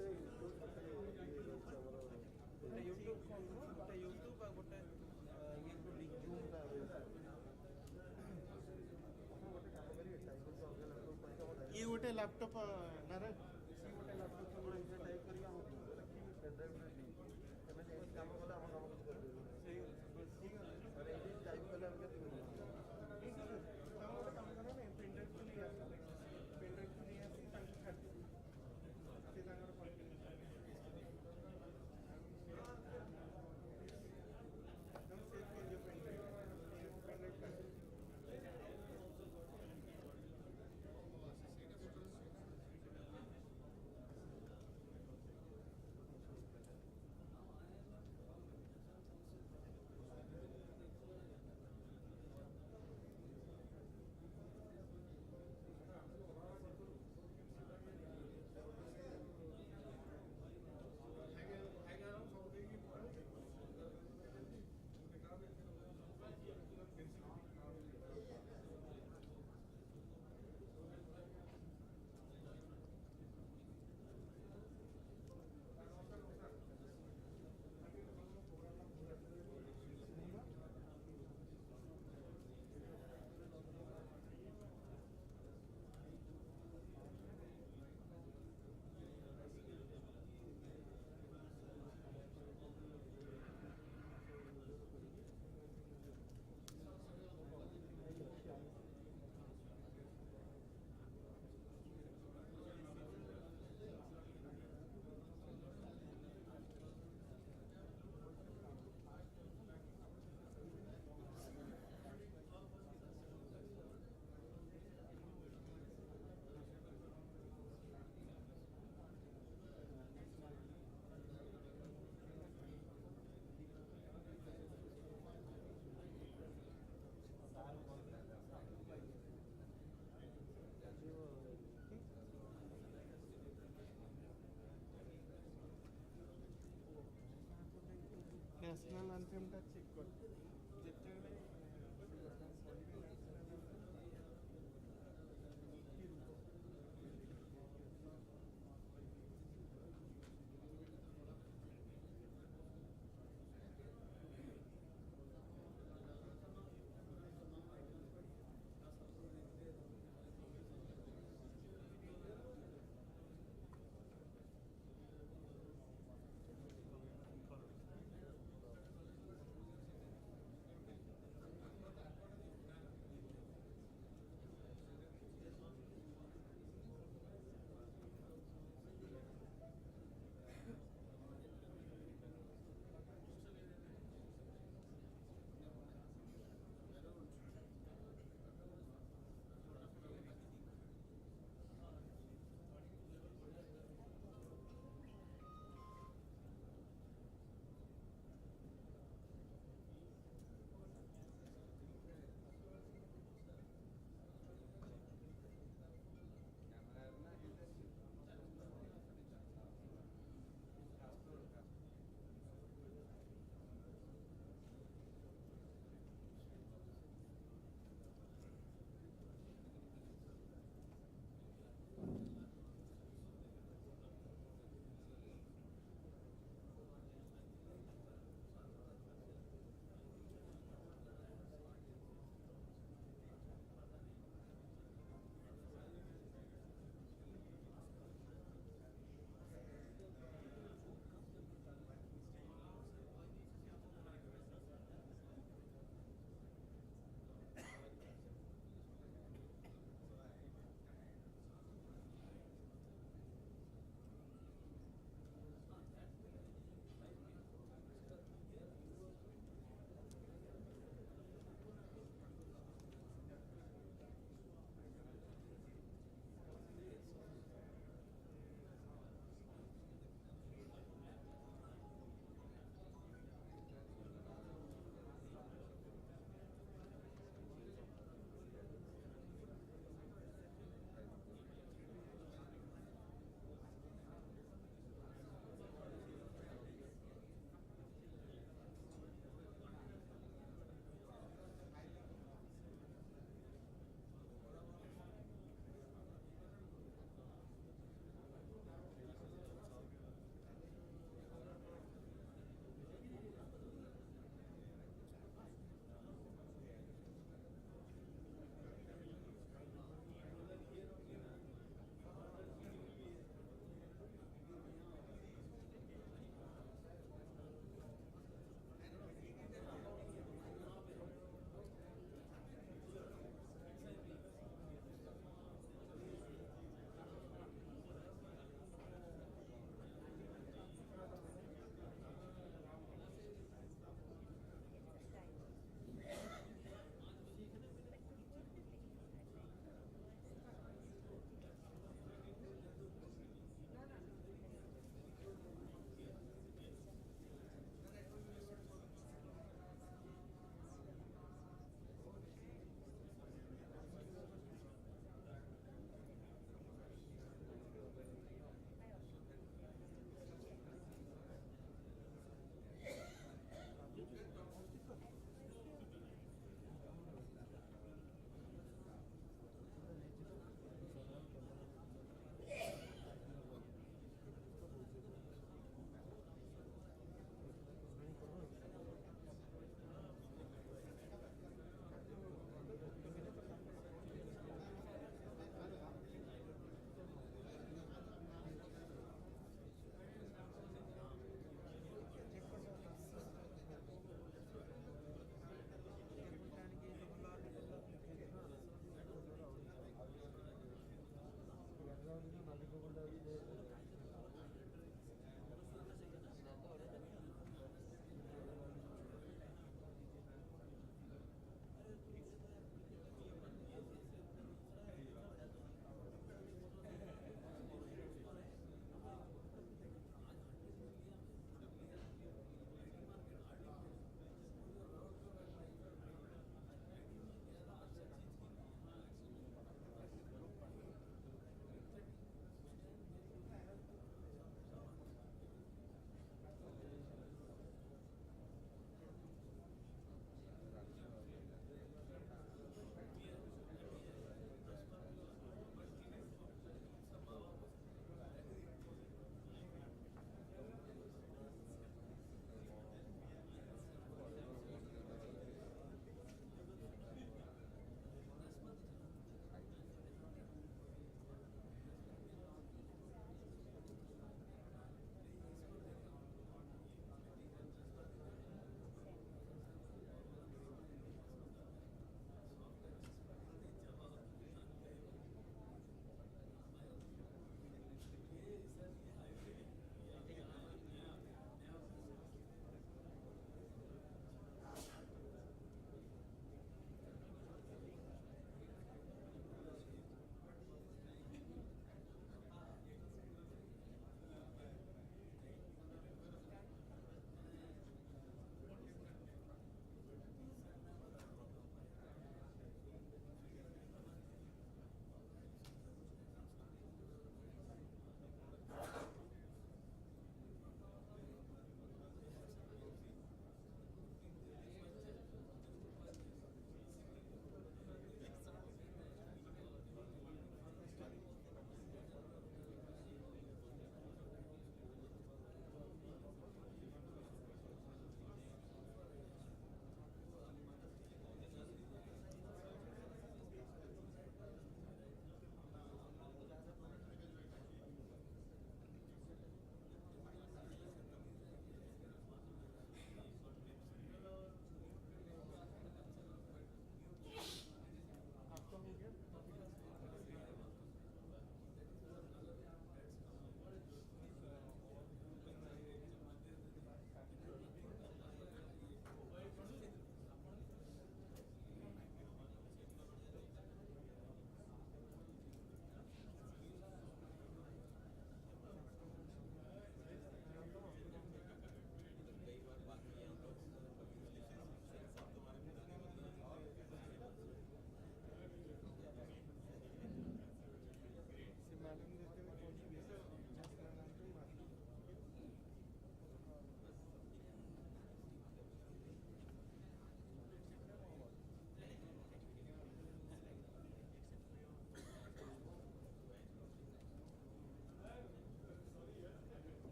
YouTube गोटे ये गोटे लैपटॉप नारे गोटे लैपटॉप टाइप कर काम कले आम काम टाइप कले काम करें पेनड्राइव को नहीं पेनड्राइव को नहीं ন্যাশনাল অ্যানথেমটা চেক করতে যেটা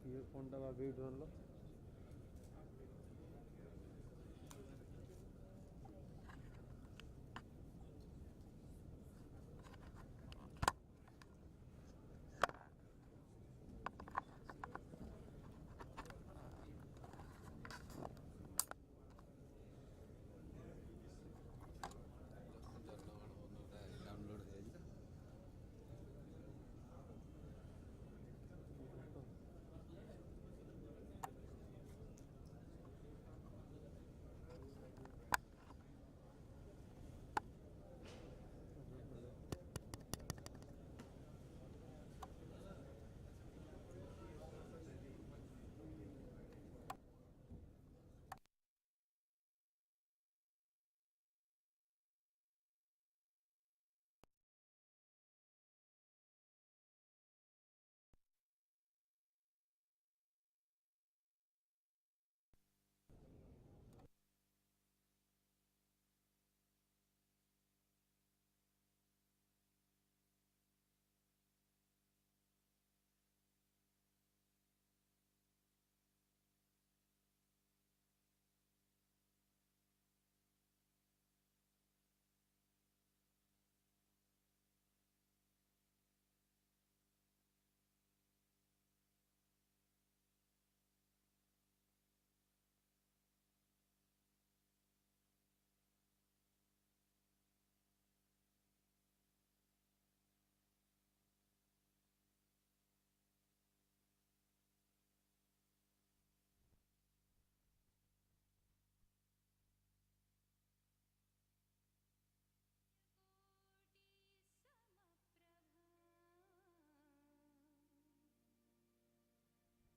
ये फोन टा वेट धरल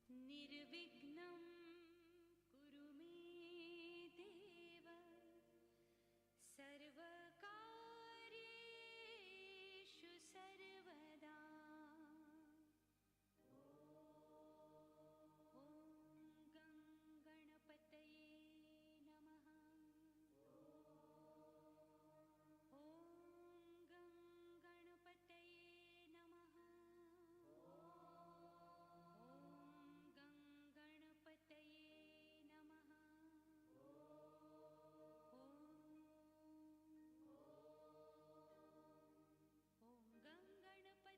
निर्विघ्नं कुरु मे देव सर्वकार्येषु सर्वदा ॐ गं गणपतये नमः ॐ गं गणपतये नमः गं गणपतये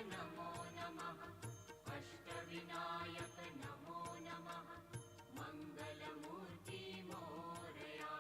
नमो नमः अष्टविनायक नमो नमः मङ्गलमूर्ति Morya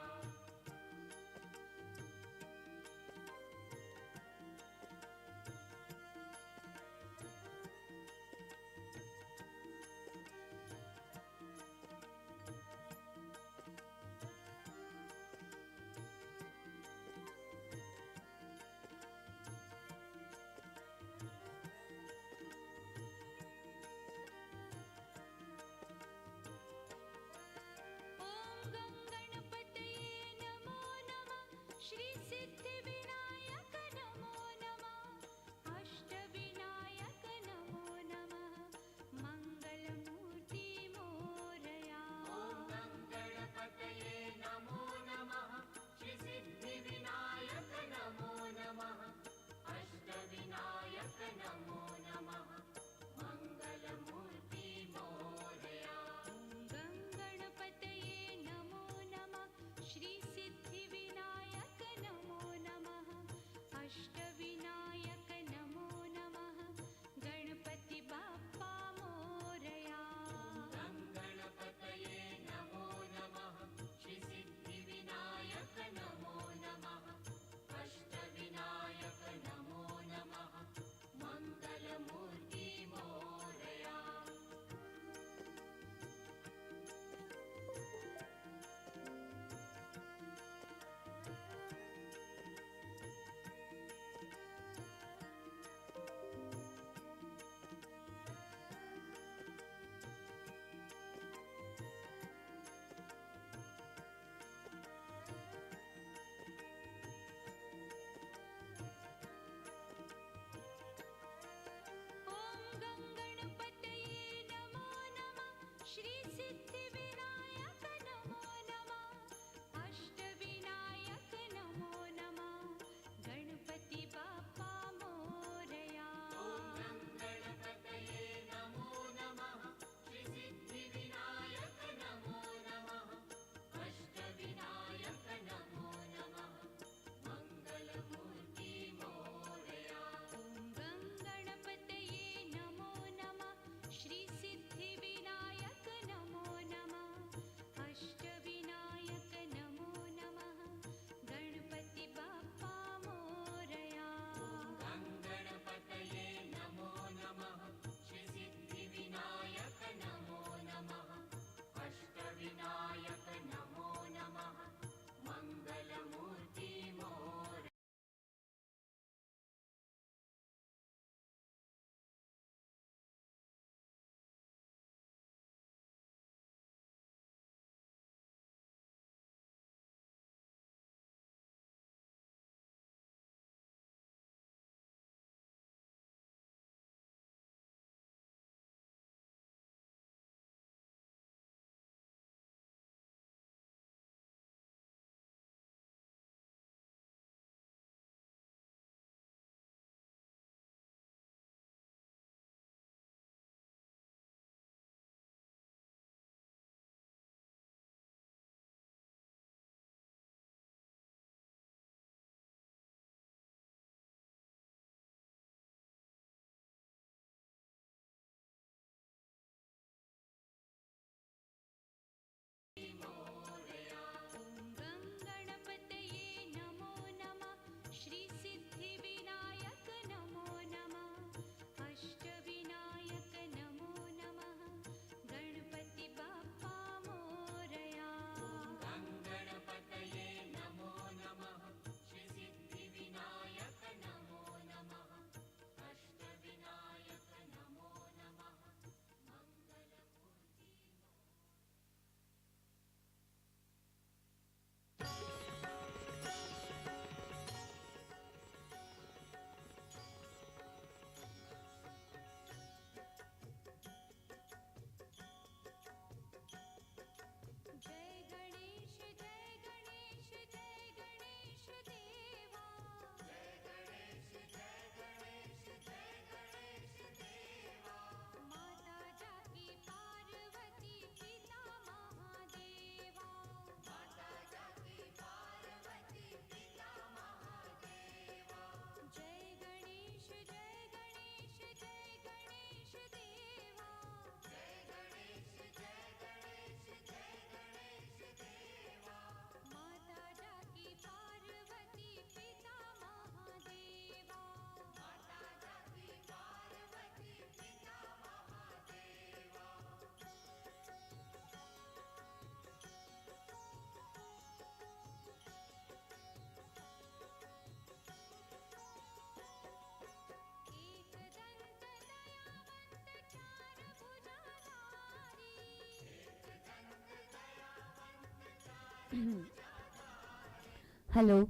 Hello.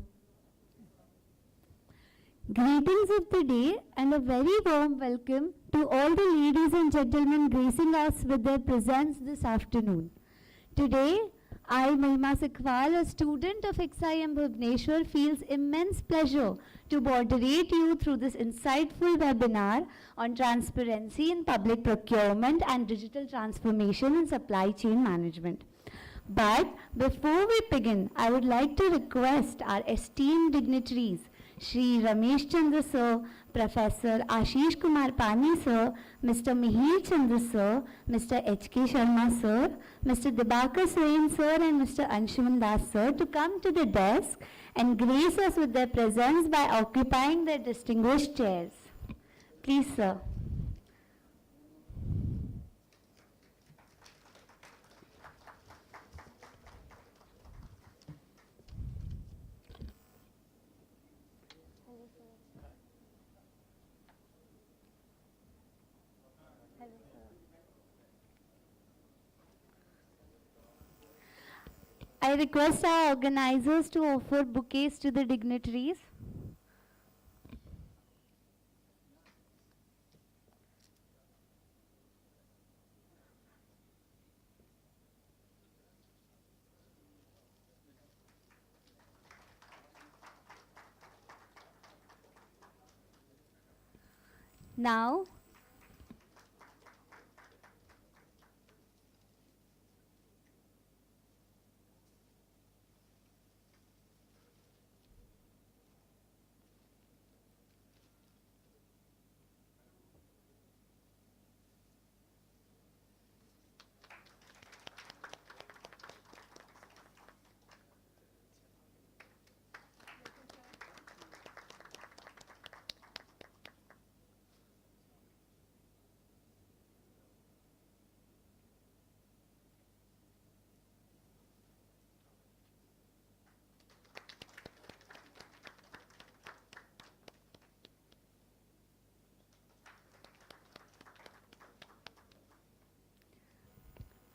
Greetings of the day and a very warm welcome to all the ladies and gentlemen gracing us with their presence this afternoon. Today, I, Mahima Sikwal, a student of SCM Bhubaneswar, feels immense pleasure to moderate you through this insightful webinar on transparency in public procurement and digital transformation in supply chain management. But before we begin, I would like to request our esteemed dignitaries, Shri Ramesh Chandra Sir, Professor Ashish Kumar Pani Sir, Mr. Mihir Chandra Sir, Mr. H.K. Sharma Sir, Mr. Dibakar Swain Sir and Mr. Anshuman Das Sir to come to the desk and grace us with their presence by occupying their distinguished chairs. Please, sir. I request our organizers to offer bouquets to the dignitaries. Now,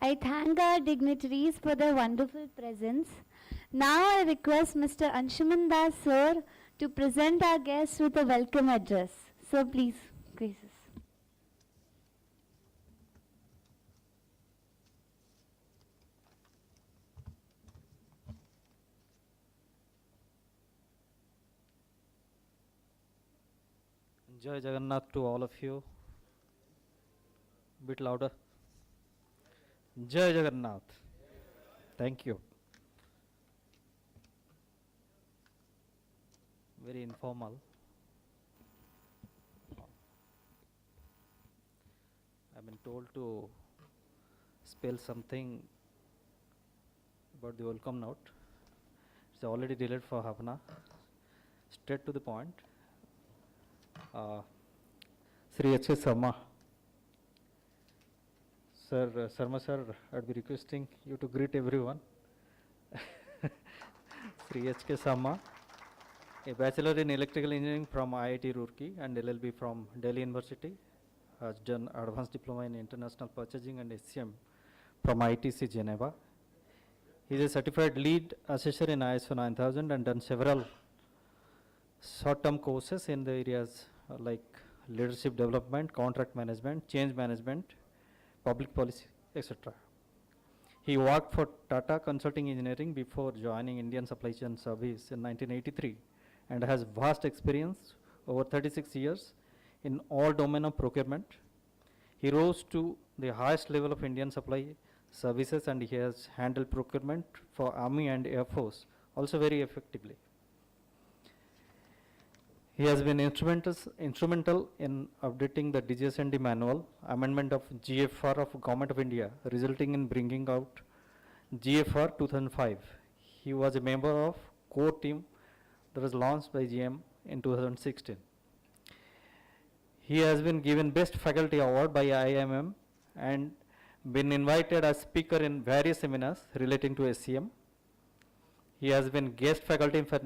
I thank our dignitaries for their wonderful presence. Now I request Mr. Anshuman Das Sir to present our guests with a welcome address. Sir, please, gracious. Jai Jagannath to all of you. Bit louder. Jai Jagannath. Thank you. Very informal. I've been told to spell something about the welcome note. It's already delayed for half an hour. Straight to the point. Sri H.K. Sharma. Sir, Sharma sir, I'd be requesting you to greet everyone. Sri H.K. Sharma, a Bachelor in Electrical Engineering from IIT Roorkee and LLB from Delhi University, has done Advanced Diploma in International Purchasing and SCM from ITC Geneva. He is a certified lead assessor in ISO 9000 and done several short-term courses in the areas like leadership development, contract management, change management, public policy, etc. He worked for Tata Consulting Engineering before joining Indian Supply Chain Service in 1983 and has vast experience over 36 years in all domain of procurement. He rose to the highest level of Indian supply services and he has handled procurement for Army and Air Force also very effectively. He has been instrumental in updating the DGS&D manual, amendment of GFR of Government of India, resulting in bringing out GFR 2005. He was a member of core team that was launched by GM in 2016. He has been given Best Faculty Award by IIMM and been invited as speaker in various seminars relating to SCM. He has been guest faculty for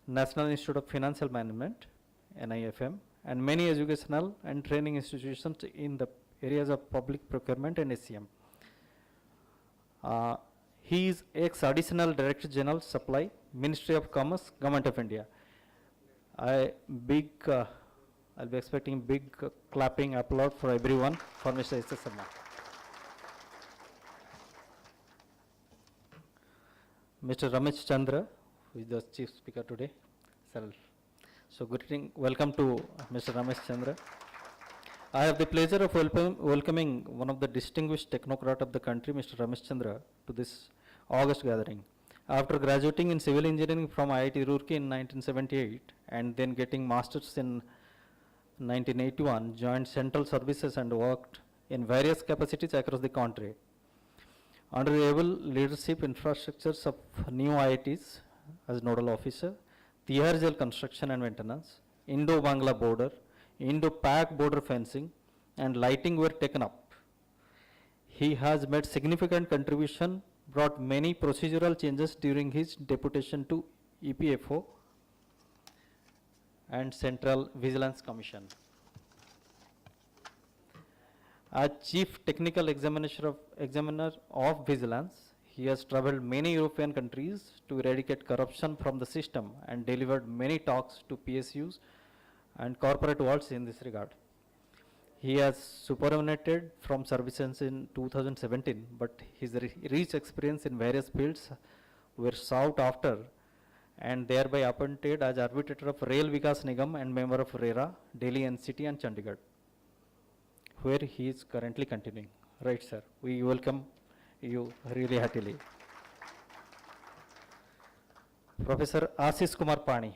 National Institute of Financial Management, NIFM, and many educational and training institutions in the areas of public procurement and SCM. He is ex-Additional Director General Supply, Ministry of Commerce, Government of India. I'll be expecting big clapping applaud for everyone for Mr. S.S. Sarma. Mr. Ramesh Chandra, who is the chief speaker today. Sir. So welcome to Mr. Ramesh Chandra. I have the pleasure of welcoming one of the distinguished technocrat of the country, Mr. Ramesh Chandra, to this August gathering. After graduating in civil engineering from IIT Roorkee in 1978 and then getting masters in 1981, joined central services and worked in various capacities across the country. Under the able leadership infrastructures of new IITs as nodal officer, Tihar Jail construction and maintenance, Indo-Bangla border, Indo-Pak border fencing and lighting were taken up. He has made significant contribution, brought many procedural changes during his deputation to EPFO and Central Vigilance Commission. As Chief Technical Examiner of Vigilance, he has traveled many European countries to eradicate corruption from the system and delivered many talks to PSUs and corporate worlds in this regard. He has superannuated from services in 2017, but his rich experience in various fields were sought after and thereby appointed as arbitrator of Rail Vikas Nigam and member of RERA, Delhi NCT and Chandigarh, where he is currently continuing. Right, sir. We welcome you really heartily. Professor Ashish Kumar Pani,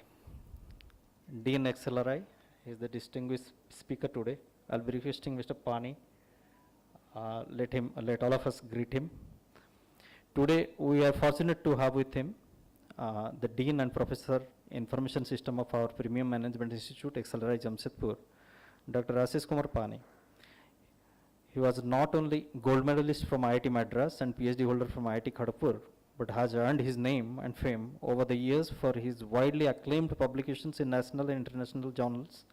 Dean XLRI, he is the distinguished speaker today. I'll be requesting Mr. Pani, let all of us greet him. Today we are fortunate to have with him the Dean and Professor Information System of our Premium Management Institute, XLRI Jamshedpur, Dr. Ashish Kumar Pani. He was not only gold medalist from IIT Madras and PhD holder from IIT Kharagpur, but has earned his name and fame over the years for his widely acclaimed publications in national and international journals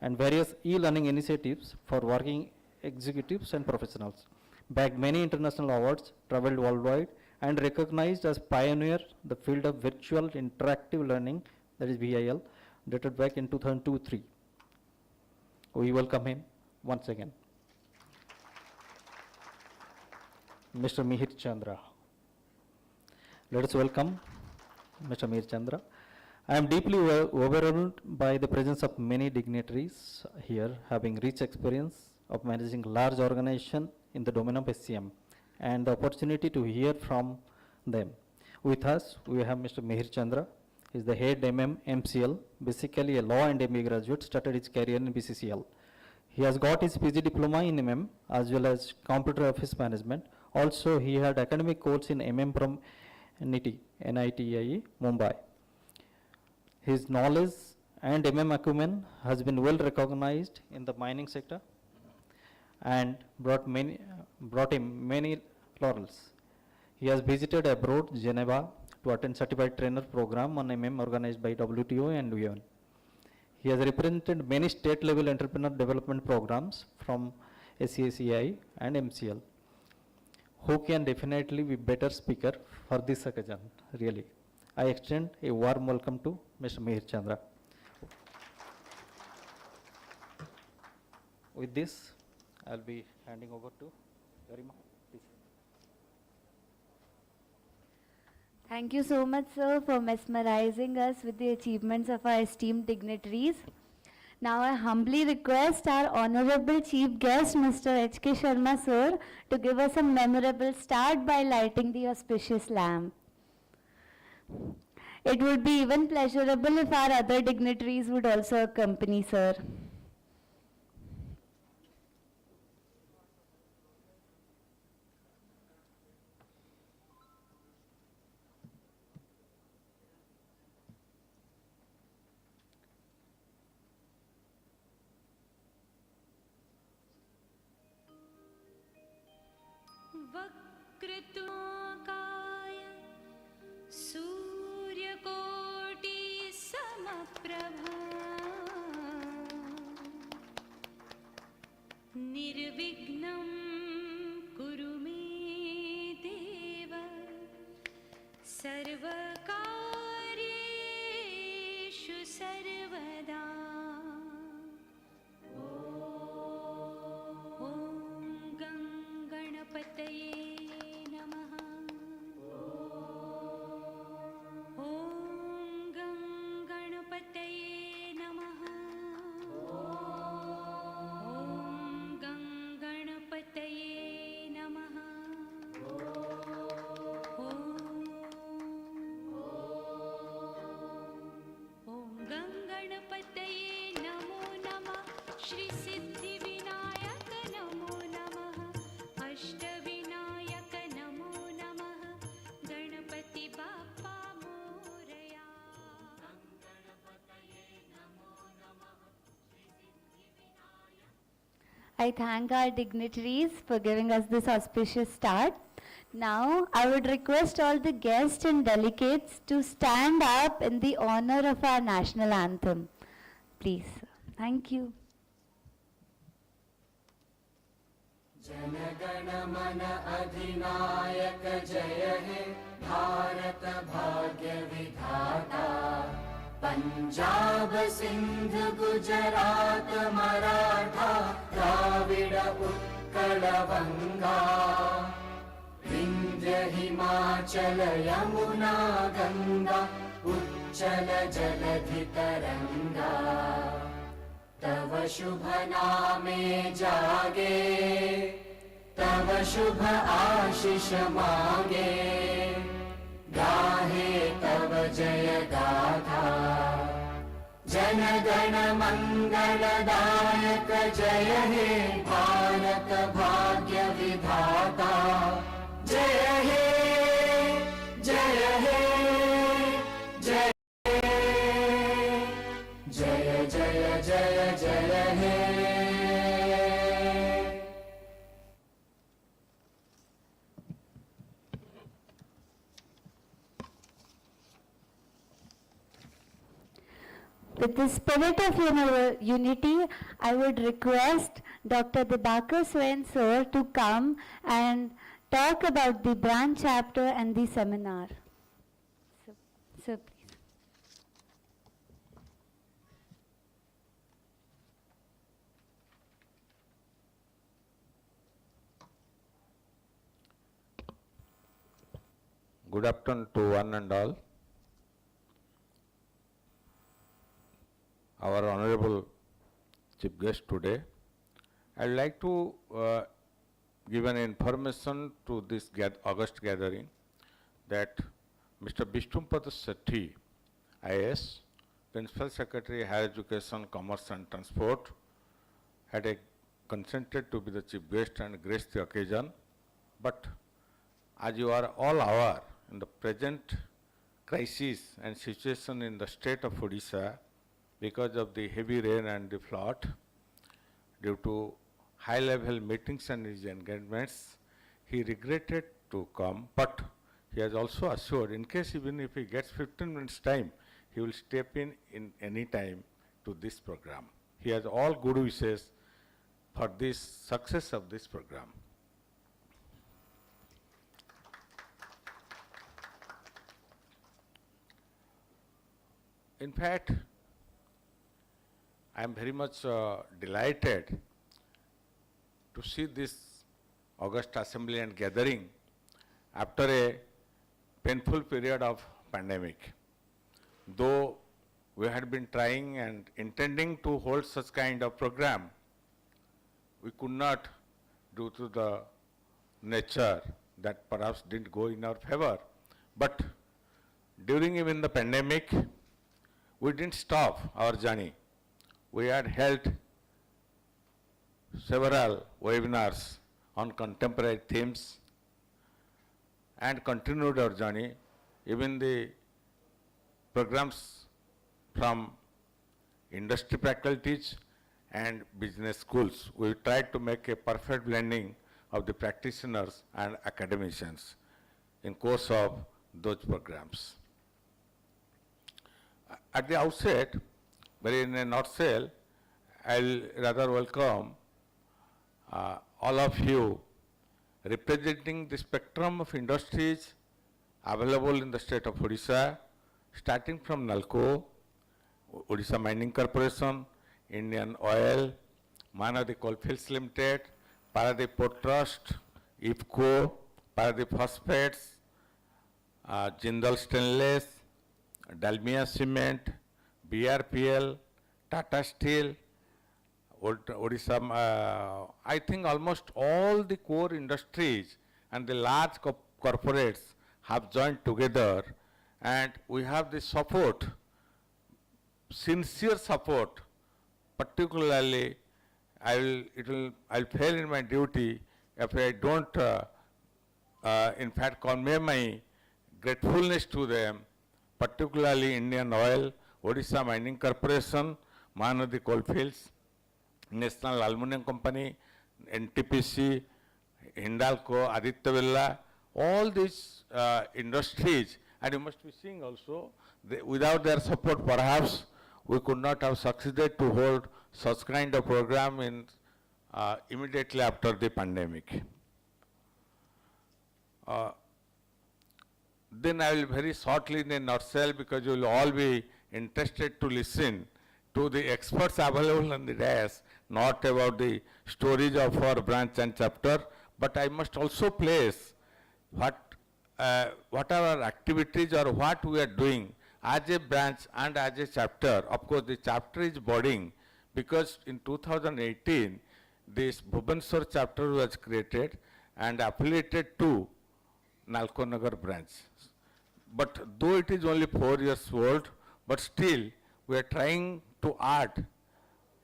and various e-learning initiatives for working executives and professionals. Bagged many international awards, traveled worldwide, and recognized as pioneer the field of virtual interactive learning, that is VIL, dated back in 2002-03. We welcome him once again. Mr. Mihir Chandra. Let us welcome Mr. Mihir Chandra. I am deeply overwhelmed by the presence of many dignitaries here having rich experience of managing large organization in the domain of SCM and the opportunity to hear from them. With us, we have Mr. Mihir Chandra. He is the head MCL, basically a law and MBA graduate, started his career in BCCL. He has got his PG diploma in MM as well as computer office management. Also, he had academic course in MM from NITIE, Mumbai. His knowledge and MM acumen has been well recognized in the mining sector and brought him many laurels. He has visited abroad, Geneva, to attend certified trainer program on MM organized by WTO and UN. He has represented many state-level entrepreneur development programs from SCACI and MCL, who can definitely be better speaker for this occasion, really. I extend a warm welcome to Mr. Mihir Chandra. With this, I'll be handing over to Garima. Please. Thank you so much, sir, for mesmerizing us with the achievements of our esteemed dignitaries. Now I humbly request our honorable chief guest, Mr. H.K. Sharma, sir, to give us a memorable start by lighting the auspicious lamp. It would be even pleasurable if our other dignitaries would also accompany, sir. वक्रतुण्डकाय सूर्यकोटि समप्रभा निर्विघ्नं कुरु मे देव सर्वकार्येषु सर्वदा ॐ गणपतये नमः ॐ गणपतये नमः ॐ गणपतये नमः ॐ गणपतये नमो नमः श्री सिद्धिविनायक नमो नमः अष्टविनायक नमो नमः Ganpati Bappa Morya I thank our dignitaries for giving us this auspicious start. Now, I would request all the guests and delegates to stand up in the honor of our national anthem. Please. Thank you. Jana Gana Mana अधिनायक जय हे भारत भाग्य विधाता पंजाब सिंध गुजरात मराठा द्राविड उत्कल बंगा विंध्य हिमाचल यमुना गंगा उच्चल जलधि तरंगा तव शुभ नामे जागे तव शुभ आशीष मांगे गाहे तव जय गाथा जन गण मंगलदायक जय हे भारत भाग्य विधाता जय हे जय हे जय जय जय जय जय हे With the spirit of unity, I would request Dr. Dibakar Swain sir to come and talk about the branch chapter and the seminar. Sir, please. Good afternoon to one and all. Our honorable chief guest today. I would like to give an information to this August gathering that Mr. Vishnupada Sethi, IAS, Principal Secretary, Higher Education, Commerce and Transport, had consented to be the chief guest and grace the occasion. But as you are all aware, in the present crisis and situation in the state of Odisha, because of the heavy rain and the flood, due to high-level meetings and his engagements, he regretted to come, but he has also assured, in case even if he gets 15 minutes time, he will step in any time to this program. He has all good wishes for this success of this program. In fact, I am very much delighted to see this August assembly and gathering after a painful period of pandemic. Though we had been trying and intending to hold such kind of program, we could not due to the nature that perhaps didn't go in our favor. But during even the pandemic, we didn't stop our journey. We had held several webinars on contemporary themes and continued our journey. Even the programs from industry faculties and business schools, we tried to make a perfect blending of the practitioners and academicians in course of those programs. At the outset, very in a nutshell, I'll rather welcome all of you representing the spectrum of industries available in the state of Odisha, starting from Nalco, Odisha Mining Corporation, Indian Oil, Mahanadi Coalfields Limited, Paradip Port Trust, IFCO, Paradip Phosphates, Jindal Stainless, Dalmia Cement, BRPL, Tata Steel, Odisha, I think almost all the core industries and the large corporates have joined together, and we have the support, sincere support. Particularly, I'll fail in my duty if I don't, in fact, convey my gratefulness to them, particularly Indian Oil, Odisha Mining Corporation, Mahanadi Coalfields, National Aluminium Company, NTPC, Hindalco, Aditya Birla, all these industries, and you must be seeing also, without their support perhaps we could not have succeeded to hold such kind of program in immediately after the pandemic. Then I will very shortly in a nutshell, because you will all be interested to listen to the experts available on the dais, not about the stories of our branch and chapter, but I must also place what are our activities or what we are doing as a branch and as a chapter. Of course, the chapter is budding, because in 2018, this Bhubaneswar chapter was created and affiliated to Nalco Nagar branch. But though it is only 4 years old, but still we are trying to add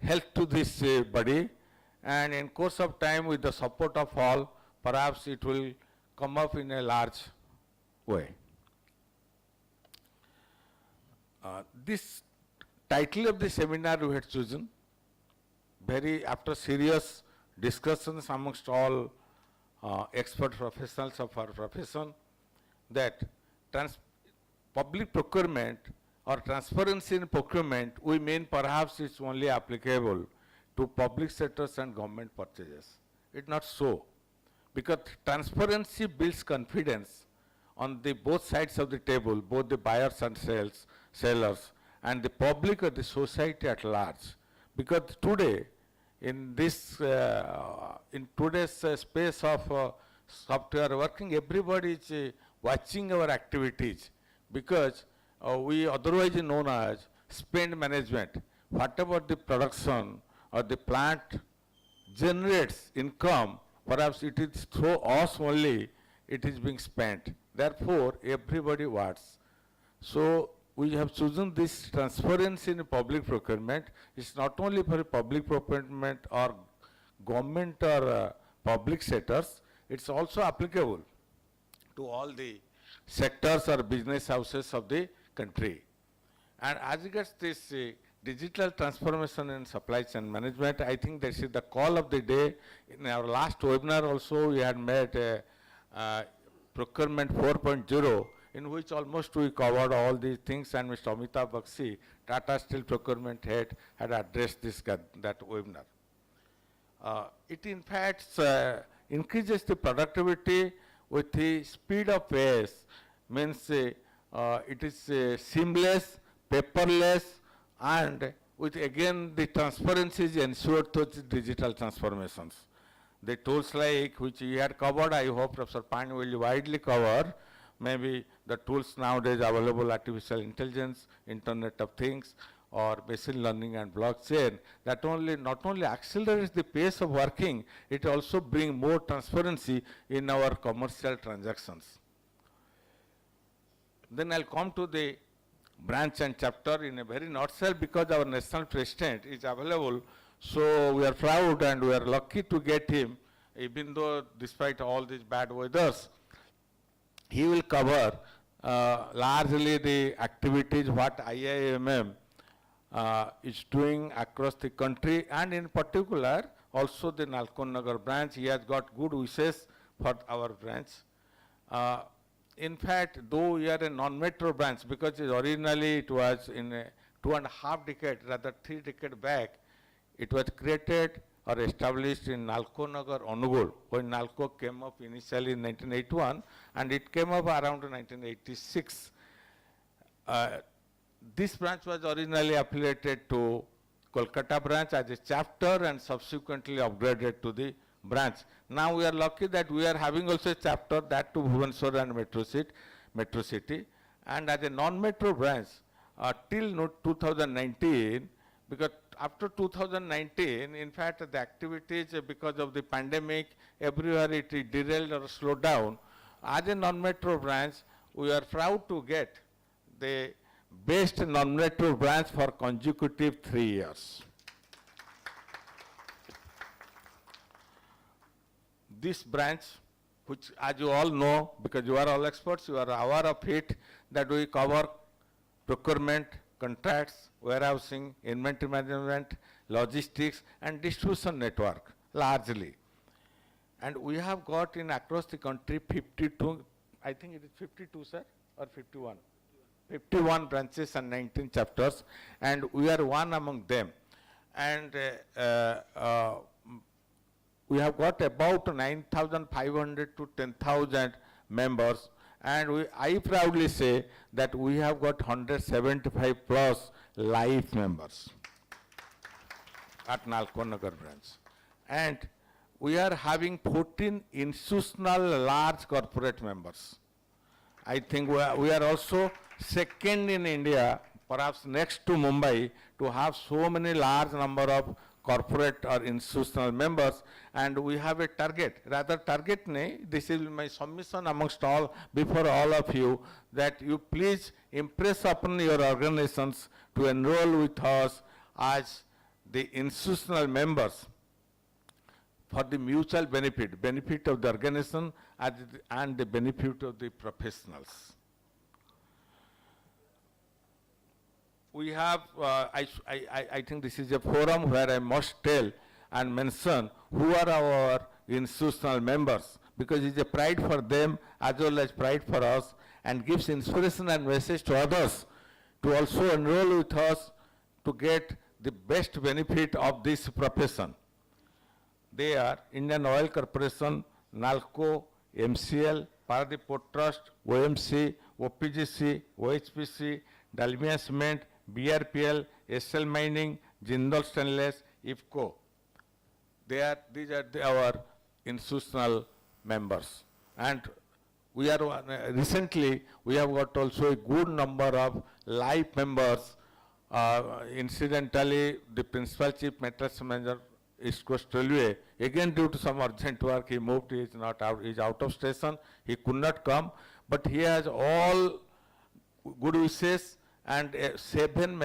health to this body, and in course of time, with the support of all, perhaps it will come up in a large way. This title of the seminar we had chosen, very after serious discussions amongst all expert professionals of our profession, that public procurement or transparency in procurement, we mean perhaps it's only applicable to public sectors and government purchases. It's not so, because transparency builds confidence on the both sides of the table, both the buyers and sellers, and the public or the society at large. Because today, in this, in today's space of software working, everybody is watching our activities, because we otherwise known as spend management. Whatever the production or the plant generates income, perhaps it is through us only it is being spent. Therefore, everybody wants. So we have chosen this transparency in public procurement. It's not only for public procurement or government or public sectors, it's also applicable to all the sectors or business houses of the country. And as regards this digital transformation in supply chain management, I think this is the call of the day. In our last webinar also, we had made Procurement 4.0, in which almost we covered all these things, and Mr. Amitabh Bakshi, Tata Steel Procurement Head, had addressed that webinar. It in fact increases the productivity with the speed of pace, means it is seamless, paperless, and with again the transparency is ensured through digital transformations. The tools like which we had covered, I hope Professor Pani will widely cover, maybe the tools nowadays available, artificial intelligence, Internet of Things, or machine learning and blockchain, that not only accelerates the pace of working, it also brings more transparency in our commercial transactions. Then I'll come to the branch and chapter in a very nutshell, because our national president is available. So we are proud and we are lucky to get him, even though despite all these bad weathers, he will cover largely the activities what IIMM is doing across the country, and in particular also the Nalco Nagar branch. He has got good wishes for our branch. In fact, though we are a non-metro branch, because originally it was in a 2.5 decade, rather 3 decade back, it was created are established in Nalco Nagar, Onugol, when Nalco came up initially in 1981, and it came up around 1986. This branch was originally affiliated to Kolkata branch as a chapter and subsequently upgraded to the branch. Now we are lucky that we are having also a chapter that to Bhubaneswar and Metro City, and as a non-metro branch till 2019, because after 2019, in fact, the activities because of the pandemic, everywhere it derailed or slowed down. As a non-metro branch, we are proud to get the best non-metro branch for consecutive 3 years. This branch, which as you all know, because you are all experts, you are aware of it, that we cover procurement, contracts, warehousing, inventory management, logistics, and distribution network, largely. And we have got in across the country 52, I think it is 52, sir, or 51? 51 branches and 19 chapters, and we are one among them. And we have got about 9,500 to 10,000 members, and I proudly say that we have got 175 plus live members at Nalco Nagar branch. And we are having 14 institutional large corporate members. I think we are also second in India, perhaps next to Mumbai, to have so many large number of corporate or institutional members, and we have a target, this is my submission amongst all, before all of you, that you please impress upon your organizations to enroll with us as the institutional members for the mutual benefit of the organization and the benefit of the professionals. We have, I think this is a forum where I must tell and mention who are our institutional members, because it's a pride for them as well as pride for us, and gives inspiration and message to others to also enroll with us to get the best benefit of this profession. They are Indian Oil Corporation, NALCO, MCL, Paradip Port Trust, OMC, OPGC, OHPC, Dalmia Cement, BRPL, SL Mining, Jindal Stainless, IFCO. These are our institutional members. And we are, recently, we have got also a good number of live members. Incidentally, the Principal Chief Maintenance Manager, East Coast Railway, again due to some urgent work, he moved, he is not out, he is out of station, he could not come, but he has all good wishes, and seven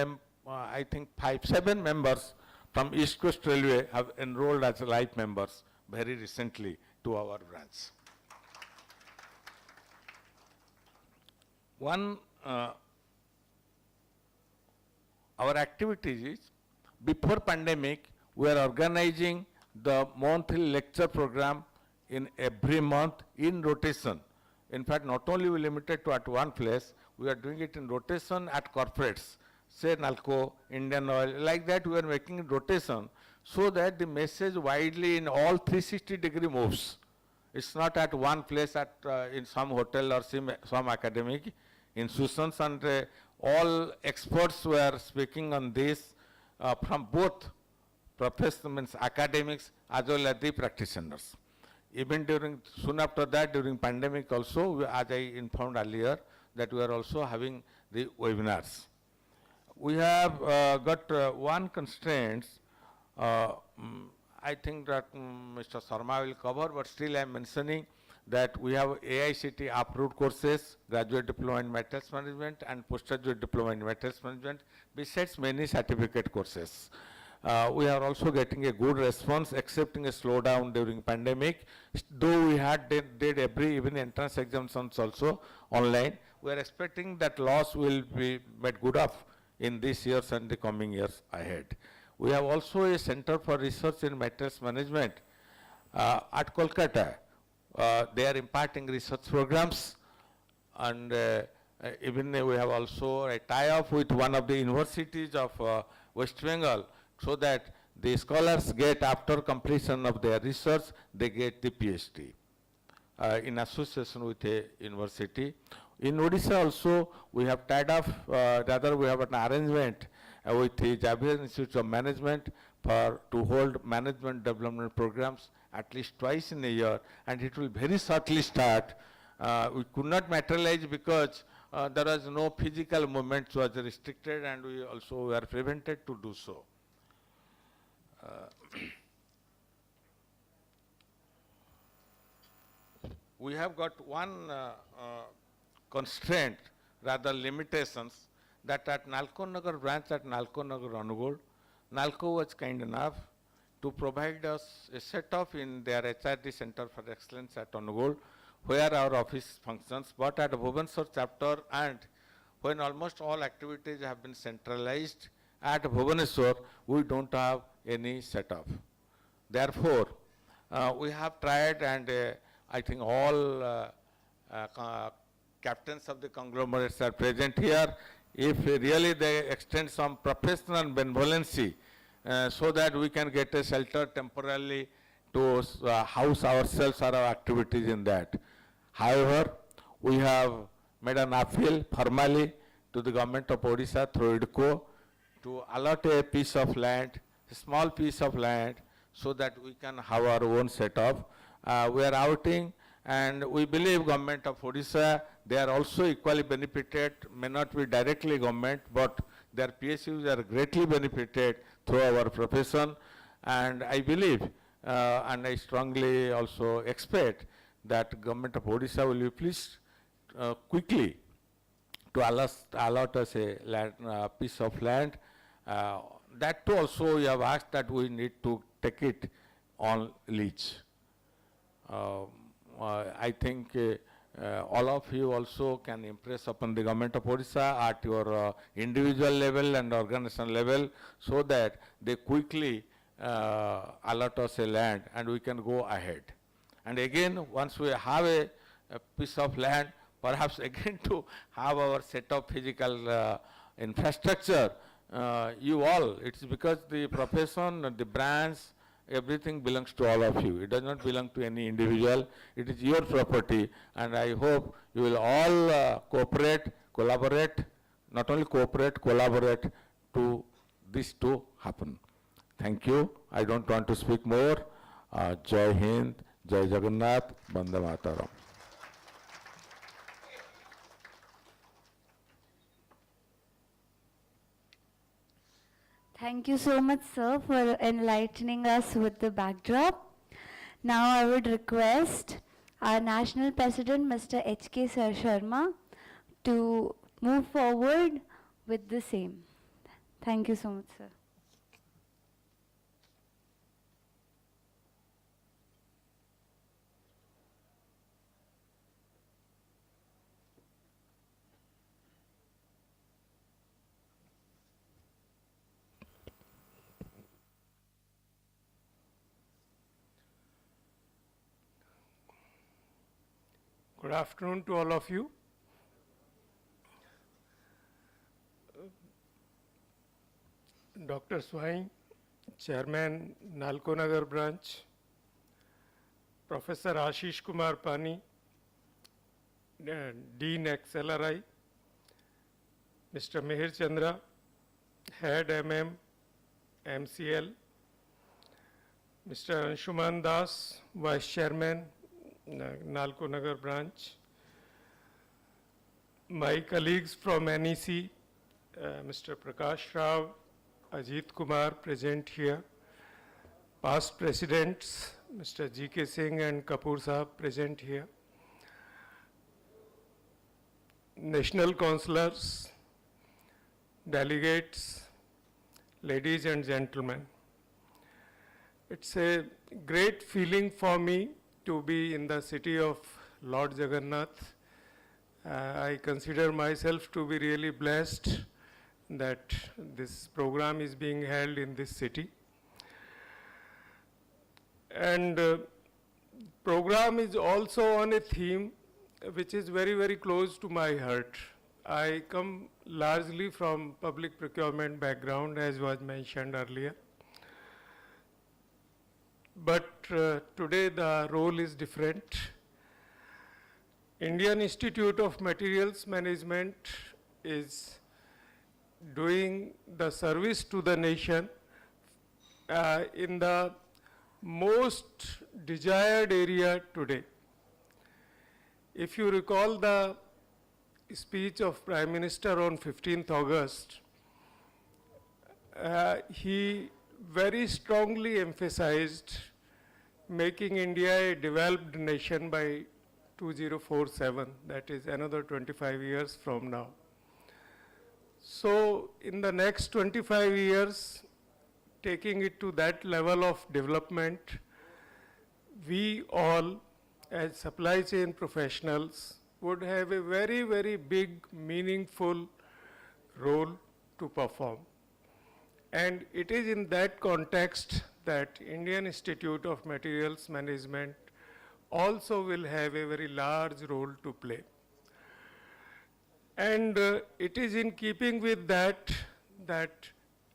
members from East Coast Railway have enrolled as life members very recently to our branch. One, our activities is, before pandemic, we are organizing the monthly lecture program in every month in rotation. In fact, not only we limited to at one place, we are doing it in rotation at corporates, say Nalco, Indian Oil, like that we are making it rotation, so that the message widely in all 360-degree moves. It's not at one place at in some hotel or some academic institutions, and all experts were speaking on this from both professionals, academics, as well as the practitioners. Even soon after that, during pandemic also, as I informed earlier, that we are also having the webinars. We have got one constraint, I think that Mr. Sharma will cover, but still I am mentioning that we have AICT approved courses, graduate diploma in materials management and postgraduate diploma in materials management, besides many certificate courses. We are also getting a good response, excepting a slowdown during pandemic. Though we had did every even entrance examinations also online, we are expecting that loss will be made good of in these years and the coming years ahead. We have also a Center for Research in Materials Management at Kolkata. They are imparting research programs, and even we have also a tie-up with one of the universities of West Bengal, so that the scholars get after completion of their research, they get the PhD in association with a university. In Odisha also, we have tied up, rather we have an arrangement with the Javier Institute of Management to hold management development programs at least twice in a year, and it will very shortly start. We could not materialize because there was no physical movement was restricted, and we also were prevented to do so. We have got one constraint, rather limitations, that at Nalco Nagar branch at Nalco Nagar Anugul, Nalco was kind enough to provide us a setup in their HRD Center for Excellence at Anugul, where our office functions, but at Bhubaneswar chapter, and when almost all activities have been centralized at Bhubaneswar, we don't have any setup. Therefore, we have tried, and I think all captains of the conglomerates are present here. If really they extend some professional benevolency so that we can get a shelter temporarily to house ourselves or our activities in that. However, we have made an appeal formally to the government of Odisha through IDCO to allot a piece of land, a small piece of land, so that we can have our own setup. We are outing, and we believe government of Odisha, they are also equally benefited, may not be directly government, but their PSUs are greatly benefited through our profession. And I believe, and I strongly also expect that government of Odisha will be pleased quickly to allot us a land, piece of land. That too also we have asked that we need to take it on lease. I think all of you also can impress upon the government of Odisha at your individual level and organization level, so that they quickly allot us a land and we can go ahead. And again, once we have a piece of land, perhaps again to have our set of physical infrastructure, you all, it's because the profession, the branch, everything belongs to all of you. It does not belong to any individual. It is your property, and I hope you will all cooperate, collaborate, not only cooperate, collaborate to this to happen. Thank you. I don't want to speak more. Jai Hind, Jai Jagannath, Vande Mataram. Thank you so much, sir, for enlightening us with the backdrop. Now I would request our National President, Mr. H.K. Sharma, to move forward with the same. Thank you so much, sir. Good afternoon to all of you. Dr. Swain, Chairman, Nalco Nagar Branch, Professor Ashish Kumar Pani, Dean XLRI, Mr. Mihir Chandra, Head MCL, Mr. Anshuman Das, Vice Chairman, Nalco Nagar Branch, my colleagues from NEC, Mr. Prakash Rao, Ajit Kumar present here, past presidents, Mr. G.K. Singh and Kapoor Sahab present here, national councillors, delegates, ladies and gentlemen. It's a great feeling for me to be in the city of Lord Jagannath. I consider myself to be really blessed that this program is being held in this city. And program is also on a theme which is very, very close to my heart. I come largely from public procurement background, as was mentioned earlier. but today the role is different. Indian Institute of Materials Management is doing the service to the nation in the most desired area today. If you recall the speech of Prime Minister on 15th August, he very strongly emphasized making India a developed nation by 2047, that is another 25 years from now. So in the next 25 years, taking it to that level of development, we all as supply chain professionals would have a very, very big, meaningful role to perform. And it is in that context that Indian Institute of Materials Management also will have a very large role to play. And it is in keeping with that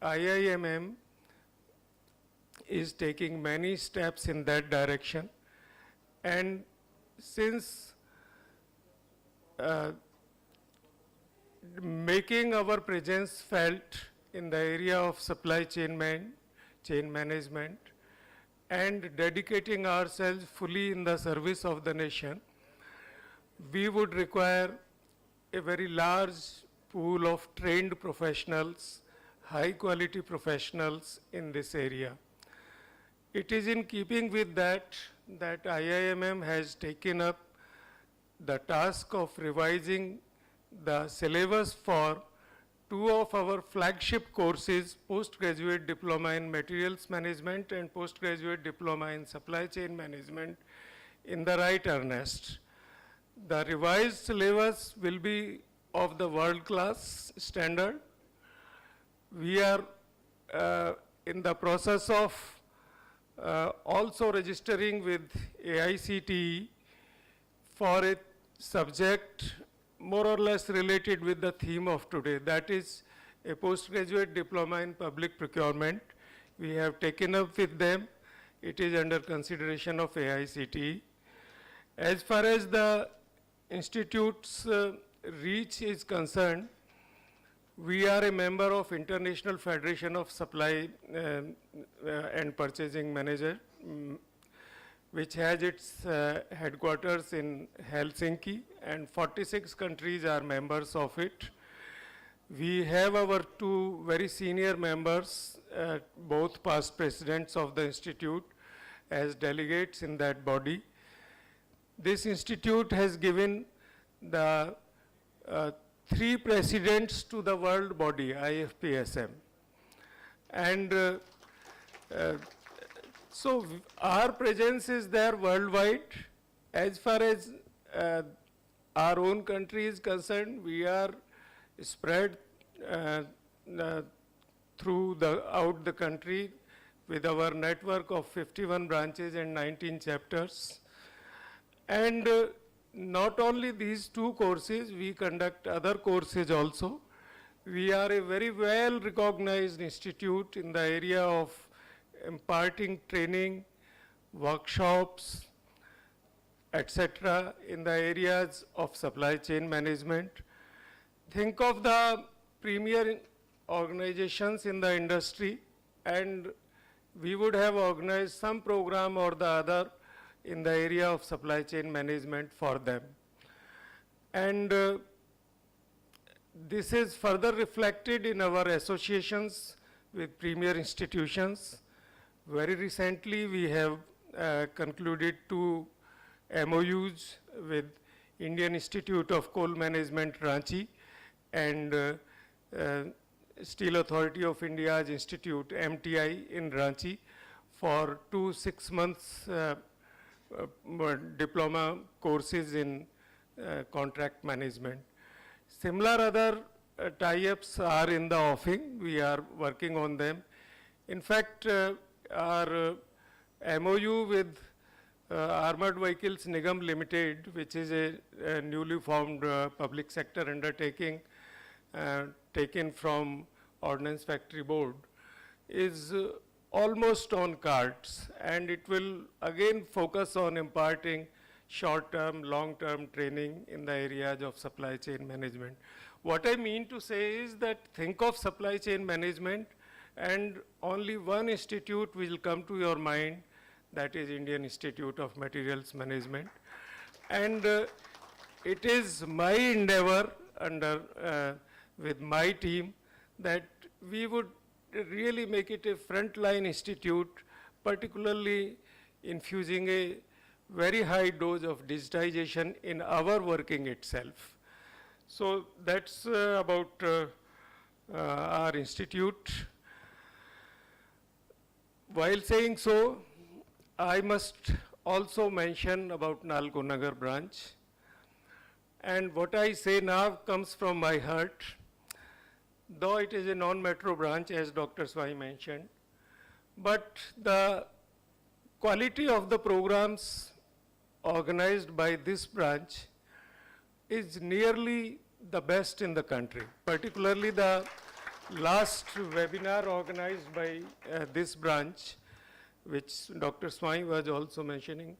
IIMM is taking many steps in that direction. And since making our presence felt in the area of supply chain management and dedicating ourselves fully in the service of the nation, we would require a very large pool of trained professionals, high quality professionals in this area. It is in keeping with that IIMM has taken up the task of revising the syllabus for two of our flagship courses, postgraduate diploma in materials management and postgraduate diploma in supply chain management, in the right earnest. The revised syllabus will be of the world-class standard. We are in the process of also registering with AICTE for a subject more or less related with the theme of today, that is a postgraduate diploma in public procurement. We have taken up with them. It is under consideration of AICTE. As far as the institute's reach is concerned, we are a member of International Federation of Supply and Purchasing Manager, which has its headquarters in Helsinki, and 46 countries are members of it. We have our two very senior members, both past presidents of the institute, as delegates in that body. This institute has given the 3 presidents to the world body, IFPSM. And so our presence is there worldwide. As far as our own country is concerned, we are spread throughout the country with our network of 51 branches and 19 chapters. And not only these 2 courses, we conduct other courses also. We are a very well recognized institute in the area of imparting training, workshops, etc. in the areas of supply chain management. Think of the premier organizations in the industry, and we would have organized some program or the other in the area of supply chain management for them. And this is further reflected in our associations with premier institutions. Very recently, we have concluded 2 MOUs with Indian Institute of Coal Management, Ranchi, and Steel Authority of India's Institute, MTI, in Ranchi, for 2 6-month diploma courses in contract management. Similar other tie-ups are in the offing. We are working on them. In fact, our MOU with Armored Vehicles Nigam Limited, which is a newly formed public sector undertaking taken from Ordnance Factory Board, is almost on cards, and it will again focus on imparting short-term, long-term training in the areas of supply chain management. What I mean to say is that think of supply chain management and only one institute will come to your mind, that is Indian Institute of Materials Management. And it is my endeavor with my team that we would really make it a frontline institute, particularly infusing a very high dose of digitization in our working itself. So that's about our institute. While saying so, I must also mention about Nalco Nagar branch. And what I say now comes from my heart. Though it is a non-metro branch, as Dr. Swai mentioned, but the quality of the programs organized by this branch is nearly the best in the country. Particularly the last webinar organized by this branch, which Dr. Swai was also mentioning,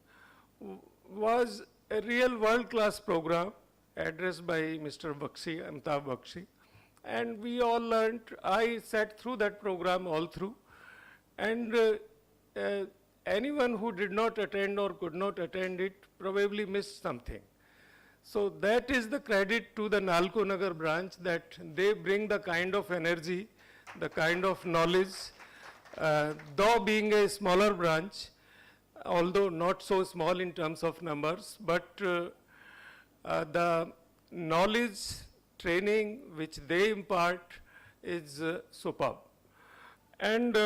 was a real world-class program addressed by Mr. Bakshi, Amitabh Bakshi. And we all learned, I sat through that program all through, and anyone who did not attend or could not attend it probably missed something. So that is the credit to the Nalco Nagar branch, that they bring the kind of energy, the kind of knowledge, though being a smaller branch, although not so small in terms of numbers, but the knowledge, training which they impart is superb. And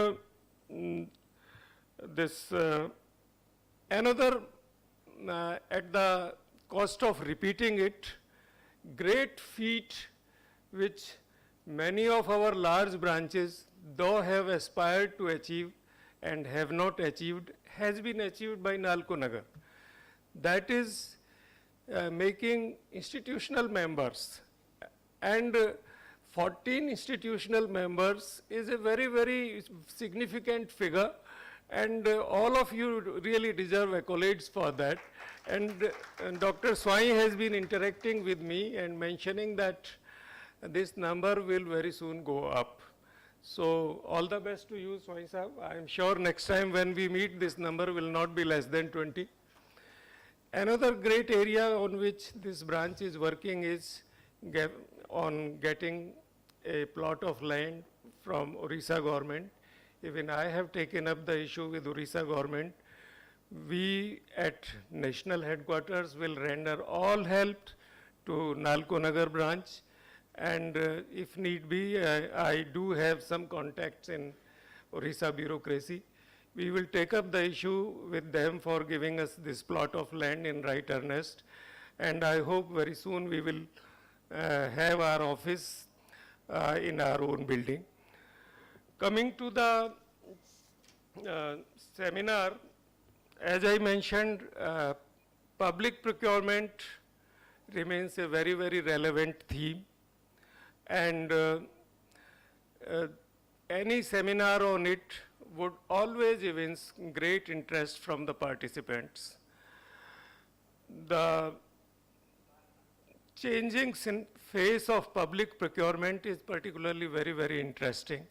this another, at the cost of repeating it, great feat which many of our large branches, though have aspired to achieve and have not achieved, has been achieved by Nalco Nagar. That is making institutional members, and 14 institutional members is a very, very significant figure, and all of you really deserve accolades for that. And Dr. Swai has been interacting with me and mentioning that this number will very soon go up. So all the best to you, Swai Sahab. I am sure next time when we meet, this number will not be less than 20. Another great area on which this branch is working is on getting a plot of land from Orissa government. Even I have taken up the issue with Orissa government. We at national headquarters will render all help to Nalco Nagar branch, and if need be, I do have some contacts in Orissa bureaucracy. We will take up the issue with them for giving us this plot of land in right earnest, and I hope very soon we will have our office in our own building. Coming to the seminar, as I mentioned, public procurement remains a very, very relevant theme, and any seminar on it would always evince great interest from the participants. The changing face of public procurement is particularly very, very interesting.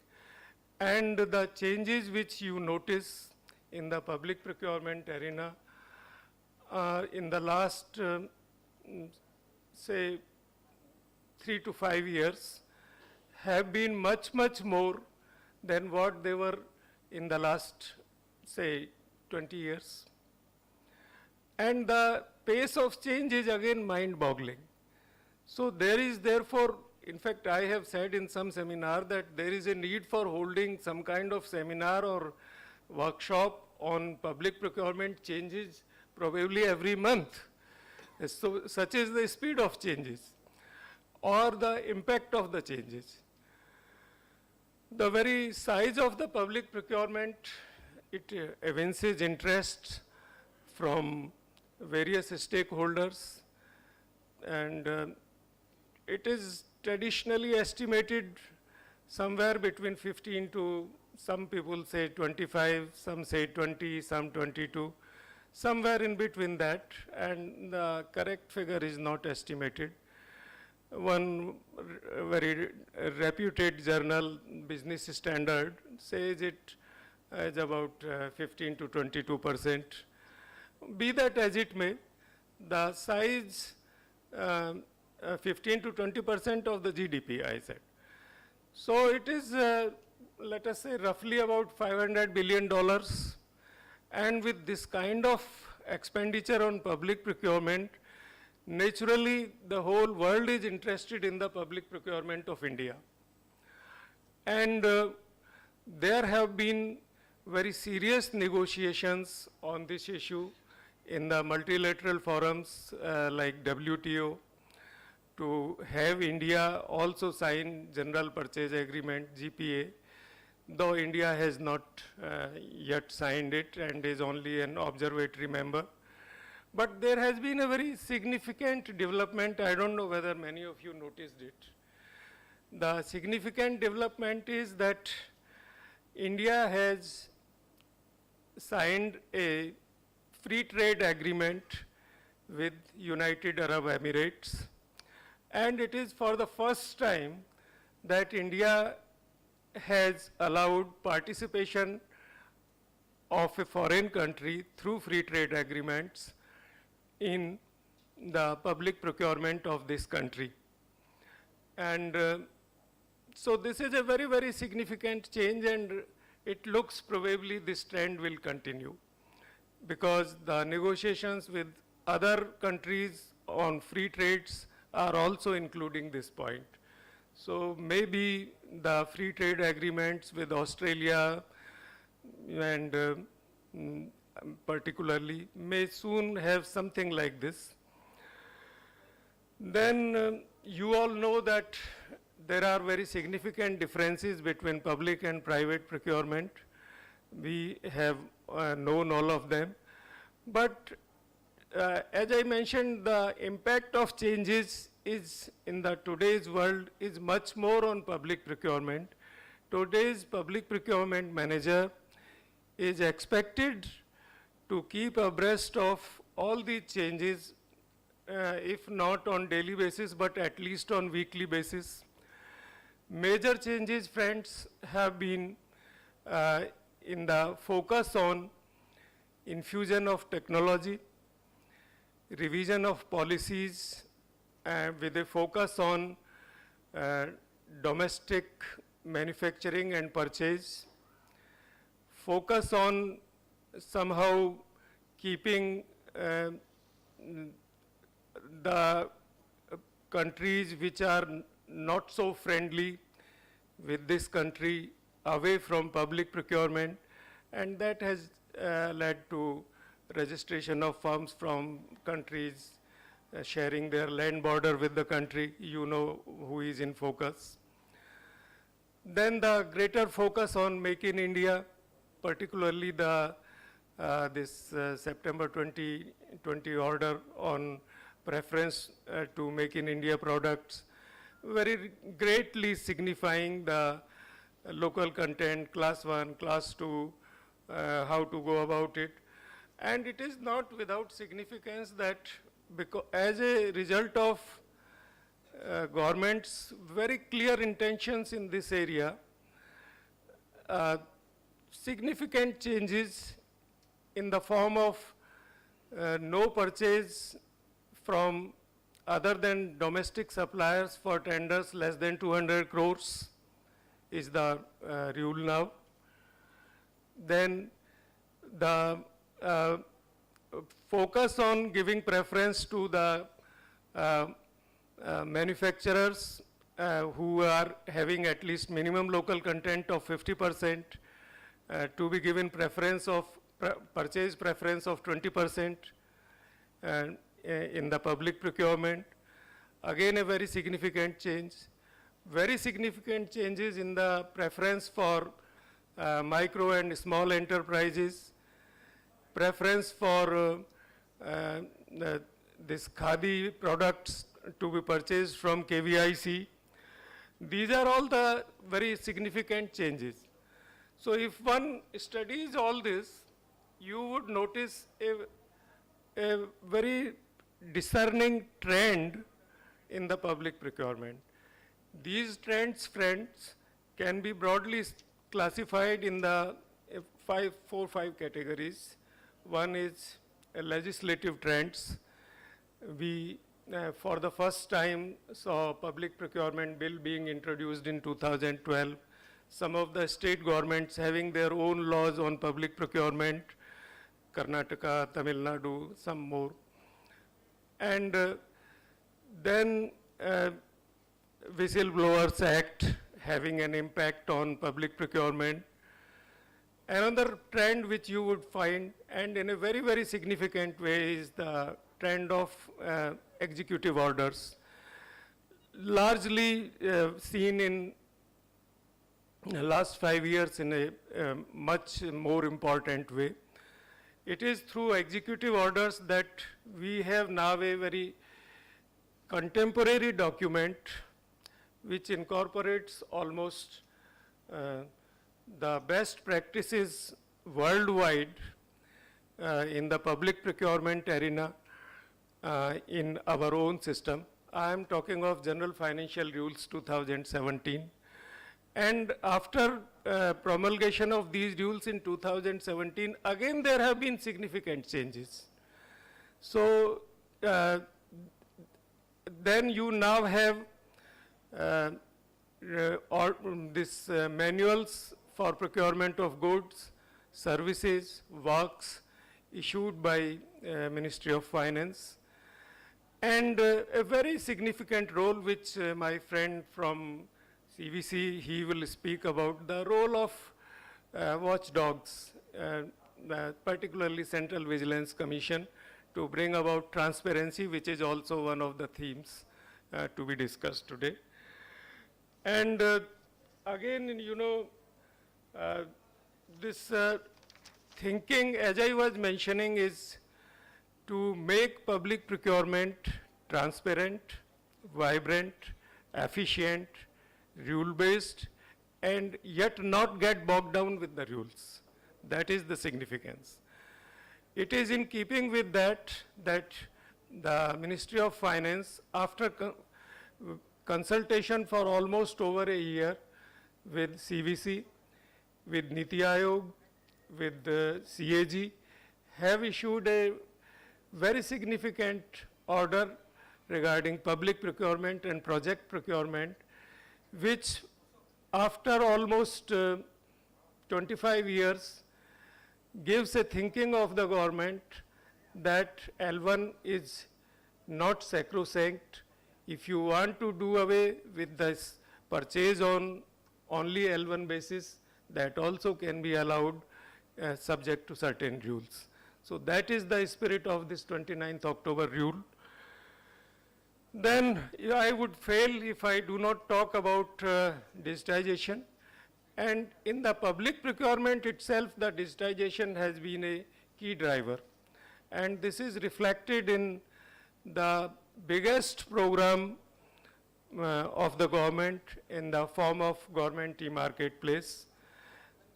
And the changes which you notice in the public procurement arena in the last, say, 3 to 5 years have been much, much more than what they were in the last, say, 20 years. And the pace of change is again mind-boggling. So there is therefore, in fact, I have said in some seminar that there is a need for holding some kind of seminar or workshop on public procurement changes probably every month. So such is the speed of changes or the impact of the changes. The very size of the public procurement, it evinces interest from various stakeholders, and it is traditionally estimated somewhere between 15 to some people say 25, some say 20, some 22, somewhere in between that, and the correct figure is not estimated. One very reputed journal, Business Standard, says it is about 15 to 22%. Be that as it may, the size 15 to 20% of the GDP, I said. So it is, let us say, roughly about $500 billion. And with this kind of expenditure on public procurement, naturally, the whole world is interested in the public procurement of India. And there have been very serious negotiations on this issue in the multilateral forums like WTO to have India also sign General Purchase Agreement, GPA, though India has not yet signed it and is only an observatory member. But there has been a very significant development. I don't know whether many of you noticed it. The significant development is that India has signed a free trade agreement with United Arab Emirates. And it is for the first time that India has allowed participation of a foreign country through free trade agreements in the public procurement of this country. And so this is a very, very significant change, and it looks probably this trend will continue because the negotiations with other countries on free trades are also including this point. So maybe the free trade agreements with Australia and particularly may soon have something like this. Then you all know that there are very significant differences between public and private procurement. We have known all of them. But as I mentioned, the impact of changes is in the today's world is much more on public procurement. Today's public procurement manager is expected to keep abreast of all these changes, if not on daily basis, but at least on weekly basis. Major changes, friends, have been in the focus on infusion of technology, revision of policies, with a focus on domestic manufacturing and purchase, focus on somehow keeping the countries which are not so friendly with this country away from public procurement, and that has led to registration of firms from countries sharing their land border with the country. You know who is in focus. Then the greater focus on Make in India, particularly the this September 2020 order on preference to Make in India products, very greatly signifying the local content, class 1, class 2, how to go about it. And it is not without significance that because as a result of government's very clear intentions in this area, significant changes in the form of no purchase from other than domestic suppliers for tenders less than 200 crores is the rule now. Then the focus on giving preference to the manufacturers who are having at least minimum local content of 50%, to be given preference of purchase preference of 20% in the public procurement. Again, a very significant change. Very significant changes in the preference for micro and small enterprises, preference for this khadi products to be purchased from KVIC. These are all the very significant changes. So if one studies all this, you would notice a very discerning trend in the public procurement. These trends, friends, can be broadly classified in the four, five categories. One is legislative trends. We, for the first time, saw public procurement bill being introduced in 2012. Some of the state governments having their own laws on public procurement, Karnataka, Tamil Nadu, some more. And then Whistleblowers Act having an impact on public procurement. Another trend which you would find, and in a very, very significant way, is the trend of executive orders, largely seen in the last 5 years in a much more important way. It is through executive orders that we have now a very contemporary document which incorporates almost the best practices worldwide in the public procurement arena in our own system. I am talking of General Financial Rules 2017. And after promulgation of these rules in 2017, again there have been significant changes. So then you now have this manuals for procurement of goods, services, works issued by Ministry of Finance. And a very significant role which my friend from CVC, he will speak about the role of watchdogs, particularly Central Vigilance Commission, to bring about transparency, which is also one of the themes to be discussed today. And again, you know, this thinking, as I was mentioning, is to make public procurement transparent, vibrant, efficient, rule-based, and yet not get bogged down with the rules. That is the significance. It is in keeping with that the Ministry of Finance, after consultation for almost over a year with CVC, with Niti Aayog, with the CAG, have issued a very significant order regarding public procurement and project procurement, which after almost 25 years gives a thinking of the government that L1 is not sacrosanct. If you want to do away with this purchase on only L1 basis, that also can be allowed subject to certain rules. So that is the spirit of this 29th October rule. Then I would fail if I do not talk about digitization. And in the public procurement itself, the digitization has been a key driver. And this is reflected in the biggest program of the government in the form of government e-marketplace.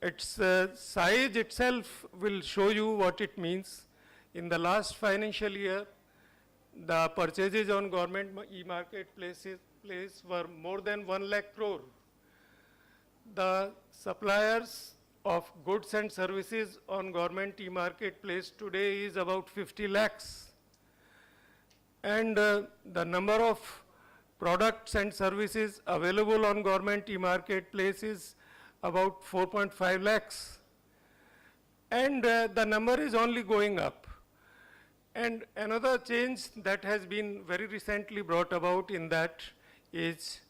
Its size itself will show you what it means. In the last financial year, the purchases on government e-marketplaces were more than 1 lakh crore. The suppliers of goods and services on government e-marketplace today is about 50 lakhs. And the number of products and services available on government e-marketplace is about 4.5 lakhs. And the number is only going up. And another change that has been very recently brought about in that is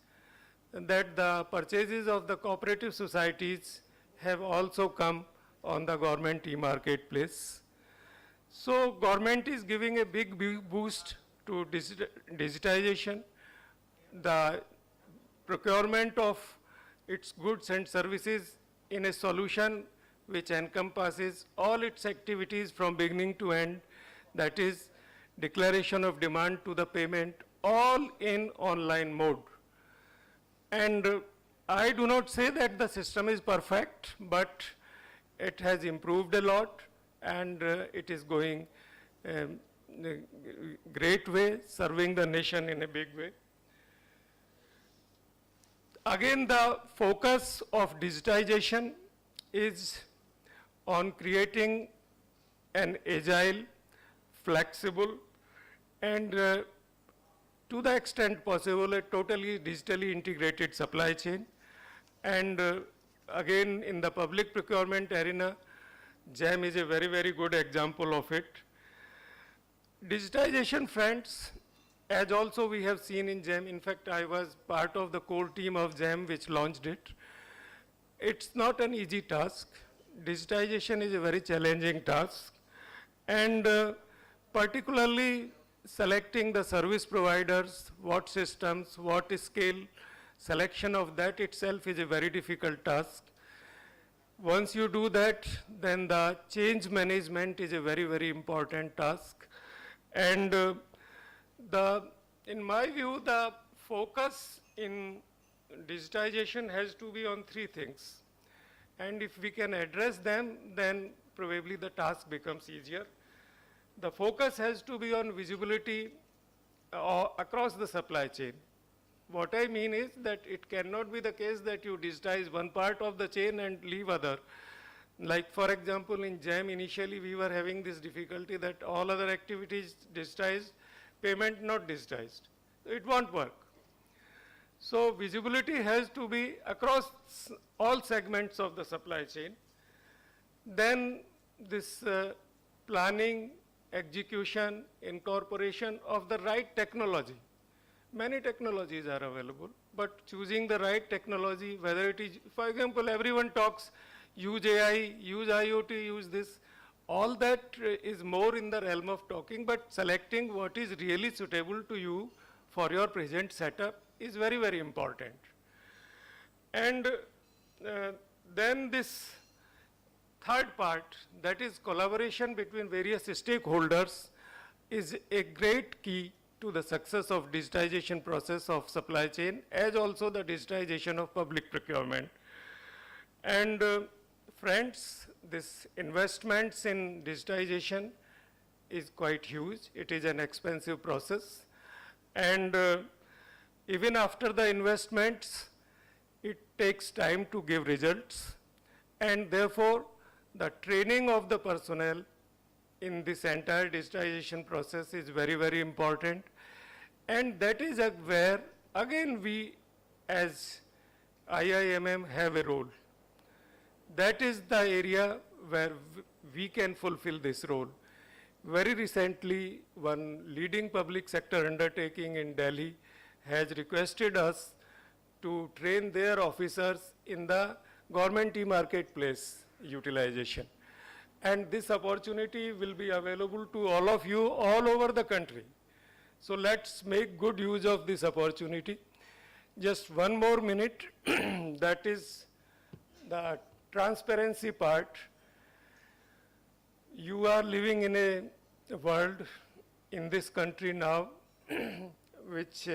that the purchases of the cooperative societies have also come on the government e-marketplace. So government is giving a big boost to digitization. The procurement of its goods and services in a solution which encompasses all its activities from beginning to end, that is declaration of demand to the payment, all in online mode. And I do not say that the system is perfect, but it has improved a lot, and it is going a great way, serving the nation in a big way. Again, the focus of digitization is on creating an agile, flexible, and to the extent possible, a totally digitally integrated supply chain. And again, in the public procurement arena, GEM is a very, very good example of it. Digitization, friends, as also we have seen in GEM, in fact, I was part of the core team of GEM which launched it. It's not an easy task. Digitization is a very challenging task. And particularly selecting the service providers, what systems, what scale, selection of that itself is a very difficult task. Once you do that, then the change management is a very, very important task. And in my view, the focus in digitization has to be on three things. And if we can address them, then probably the task becomes easier. The focus has to be on visibility across the supply chain. What I mean is that it cannot be the case that you digitize one part of the chain and leave other. Like for example, in GEM initially we were having this difficulty that all other activities digitized, payment not digitized. It won't work. So visibility has to be across all segments of the supply chain. Then this planning, execution, incorporation of the right technology. Many technologies are available, but choosing the right technology, whether it is, for example, everyone talks, use AI, use IoT, use this. All that is more in the realm of talking, but selecting what is really suitable to you for your present setup is very, very important. And then this third part, that is collaboration between various stakeholders, is a great key to the success of digitization process of supply chain, as also the digitization of public procurement. And friends, this investments in digitization is quite huge. It is an expensive process. And even after the investments, it takes time to give results. And therefore, the training of the personnel in this entire digitization process is very, very important. And that is where, again, we as IIMM have a role. That is the area where we can fulfill this role. Very recently, one leading public sector undertaking in Delhi has requested us to train their officers in the government e-marketplace utilization. And this opportunity will be available to all of you all over the country. So let's make good use of this opportunity. Just one more minute, that is the transparency part. You are living in a world in this country now which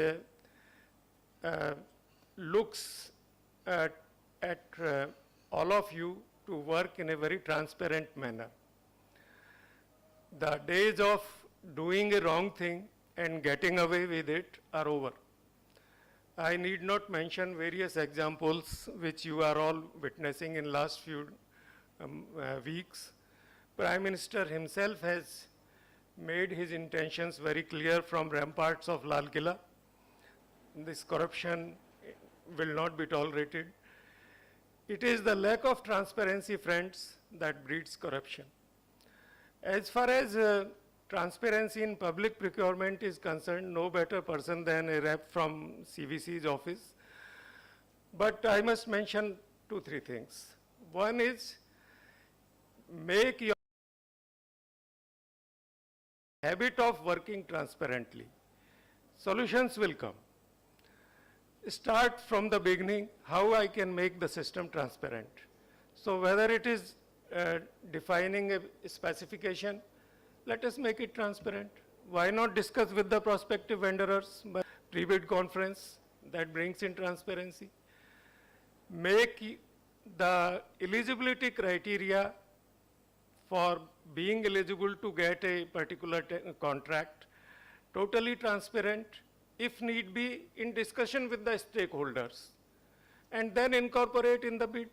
looks at all of you to work in a very transparent manner. The days of doing a wrong thing and getting away with it are over. I need not mention various examples which you are all witnessing in last few weeks. Prime Minister himself has made his intentions very clear from ramparts of Lal Killa. This corruption will not be tolerated. It is the lack of transparency, friends, that breeds corruption. As far as transparency in public procurement is concerned, no better person than a rep from CVC's office. But I must mention 2-3 things. One is, make your habit of working transparently. Solutions will come. Start from the beginning, how I can make the system transparent. So whether it is defining a specification, let us make it transparent. Why not discuss with the prospective vendors by pre-bid conference that brings in transparency? make the eligibility criteria for being eligible to get a particular contract totally transparent, if need be, in discussion with the stakeholders, and then incorporate in the bid.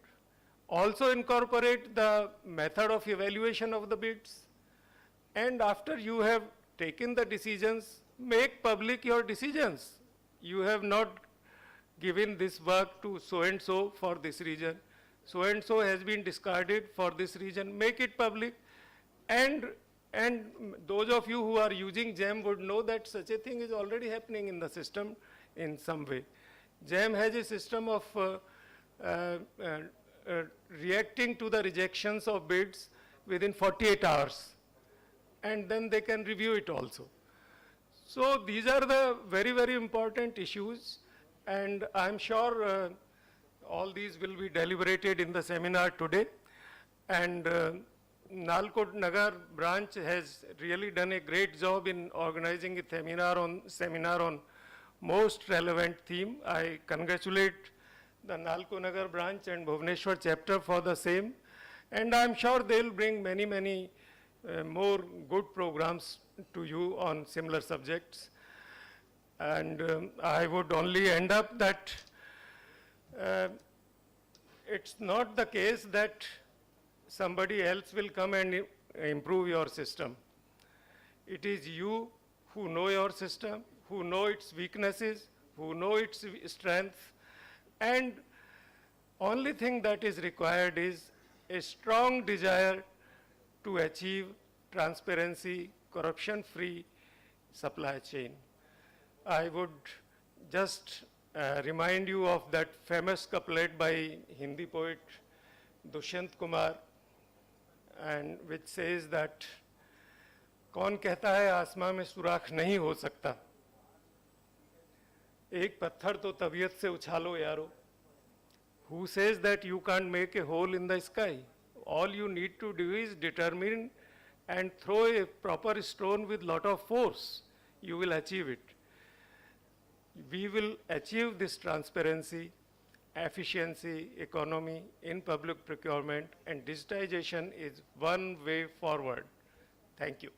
Also incorporate the method of evaluation of the bids, and after you have taken the decisions, make public your decisions. You have not given this work to so-and-so for this reason. So-and-so has been discarded for this reason. Make it public. And those of you who are using GEM would know that such a thing is already happening in the system in some way. GEM has a system of reacting to the rejections of bids within 48 hours. And then they can review it also. So these are the very, very important issues, and I'm sure all these will be deliberated in the seminar today. And Nalkot Nagar branch has really done a great job in organizing a seminar on most relevant theme. I congratulate the Nalko Nagar branch and Bhubaneswar chapter for the same, and I'm sure they'll bring many, many more good programs to you on similar subjects. And I would only end up that it's not the case that somebody else will come and improve your system. It is you who know your system, who know its weaknesses, who know its strength, and only thing that is required is a strong desire to achieve transparency, corruption-free supply chain. I would just remind you of that famous couplet by Hindi poet Dushyant Kumar, and which says that कौन कहता है आसमां में सुराख नहीं हो सकता, एक पत्थर तो तबीयत से उछालो यारो. Who says that you can't make a hole in the sky? All you need to do is determine and throw a proper stone with lot of force. You will achieve it. We will achieve this transparency, efficiency, economy in public procurement, and digitization is one way forward. Thank you.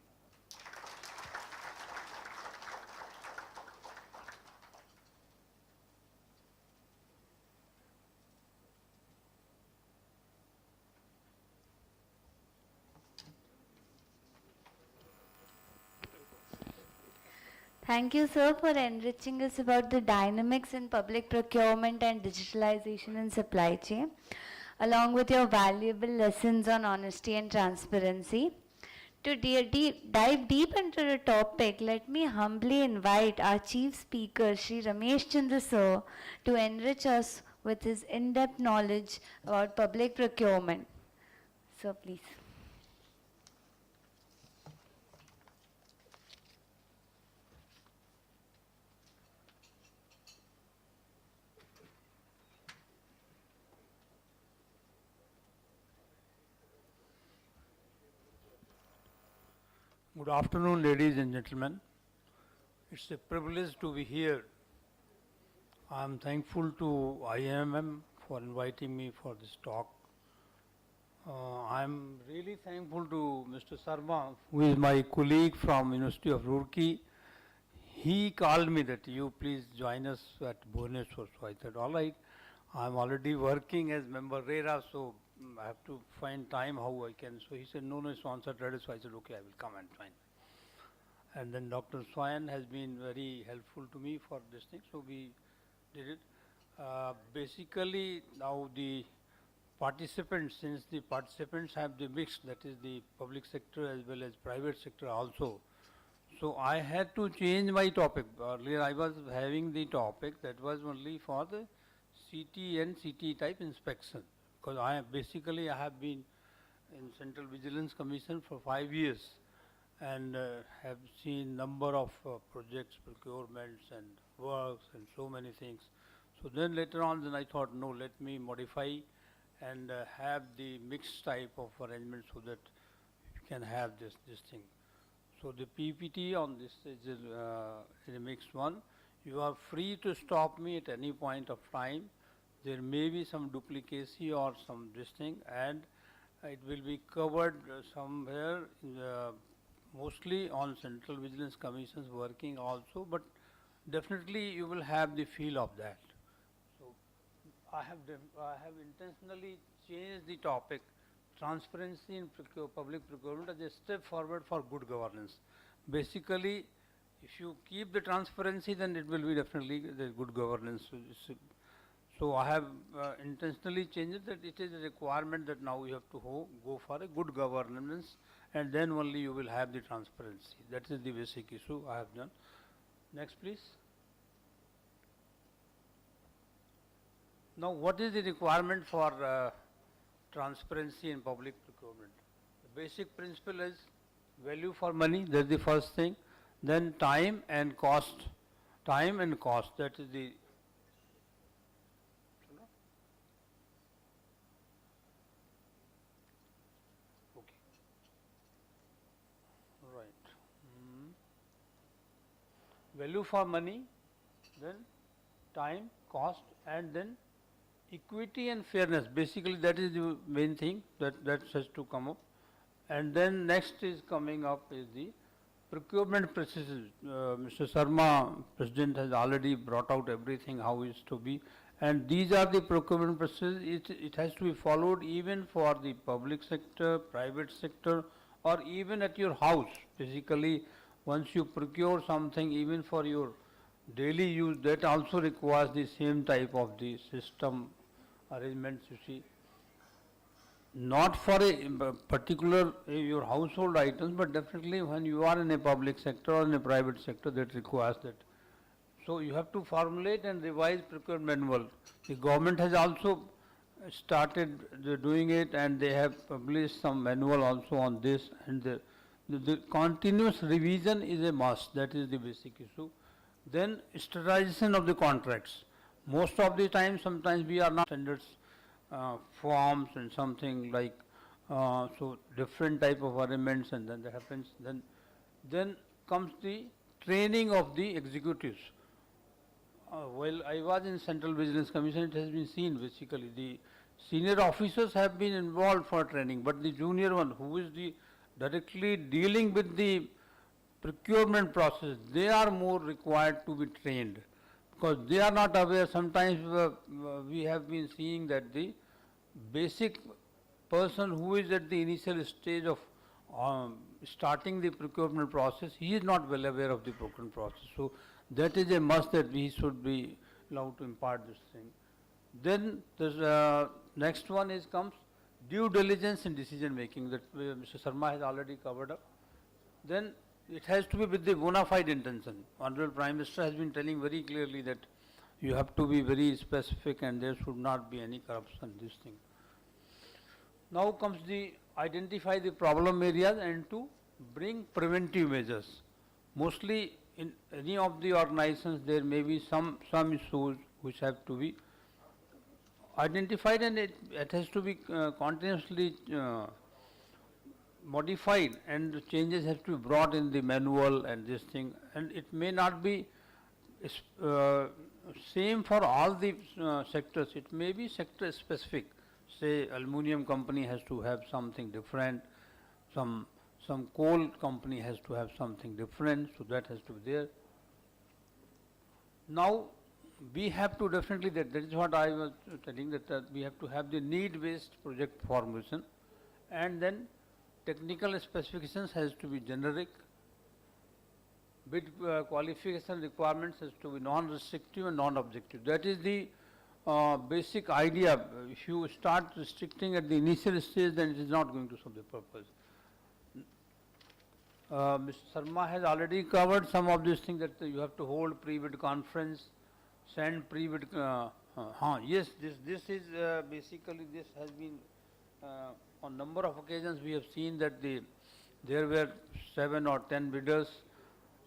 Thank you, sir, for enriching us about the dynamics in public procurement and digitalization in supply chain, along with your valuable lessons on honesty and transparency. To dive deep into the topic, let me humbly invite our chief speaker, Shri Ramesh Chandra sir, to enrich us with his in-depth knowledge about public procurement. Sir, please. Good afternoon, ladies and gentlemen. It's a privilege to be here. I am thankful to IMM for inviting me for this talk. I am really thankful to Mr. Sarma, who is my colleague from University of Roorkee. He called me that you please join us at Bhubaneswar. So I said, all right, I am already working as member RERA, so I have to find time how I can. So he said, no, it's sponsored ready. So I said, okay, I will come and join. And then Dr. Swayan has been very helpful to me for this thing. So we did it. Basically, now the participants, since the participants have the mix, that is the public sector as well as private sector also. So I had to change my topic. Earlier I was having the topic that was only for the CT and CT type inspection. Because I have been in Central Vigilance Commission for 5 years and have seen number of projects, procurements and works and so many things. So then later on then I thought, no, let me modify and have the mixed type of arrangement so that you can have this thing. So the PPT on this is a mixed one. You are free to stop me at any point of time there may be some duplicacy or some this thing, and it will be covered somewhere in mostly on Central Vigilance Commission's working also, but definitely you will have the feel of that. So I have intentionally changed the topic, transparency in public procurement, as a step forward for good governance. Basically, if you keep the transparency, then it will be definitely the good governance. So I have intentionally changed it, that it is a requirement that now you have to go for a good governance, and then only you will have the transparency. That is the basic issue I have done. Next, please. Now, what is the requirement for transparency in public procurement? The basic principle is value for money, that is the first thing. Then time and cost. Time and cost, that is the value for money, then time, cost, and then equity and fairness. Basically, that is the main thing that has to come up. And then next is coming up is the procurement processes. Mr. Sharma, President, has already brought out everything how it is to be. And these are the procurement processes. It has to be followed even for the public sector, private sector, or even at your house. Basically, once you procure something even for your daily use, that also requires the same type of the system arrangements, you see. Not for a particular your household items, but definitely when you are in a public sector or in a private sector, that requires that. So you have to formulate and revise procurement manual. The government has also started doing it, and they have published some manual also on this, and the continuous revision is a must. That is the basic issue. Then standardization of the contracts. Most of the time, sometimes we are not standards forms and something like so different type of arrangements, and then that happens. Then comes the training of the executives. While I was in Central Vigilance Commission, it has been seen basically the senior officers have been involved for training, but the junior one who is the directly dealing with the procurement process, they are more required to be trained, because they are not aware. Sometimes we have been seeing that the basic person who is at the initial stage of starting the procurement process, he is not well aware of the procurement process. So that is a must that we should be allowed to impart this thing. Then the next one comes due diligence in decision making, that Mr. Sharma has already covered up. Then it has to be with the bona fide intention. Honorable Prime Minister has been telling very clearly that you have to be very specific and there should not be any corruption, this thing. Now comes the identify the problem areas and to bring preventive measures. Mostly in any of the organizations there may be some issues which have to be identified, and it has to be continuously modified, and the changes have to be brought in the manual and this thing, and it may not be same for all the sectors. It may be sector specific. Say aluminum company has to have something different, some coal company has to have something different, so that has to be there. Now we have to definitely, that is what I was telling, that we have to have the need-based project formulation, and then technical specifications has to be generic, bid qualification requirements has to be non-restrictive and non-objective. That is the basic idea. If you start restricting at the initial stage, then it is not going to serve the purpose. Mr. Sharma has already covered some of these things, that you have to hold pre-bid conference, send pre-bid. Yes, this is basically, this has been on number of occasions we have seen that there were 7 or 10 bidders.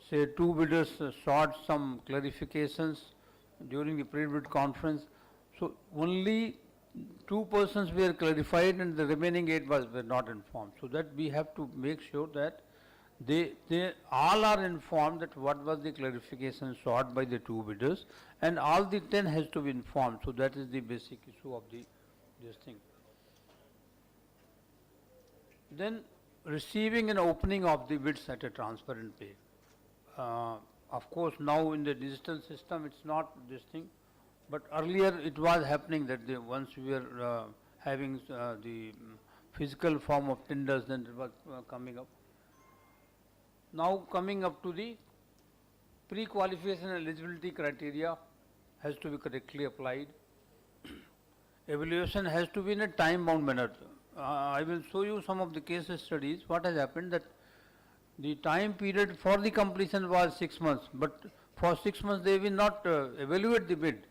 Say 2 bidders sought some clarifications during the pre-bid conference. So only 2 persons were clarified and the remaining 8 were not informed. So that we have to make sure that They all are informed that what was the clarification sought by the two bidders, and all the 10 has to be informed. So that is the basic issue of this thing. Then receiving and opening of the bids at a transparent way. Of course, now in the digital system, it's not this thing, but earlier it was happening that once we were having the physical form of tenders, then it was coming up. Now coming up to the pre-qualification eligibility criteria has to be correctly applied. Evaluation has to be in a time-bound manner. I will show you some of the case studies. What has happened that the time period for the completion was 6 months, but for 6 months they will not evaluate the bid.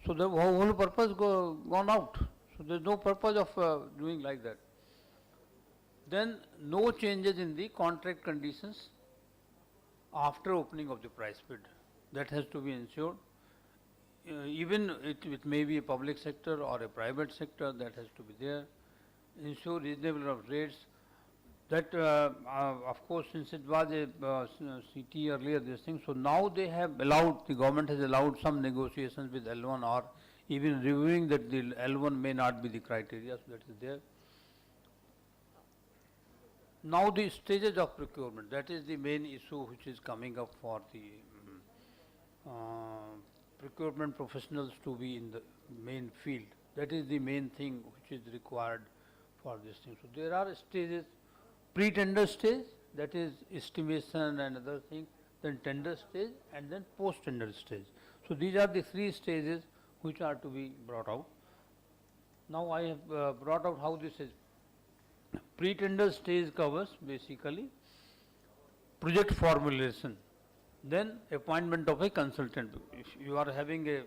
So the whole purpose gone out. So there is no purpose of doing like that. Then no changes in the contract conditions after opening of the price bid. That has to be ensured. Even it may be a public sector or a private sector, that has to be there. Ensure reasonable of rates. That of course, since it was a CT earlier, this thing, so now they have allowed, the government has allowed some negotiations with L1 or even reviewing that the L1 may not be the criteria, so that is there. Now the stages of procurement, that is the main issue which is coming up for the procurement professionals to be in the main field. That is the main thing which is required for this thing. So there are stages, pre-tender stage, that is estimation and other things, then tender stage and then post-tender stage. So these are the 3 stages which are to be brought out. Now I have brought out how this is. Pre-tender stage covers basically project formulation, then appointment of a consultant. If you are having a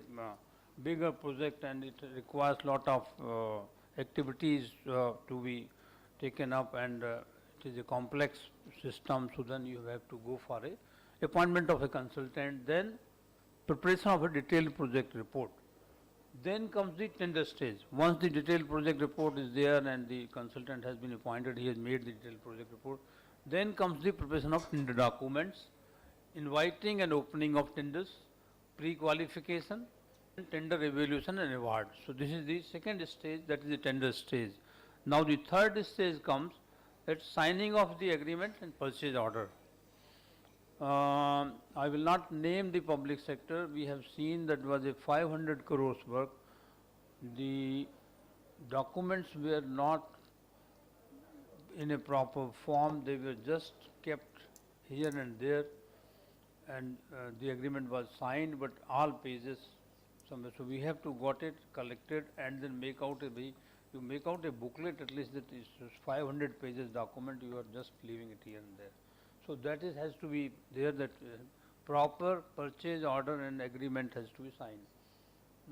bigger project and it requires lot of activities to be taken up, and it is a complex system, so then you have to go for a appointment of a consultant, then preparation of a detailed project report. Then comes the tender stage. Once the detailed project report is there and the consultant has been appointed, he has made the detailed project report, then comes the preparation of tender documents, inviting and opening of tenders, pre-qualification, tender evaluation and award. So this is the second stage, that is the tender stage. Now the third stage comes, that signing of the agreement and purchase order. I will not name the public sector. We have seen that was a 500 crores work. The documents were not in a proper form. They were just kept here and there, and the agreement was signed, but all pages somewhere. So we have to got it collected and then make out you make out a booklet at least that is 500 pages document. You are just leaving it here and there. So that has to be there, that proper purchase order and agreement has to be signed.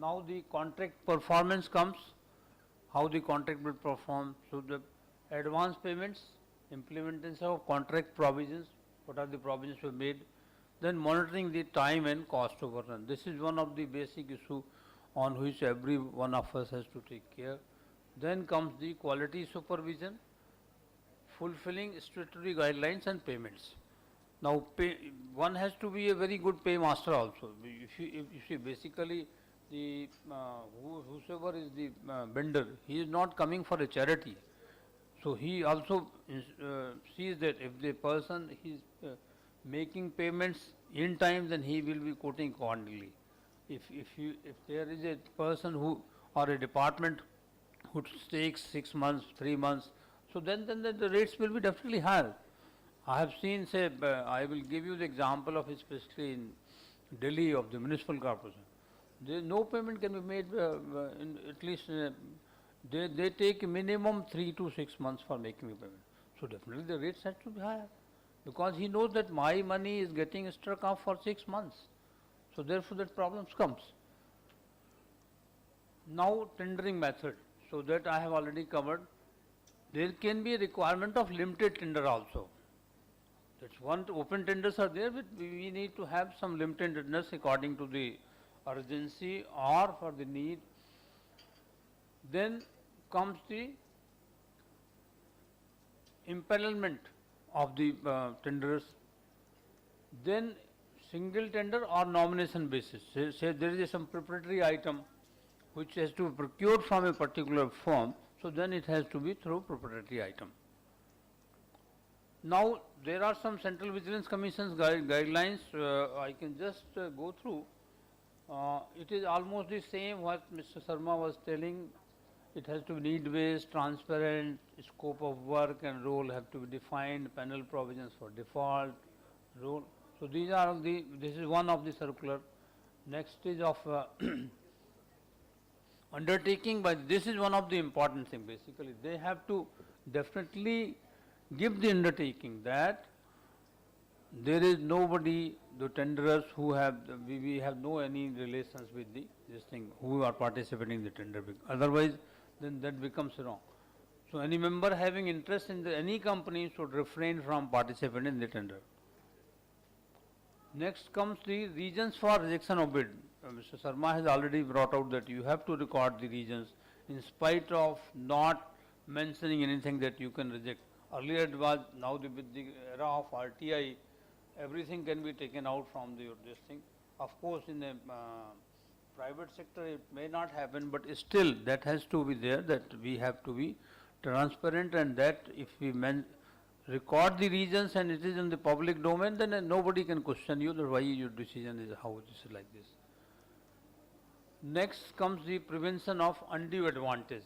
Now the contract performance comes, how the contract will perform. So the advance payments, implementation of contract provisions, what are the provisions were made, then monitoring the time and cost overrun. This is one of the basic issue on which every one of us has to take care. Then comes the quality supervision, fulfilling statutory guidelines and payments. Now one has to be a very good paymaster also. If you see basically the whosoever is the vendor, he is not coming for a charity. So he also sees that if the person is making payments in time, then he will be quoting accordingly. If there is a person who or a department who takes 6 months, 3 months, so then the rates will be definitely higher. I have seen, say, I will give you the example of especially in Delhi of the municipal corporation. No payment can be made in at least they take minimum 3 to 6 months for making a payment. So definitely the rates have to be higher, because he knows that my money is getting struck off for 6 months. So therefore that problems comes. Now tendering method, so that I have already covered. There can be a requirement of limited tender also. That's one, open tenders are there, but we need to have some limited tenders according to the urgency or for the need. Then comes the empanelment of the tenders. Then single tender or nomination basis. Say there is some preparatory item which has to be procured from a particular firm, so then it has to be through preparatory item. Now there are some Central Vigilance Commission's guidelines, I can just go through. It is almost the same what Mr. Sharma was telling. It has to be need-based, transparent, scope of work and role have to be defined, panel provisions for default, role. So these are this is one of the circular. Next is of undertaking, but this is one of the important thing basically. They have to definitely give the undertaking that there is nobody, the tenderers who have, we have no any relations with this thing, who are participating in the tender. Otherwise, then that becomes wrong. So any member having interest in any company should refrain from participating in the tender. Next comes the reasons for rejection of bid. Mr. Sharma has already brought out that you have to record the reasons in spite of not mentioning anything that you can reject. Earlier it was, now with the era of RTI, everything can be taken out from this thing. Of course, in the private sector it may not happen, but still that has to be there, that we have to be transparent, and that if we record the reasons and it is in the public domain, then nobody can question you that why your decision is how it is like this. Next comes the prevention of undue advantage.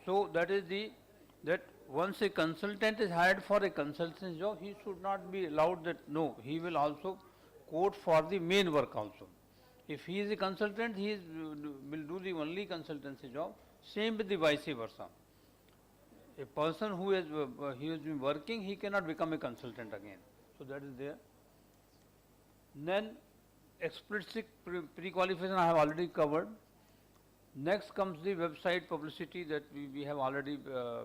So that is that once a consultant is hired for a consultancy job, he should not be allowed that no, he will also quote for the main work also. If he is a consultant, will do the only consultancy job. Same with the vice versa. A person who has been working, he cannot become a consultant again. So that is there. Then explicit pre-qualification I have already covered. Next comes the website publicity that we have already, Mr.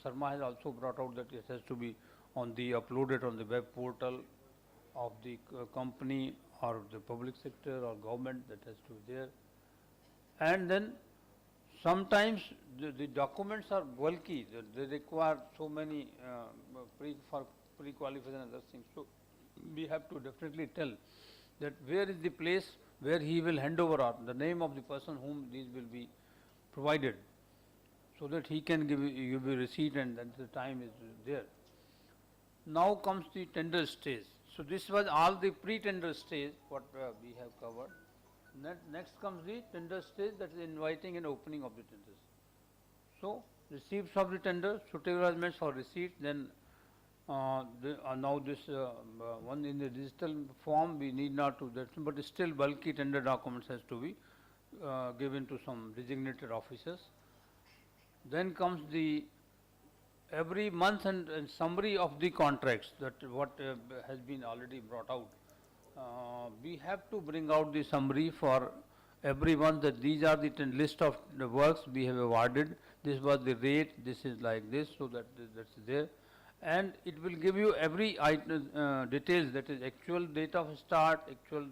Sharma has also brought out that it has to be uploaded on the web portal of the company or the public sector or government, that has to be there. And then sometimes the documents are bulky, they require so many for pre-qualification and other things. So we have to definitely tell that where is the place where he will hand over, or the name of the person whom these will be provided, so that he can give you a receipt and then the time is there. Now comes the tender stage. So this was all the pre-tender stage what we have covered. Next comes the tender stage, that is inviting and opening of the tenders. So receipts of the tender, suitable arrangements for receipt, then now this one in the digital form we need not to that, but still bulky tender documents has to be given to some designated officers. Then comes the every month and summary of the contracts, that what has been already brought out. We have to bring out the summary for every month, that these are the list of the works we have awarded, this was the rate, this is like this, so that's there. And it will give you every item, details, that is actual date of start, actual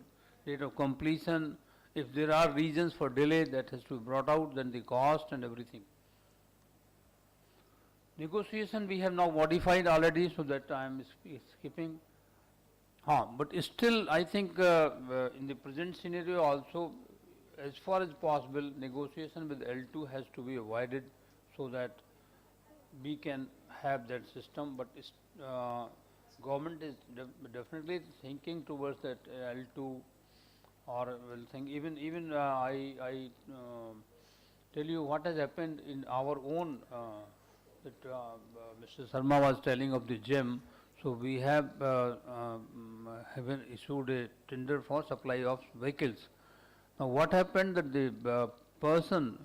date of completion. If there are reasons for delay, that has to be brought out, then the cost and everything. Negotiation we have now modified already, so that I am skipping. But still I think in the present scenario also, as far as possible, negotiation with L2 has to be avoided, so that we can have that system. But government is definitely thinking towards that L2, or will think even I tell you what has happened in our own that Mr. Sharma was telling of the GEM. So we have issued a tender for supply of vehicles. Now what happened that the person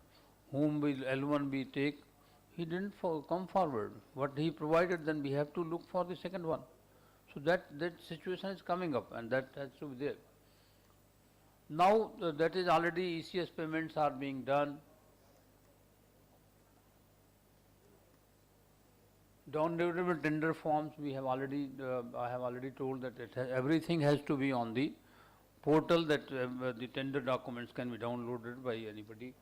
whom will L1 we take, he didn't come forward. What he provided, then we have to look for the second one. So that situation is coming up, and that has to be there. Now that is already ECS payments are being done. Downloadable tender forms we have already, I have already told that everything has to be on the portal, that the tender documents can be downloaded by anybody.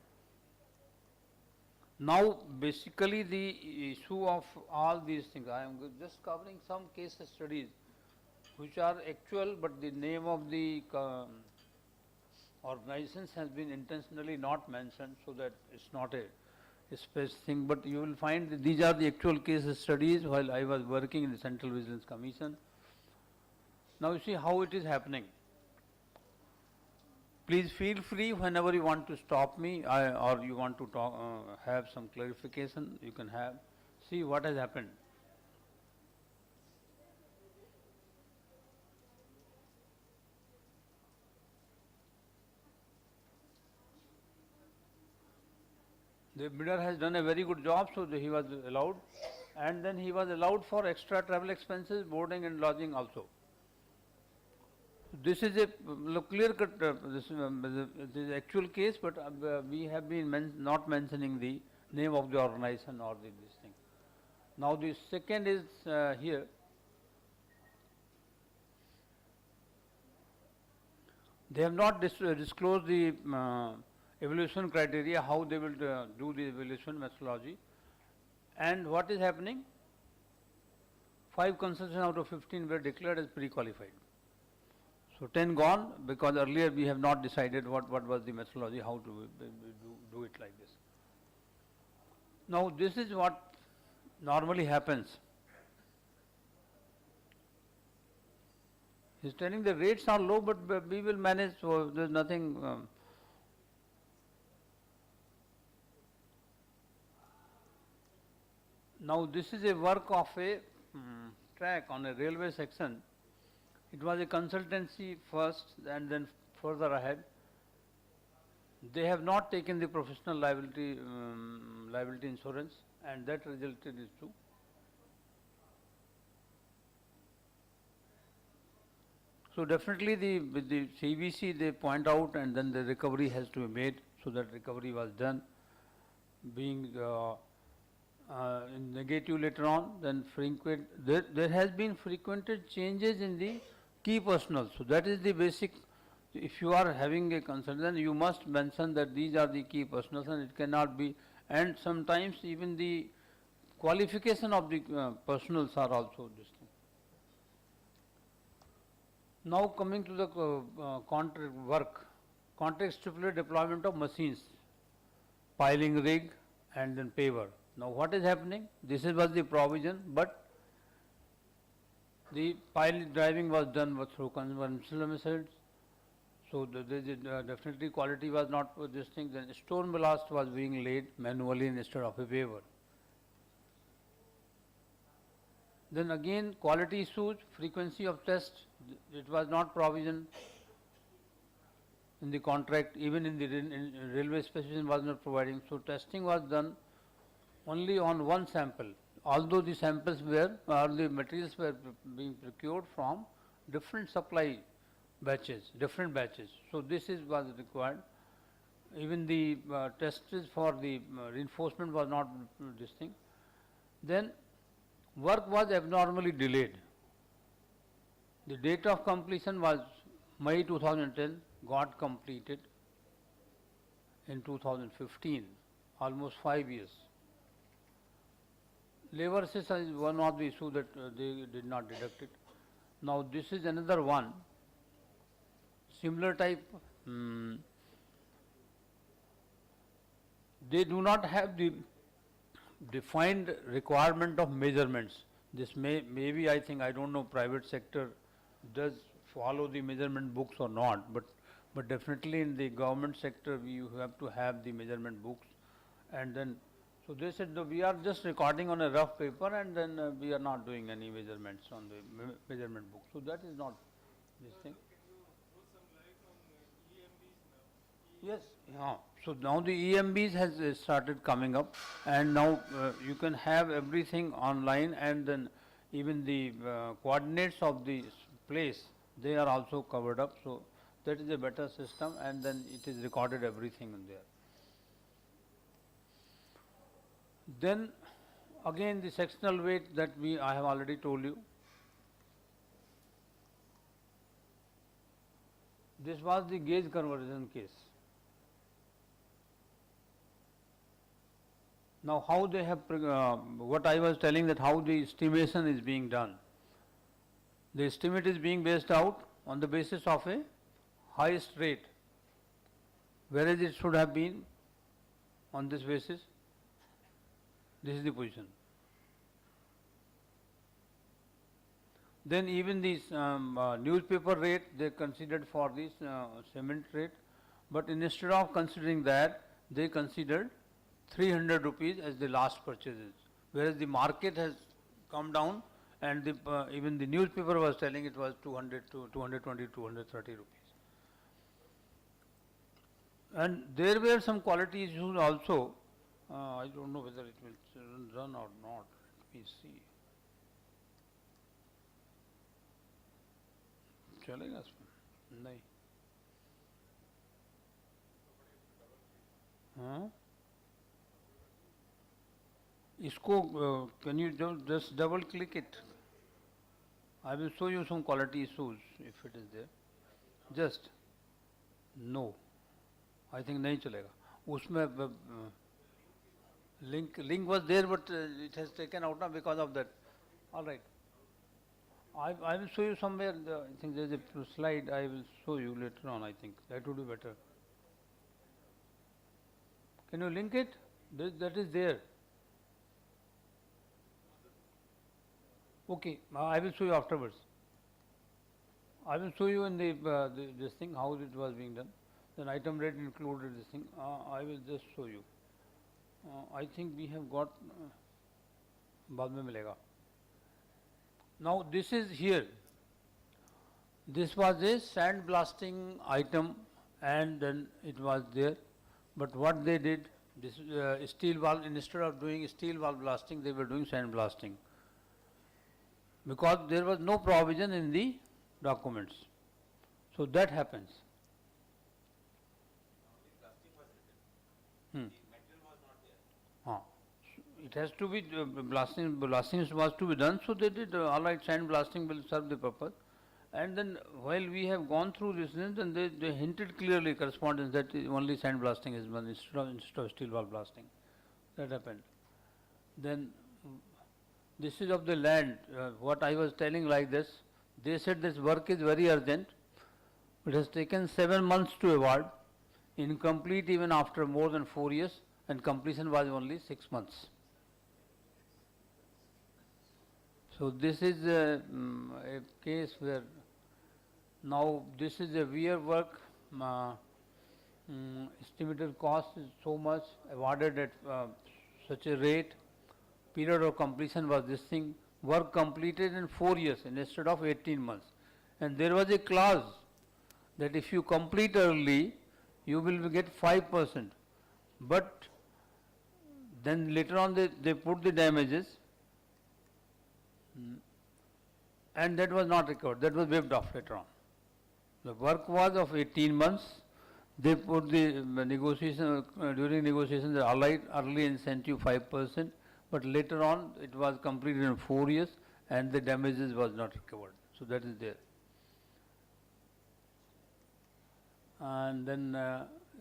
Now, basically the issue of all these things, I am just covering some case studies which are actual, but the name of the organizations has been intentionally not mentioned, so that it's not a specific thing, but you will find that these are the actual case studies while I was working in the Central Vigilance Commission. Now you see how it is happening. Please feel free whenever you want to stop me or you want to talk, have some clarification, you can have. See what has happened. The bidder has done a very good job, so he was allowed, and then he was allowed for extra travel expenses, boarding and lodging also. This is a clear cut, this is actual case, but we have been not mentioning the name of the organization or this thing. Now the second is here. They have not disclosed the evaluation criteria, how they will do the evaluation methodology. And what is happening? 5 consultants out of 15 were declared as pre-qualified. So 10 gone, because earlier we have not decided what was the methodology, how to do it like this. Now this is what normally happens. He is telling the rates are low, but we will manage, so there is nothing. Now this is a work of a track on a railway section. It was a consultancy first and then further ahead. They have not taken the professional liability insurance, and that resulted into. So definitely with the CVC they point out, and then the recovery has to be made, so that recovery was done. Being in negative later on, then there has been frequented changes in the key personnel. So that is the basic. If you are having a concern, then you must mention that these are the key personnel, and it cannot be. And sometimes even the qualification of the personnel are also this thing. Now coming to the contract work, contract stipulated deployment of machines, piling rig and then paver. Now what is happening? This was the provision, but the pile driving was done through conventional methods. So definitely quality was not for this thing. Then stone ballast was being laid manually instead of a paver. Then again quality issues, frequency of test, it was not provision in the contract, even in the railway specification was not providing. So testing was done only on one sample, although the samples were, or the materials were being procured from different supply batches, different batches. So this was required. Even the tests for the reinforcement was not this thing. Then work was abnormally delayed. The date of completion was May 2010, got completed in 2015, almost 5 years. Labor assistance is one of the issues that they did not deduct it. Now this is another one, similar type. They do not have the defined requirement of measurements. This maybe I think, I don't know, private sector does follow the measurement books or not, but definitely in the government sector you have to have the measurement books. And then so they said that we are just recording on a rough paper, and then we are not doing any measurements on the measurement book. So that is not this thing. Yes, yeah. So now the EMBs has started coming up, and now you can have everything online, and then even the coordinates of the place, they are also covered up. So that is a better system, and then it is recorded everything in there. Then again the sectional weight that I have already told you. This was the gauge conversion case. Now how they have, what I was telling that how the estimation is being done. The estimate is being based out on the basis of a highest rate, whereas it should have been on this basis. This is the position. Then even this newspaper rate they considered for this cement rate, but instead of considering that, they considered 300 rupees as the last purchases, whereas the market has come down and the, even the newspaper was telling it was 200 to 220, 230 rupees. And there were some quality issues also. I don't know whether it will run or not. Let me see. चलेगा इसमें? नहीं. हाँ? इसको can you just double click it? I will show you some quality issues if it is there. Just no. I think नहीं चलेगा. उसमें link was there, but it has taken out now because of that. All right. I will show you somewhere. I think there is a slide. I will show you later on. I think that would be better. Can you link it? That is there. Okay, I will show you afterwards. I will show you in the this thing how it was being done. Then item rate included this thing. I will just show you. I think we have got. बाद में मिलेगा. Now this is here. This was a sand blasting item, and then it was there. But what they did, this steel valve, instead of doing steel valve blasting, they were doing sand blasting. Because there was no provision in the documents. So that happens. It has to be blasting was to be done, so they did all right, sand blasting will serve the purpose. And then while we have gone through this, then they hinted clearly correspondence that only sand blasting is done instead of steel valve blasting. That happened. Then this is of the land, what I was telling like this, they said this work is very urgent. It has taken 7 months to award, incomplete even after more than 4 years, and completion was only 6 months. So this is a case where now this is a weir work, estimated cost is so much, awarded at such a rate, period of completion was this thing, work completed in 4 years instead of 18 months. And there was a clause that if you complete early, you will get 5%. But then later on they put the damages, and that was not recovered, that was waived off later on. The work was of 18 months, they put the negotiation, during negotiations they allied early incentive 5%, but later on it was completed in 4 years and the damages was not recovered. So that is there. And then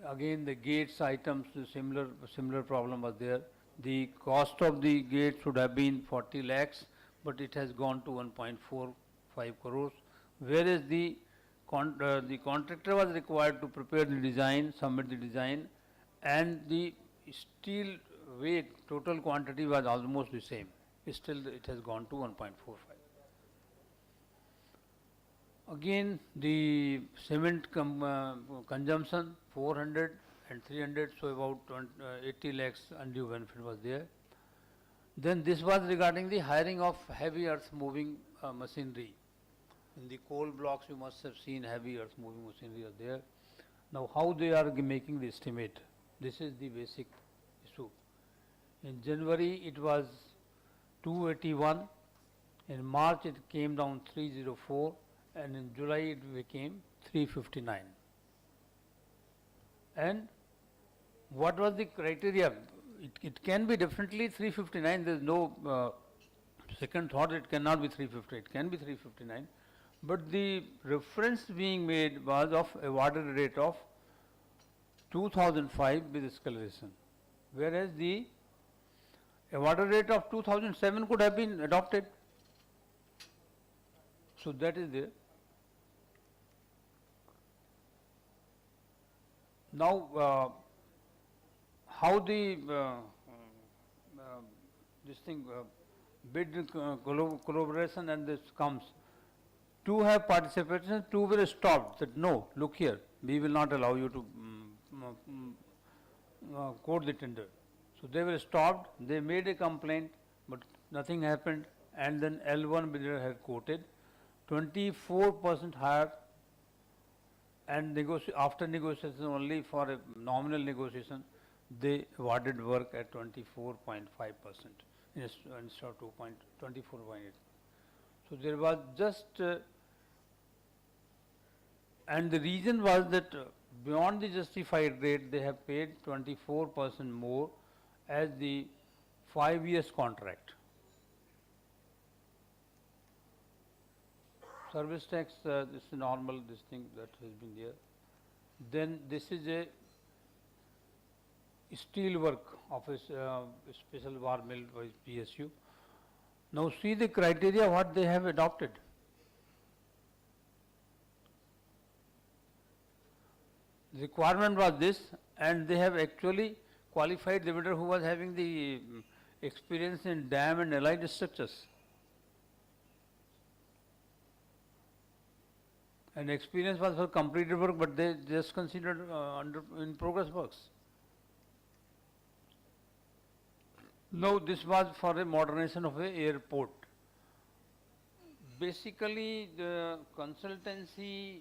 again the gates items, similar problem was there. The cost of the gate should have been 40 lakhs, but it has gone to 1.45 crores, whereas the contractor was required to prepare the design, submit the design, and the steel weight, total quantity was almost the same. Still it has gone to 1.45. Again the cement consumption 400 and 300, so about 80 lakhs undue benefit was there. Then this was regarding the hiring of heavy earth moving machinery. In the coal blocks you must have seen heavy earth moving machinery are there. Now how they are making the estimate, this is the basic issue. In January it was 281, in March it came down 304, and in July it became 359. And what was the criteria? It can be definitely 359, there is no second thought, it cannot be 350, it can be 359. But the reference being made was of awarded rate of 2005 with escalation, whereas the A water rate of 2007 could have been adopted. So that is there. Now, how the this thing bid collaboration and this comes. Two have participation, two were stopped. That no, look here, we will not allow you to quote the tender. So they were stopped. They made a complaint, but nothing happened. And then L1 bidder had quoted 24% higher, and after negotiation only for a nominal negotiation, they awarded work at 24.5% instead of 24.8. So there was just, and the reason was that beyond the justified rate, they have paid 24% more as the 5 years contract. Service tax, this is normal, this thing that has been there. Then this is a steel work of a special bar mill by PSU. Now see the criteria what they have adopted. The requirement was this, and they have actually qualified the bidder who was having the experience in dam and allied structures. And experience was for completed work, but they just considered in progress works. No, this was for a modernization of an airport. Basically, the consultancy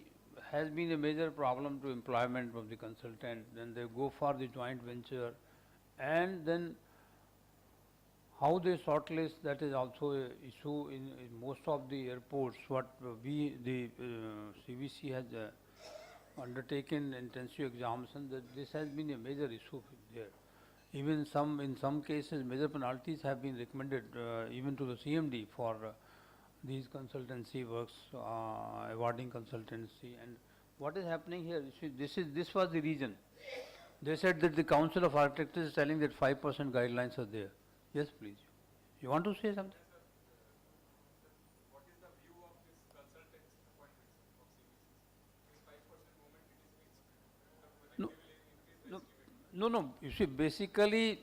has been a major problem to employment of the consultant. Then they go for the joint venture, and then how they shortlist, that is also an issue in most of the airports. What the CVC has undertaken intensive examination, that this has been a major issue there. Even in some cases, major penalties have been recommended even to the CMD for these consultancy works, awarding consultancy. And what is happening here? This was the reason. They said that the Council of Architects is telling that 5% guidelines are there. Yes, please. You want to say something? What is the view of this consultants appointments of CVC? This 5% movement, it is fixed. No. You see, basically,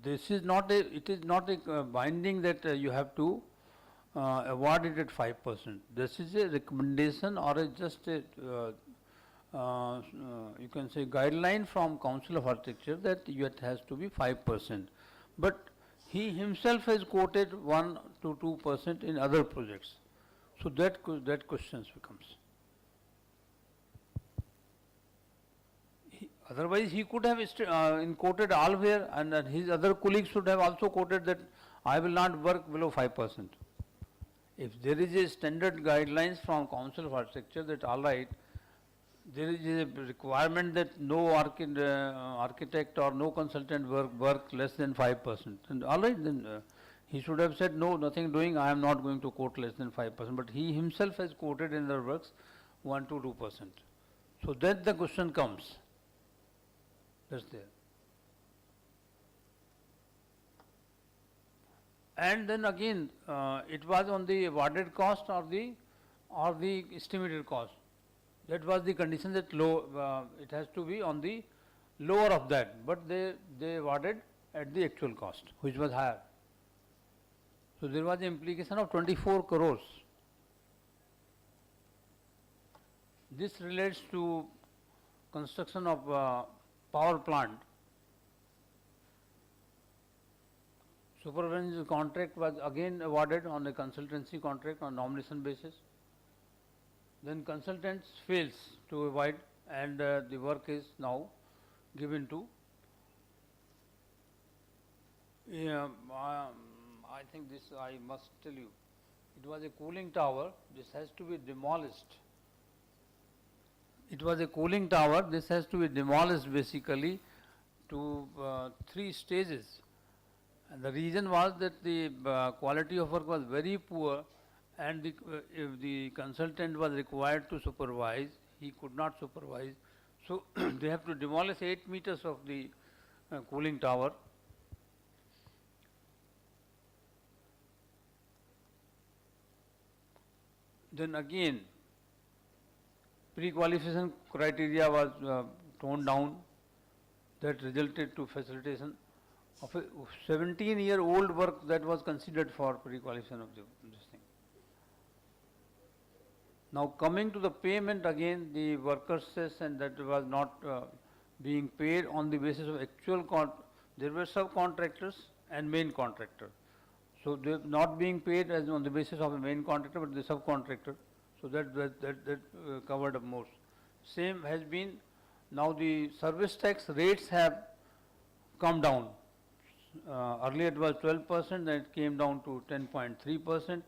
this is not a binding that you have to award it at 5%. This is a recommendation or just a you can say guideline from Council of Architecture that it has to be 5%. But he himself has quoted 1 to 2% in other projects. So that question becomes. Otherwise, he could have quoted all where, and his other colleagues should have also quoted that I will not work below 5%. If there is a standard guidelines from Council of Architecture that all right, there is a requirement that no architect or no consultant work less than 5%. And all right, then he should have said no, nothing doing. I am not going to quote less than 5%. But he himself has quoted in the works 1 to 2%. So then the question comes. That's there. And then again, it was on the awarded cost or the estimated cost. That was the condition that it has to be on the lower of that, but they awarded at the actual cost, which was higher. So there was an implication of 24 crores. This relates to construction of power plant. Supervision contract was again awarded on a consultancy contract on nomination basis. Then consultants fails to avoid, and the work is now given to. I think this I must tell you. It was a cooling tower. This has to be demolished. It was a cooling tower. This has to be demolished basically to 3 stages. And the reason was that the quality of work was very poor, and if the consultant was required to supervise, he could not supervise. So they have to demolish 8 meters of the cooling tower. Then again, pre-qualification criteria was toned down. That resulted to facilitation of a 17-year-old work that was considered for pre-qualification of this thing. Now coming to the payment again, the workers says and that was not being paid on the basis of actual there were subcontractors and main contractor. So they not being paid as on the basis of a main contractor but the subcontractor. So that covered up most. Same has been, now the service tax rates have come down. Earlier it was 12%, then it came down to 10.3%,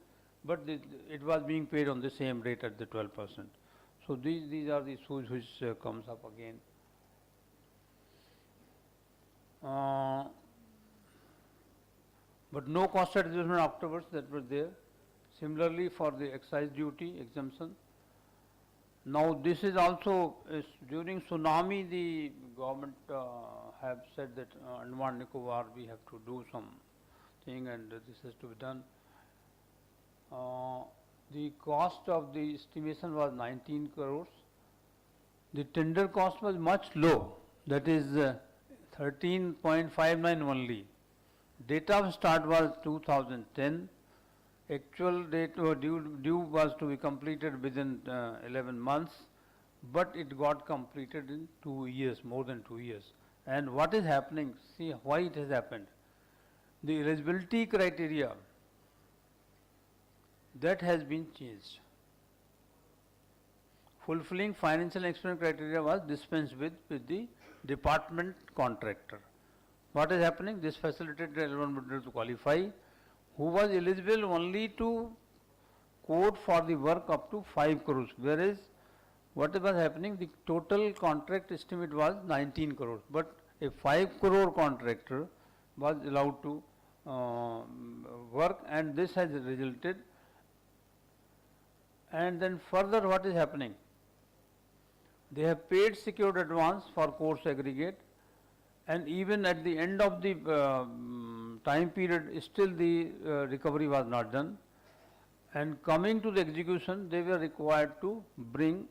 but it was being paid on the same rate at the 12%. So these are the issues which comes up again. But no cost adjustment afterwards that was there. Similarly for the excise duty exemption. Now this is also during tsunami the government have said that Andaman Nicobar we have to do something and this has to be done. The cost of the estimation was 19 crores. The tender cost was much low, that is 13.59 only. Date of start was 2010. Actual date due was to be completed within 11 months, but it got completed in 2 years, more than 2 years. And what is happening? See why it has happened. The eligibility criteria that has been changed. Fulfilling financial expense criteria was dispensed with the department contractor. What is happening? This facilitated relevant bidder to qualify, who was eligible only to quote for the work up to 5 crores, whereas what was happening, the total contract estimate was 19 crores, but a 5 crore contractor was allowed to work, and this has resulted. And then further what is happening? They have paid secured advance for course aggregate, and even at the end of the time period still the recovery was not done, and coming to the execution they were required to bring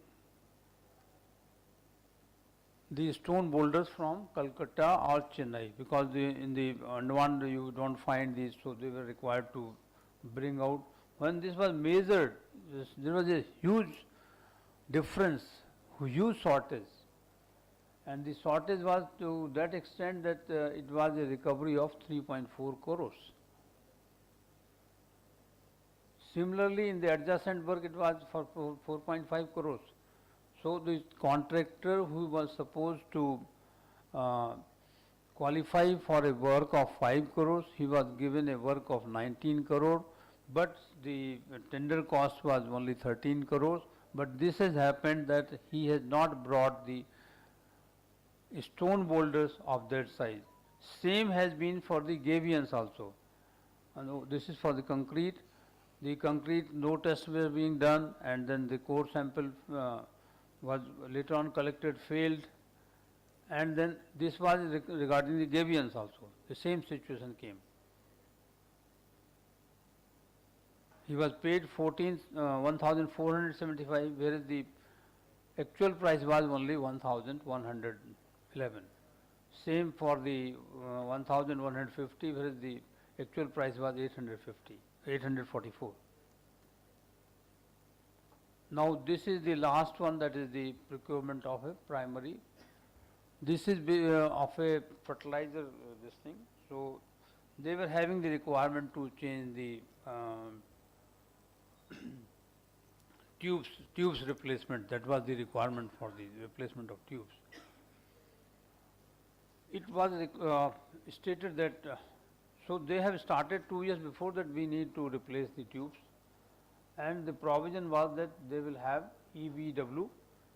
the stone boulders from Calcutta or Chennai, because in the Andaman you don't find these, so they were required to bring out. When this was measured, there was a huge difference, huge shortage. And the shortage was to that extent that it was a recovery of 3.4 crores. Similarly, in the adjacent work it was for 4.5 crores. So the contractor who was supposed to qualify for a work of 5 crores, he was given a work of 19 crore, but the tender cost was only 13 crores. But this has happened that he has not brought the stone boulders of that size. Same has been for the gabions also. And this is for the concrete. The concrete, no tests were being done, and then the core sample was later on collected, failed, and then this was regarding the gabions also. The same situation came. He was paid 1,475, whereas the actual price was only 1,111. Same for the 1,150, whereas the actual price was 844. Now this is the last one, that is the procurement of a primary. This is of a fertilizer, this thing. So they were having the requirement to change the tubes replacement. That was the requirement for the replacement of tubes. It was stated that so they have started 2 years before that we need to replace the tubes, and the provision was that they will have EBW,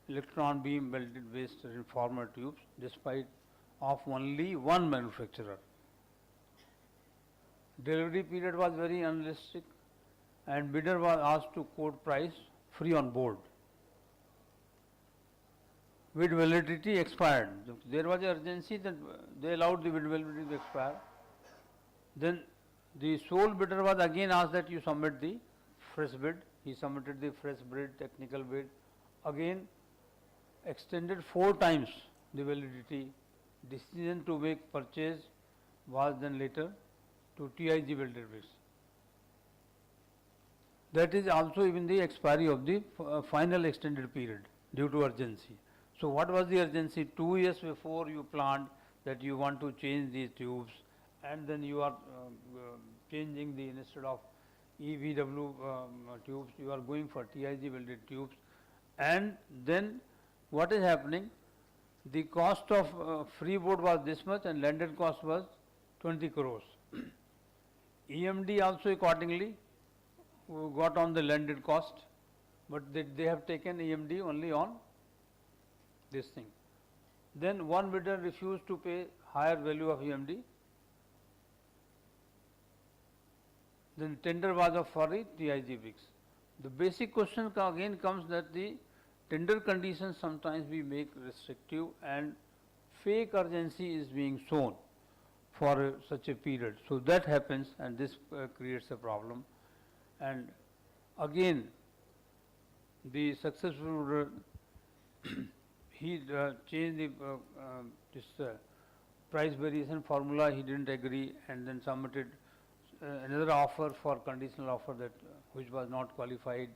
electron beam welded waste reformer tubes, despite of only one manufacturer. Delivery period was very unrealistic, and bidder was asked to quote price free on board. Bid validity expired. There was urgency that they allowed the bid validity to expire. Then the sole bidder was again asked that you submit the fresh bid. he submitted the fresh bid, technical bid, again extended 4 times the validity. Decision to make purchase was then later to TIG welded bids. That is also even the expiry of the final extended period due to urgency. So what was the urgency? 2 years before you planned that you want to change these tubes, and then you are changing the, instead of EVW tubes, you are going for TIG welded tubes, and then what is happening? The cost of freeboard was this much and landed cost was 20 crores. EMD also accordingly got on the landed cost, but they have taken EMD only on this thing. Then one bidder refused to pay higher value of EMD. Then tender was of for the TIG bricks. The basic question again comes that the tender conditions sometimes we make restrictive and fake urgency is being shown for such a period. So that happens, and this creates a problem. And again, the successful he changed the this price variation formula, he didn't agree, and then submitted another offer for conditional offer that which was not qualified.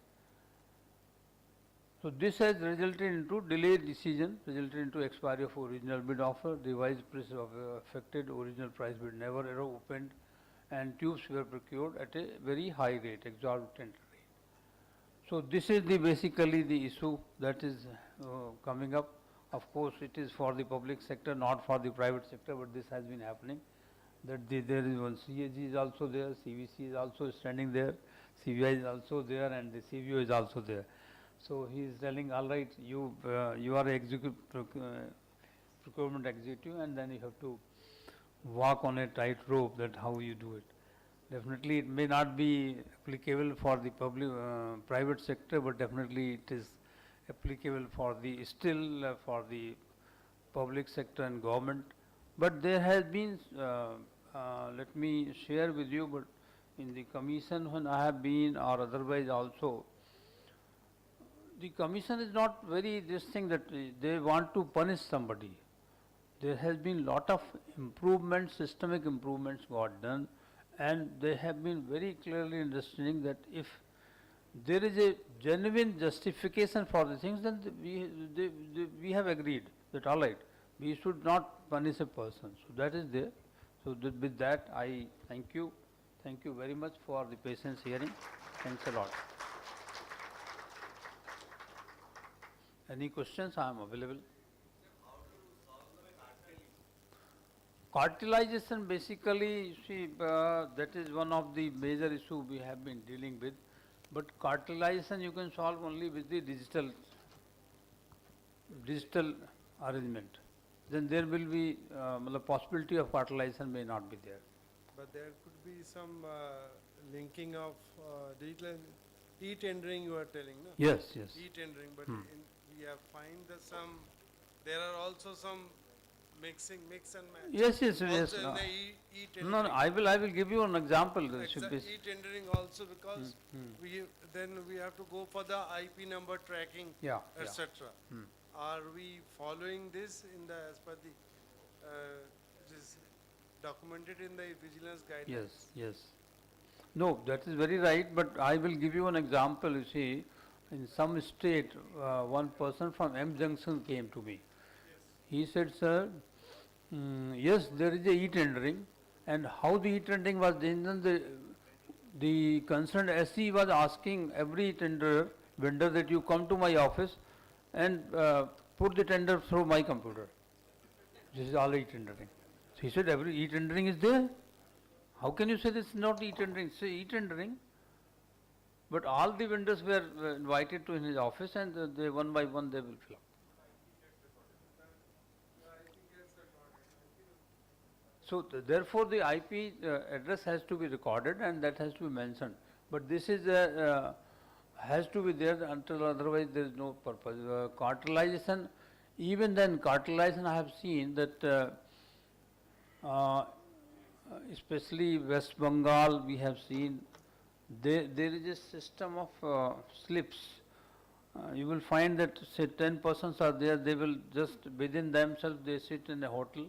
So this has resulted into delayed decision, resulted into expiry of original bid offer, revised price of affected, original price bid never opened, and tubes were procured at a very high rate, exorbitant rate. So this is the basically the issue that is coming up. Of course, it is for the public sector, not for the private sector, but this has been happening. That there is one CAG is also there, CVC is also standing there, CVI is also there, and the CVO is also there. So he is telling, all right, you are executive procurement executive, and then you have to walk on a tight rope, that how you do it. Definitely it may not be applicable for the public private sector, but definitely it is applicable for the still for the public sector and government. But there has been let me share with you, but in the commission when I have been or otherwise also, the commission is not very this thing that they want to punish somebody. There has been lot of improvements, systemic improvements got done, and they have been very clearly understanding that if there is a genuine justification for the things, then we have agreed that all right, we should not punish a person. So that is there. So with that, I thank you. Thank you very much for the patience hearing. Thanks a lot. Any questions? I am available. Cartelization basically, see, that is one of the major issues we have been dealing with. But cartelization you can solve only with the digital arrangement. Then there will be the possibility of cartelization may not be there. But there could be some linking of digital e-tendering you are telling, no? Yes, yes. E-tendering, but we have find that there are also some mix and match. Yes, yes, also yes. in the e-tendering. No, I will give you an example. E-tendering also, because then we have to go for the IP number tracking, etc. Are we following this in the as per the it is documented in the vigilance guidelines? Yes, yes. No, that is very right, but I will give you an example. You see, in some state, one person from M Junction came to me. He said, sir, yes, there is a e-tendering, and how the e-tendering was done, the concerned SC was asking every tender vendor that you come to my office and put the tender through my computer. This is all e-tendering. So he said, every e-tendering is there. How can you say this is not e-tendering? Say e-tendering. But all the vendors were invited to his office, and they one by one they will fill up. So therefore the IP address has to be recorded, and that has to be mentioned. But this is has to be there until otherwise there is no purpose. Cartelization, even then cartelization I have seen that especially West Bengal we have seen there is a system of slips. You will find that say 10 persons are there, they will just within themselves they sit in a hotel,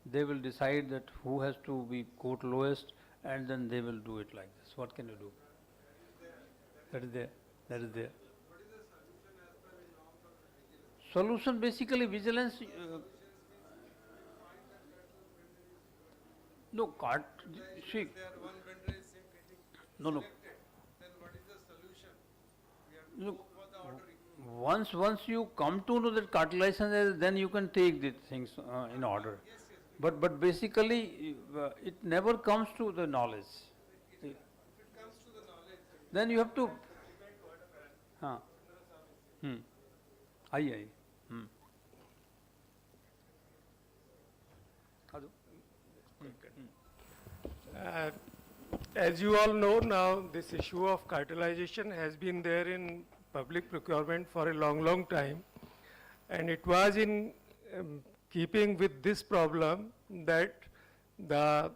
they will decide that who has to be quote lowest, and then they will do it like this. What can you do? That is there. That is there. Solution basically vigilance. No, cart. See. One vendor is getting No, no. selected, then what is the solution? We have to No. go for the ordering. Once you come to know that cartelization is, then you can take the things in order. But basically it never comes to the knowledge. If it comes to the knowledge, Then you have to. हाँ. आई. As you all know now, this issue of cartelization has been there in public procurement for a long time. And it was in keeping with this problem that the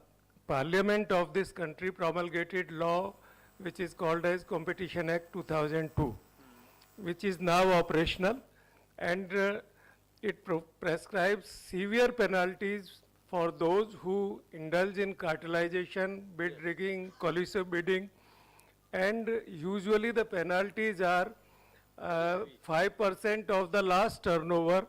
Parliament of this country promulgated law which is called as Competition Act 2002, which is now operational, and it prescribes severe penalties for those who indulge in cartelization, bid rigging, collusive bidding, and usually the penalties are 5% of the last turnover,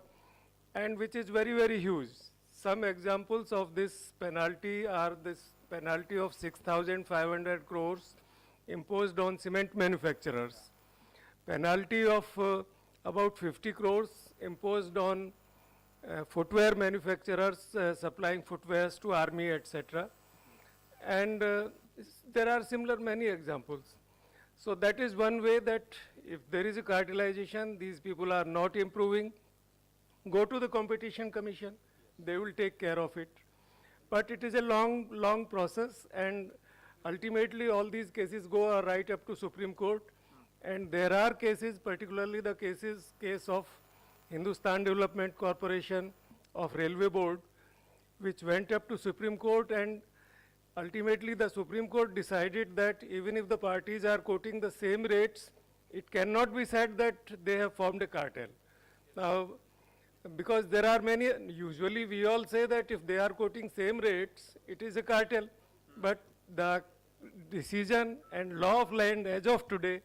and which is very huge. Some examples of this penalty are this penalty of 6,500 crores imposed on cement manufacturers, penalty of about 50 crores imposed on footwear manufacturers supplying footwears to army, etc. And there are similar many examples. So that is one way that if there is a cartelization, these people are not improving, go to the Competition Commission, they will take care of it. But it is a long process, and ultimately all these cases go right up to Supreme Court. And there are cases, particularly the case of Hindustan Development Corporation, of Railway Board, which went up to Supreme Court, and ultimately the Supreme Court decided that even if the parties are quoting the same rates, it cannot be said that they have formed a cartel. Now, because there are many, usually we all say that if they are quoting same rates, it is a cartel. But the decision and law of land as of today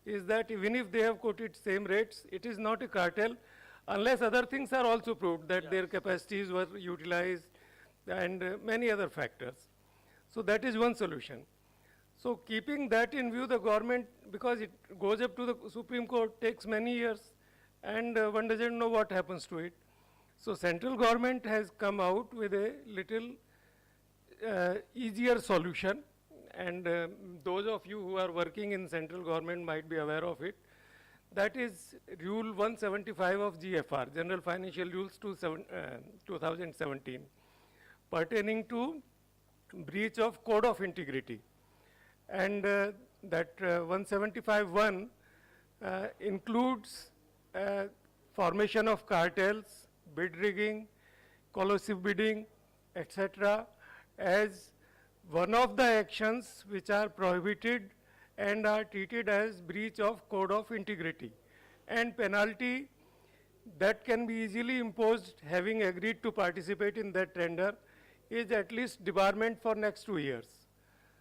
is that even if they have quoted same rates, it is not a cartel unless other things are also proved, that their capacities were utilized and many other factors. So that is one solution. So keeping that in view, the government, because it goes up to the Supreme Court, takes many years, and one doesn't know what happens to it. So central government has come out with a little easier solution, and those of you who are working in central government might be aware of it. That is Rule 175 of GFR, General Financial Rules 2017, pertaining to breach of Code of Integrity. And that 175(1) includes formation of cartels, bid rigging, collusive bidding, etc., as one of the actions which are prohibited and are treated as breach of Code of Integrity. And penalty that can be easily imposed, having agreed to participate in that tender, is at least debarment for next 2 years.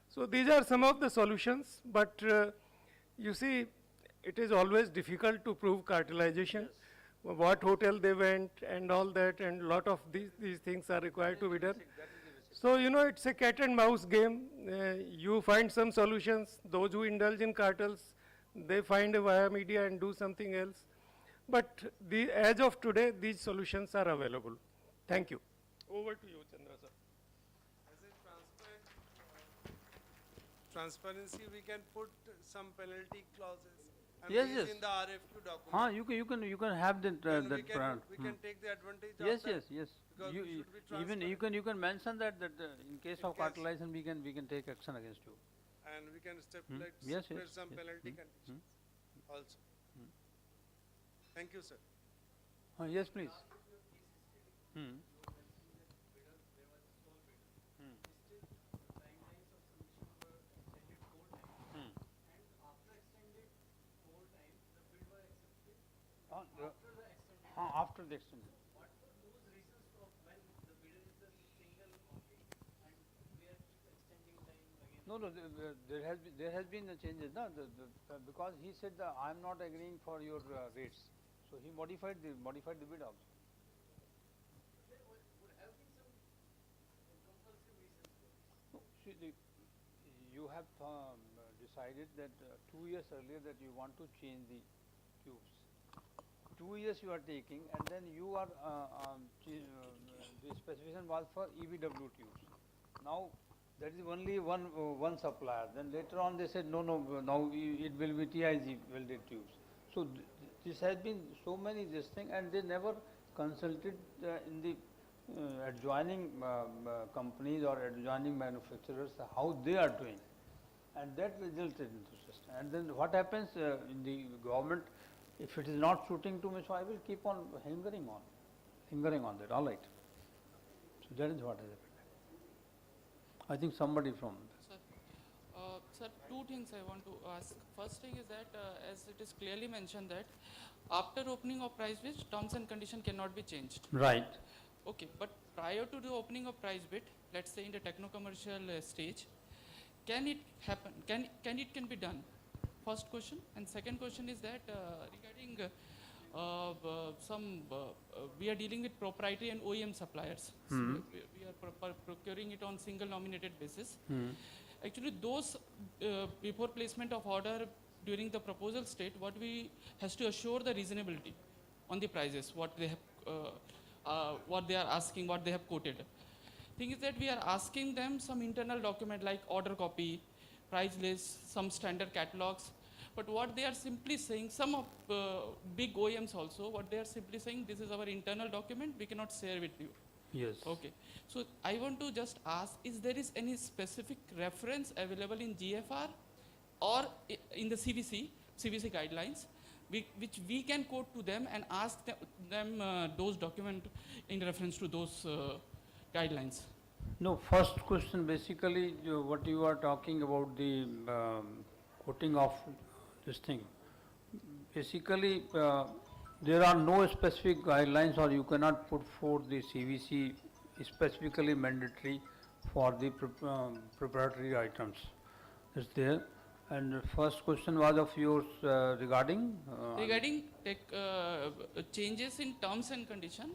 So these are some of the solutions, but you see, it is always difficult to prove cartelization. What hotel they went and all that, and lot of these things are required to be done. So, you know, it's a cat and mouse game. You find some solutions. Those who indulge in cartels, they find a via media and do something else. But as of today, these solutions are available. Thank you. Over to you, Chandra sir. As a transparency, we can put some penalty clauses. And Yes, these yes. in the RFQ document. You can have Then that we brand. can take the advantage Yes, of that. yes. Because we should be Even you can mention that in case of cartelization we can take action against you. And we can stipulate Yes, some yes. penalty conditions also. Thank you, sir. Yes, please. After the extension. No, no, there has been a changes, no, because he said that I am not agreeing for your rates, so he modified the bid also. No, see, you have decided that 2 years earlier that you want to change the tubes. 2 years you are taking, and then you are the specification was for EBW tubes. Now that is only one supplier. Then later on they said no, now it will be TIG welded tubes. So this has been so many this thing, and they never consulted in the adjoining companies or adjoining manufacturers how they are doing, and that resulted in the system. And then what happens in the government? If it is not suiting to me, so I will keep on hindering on that. All right. So that is what has happened. I think somebody from. Sir, two things I want to ask. First thing is that as it is clearly mentioned that after opening of price bid, terms and condition cannot be changed. Right. Okay, but prior to the opening of price bid, let's say in the techno-commercial stage, can it happen? Can it be done? First question. And second question is that regarding we are dealing with proprietary and OEM suppliers. So we are procuring it on single nominated basis. Actually, those before placement of order during the proposal state, what we has to assure the reasonability on the prices, what they are asking, what they have quoted. Thing is that we are asking them some internal document like order copy, price list, some standard catalogs. But what they are simply saying, some of big OEMs also, what they are simply saying, this is our internal document, we cannot share with you. Yes. Okay. So I want to just ask, is there is any specific reference available in GFR or in the CVC guidelines, which we can quote to them and ask them those documents in reference to those guidelines? No, first question basically what you are talking about the quoting of this thing. Basically there are no specific guidelines, or you cannot put forth the CVC specifically mandatory for the proprietary items. Is there? And the first question was of yours regarding? Regarding changes in terms and condition.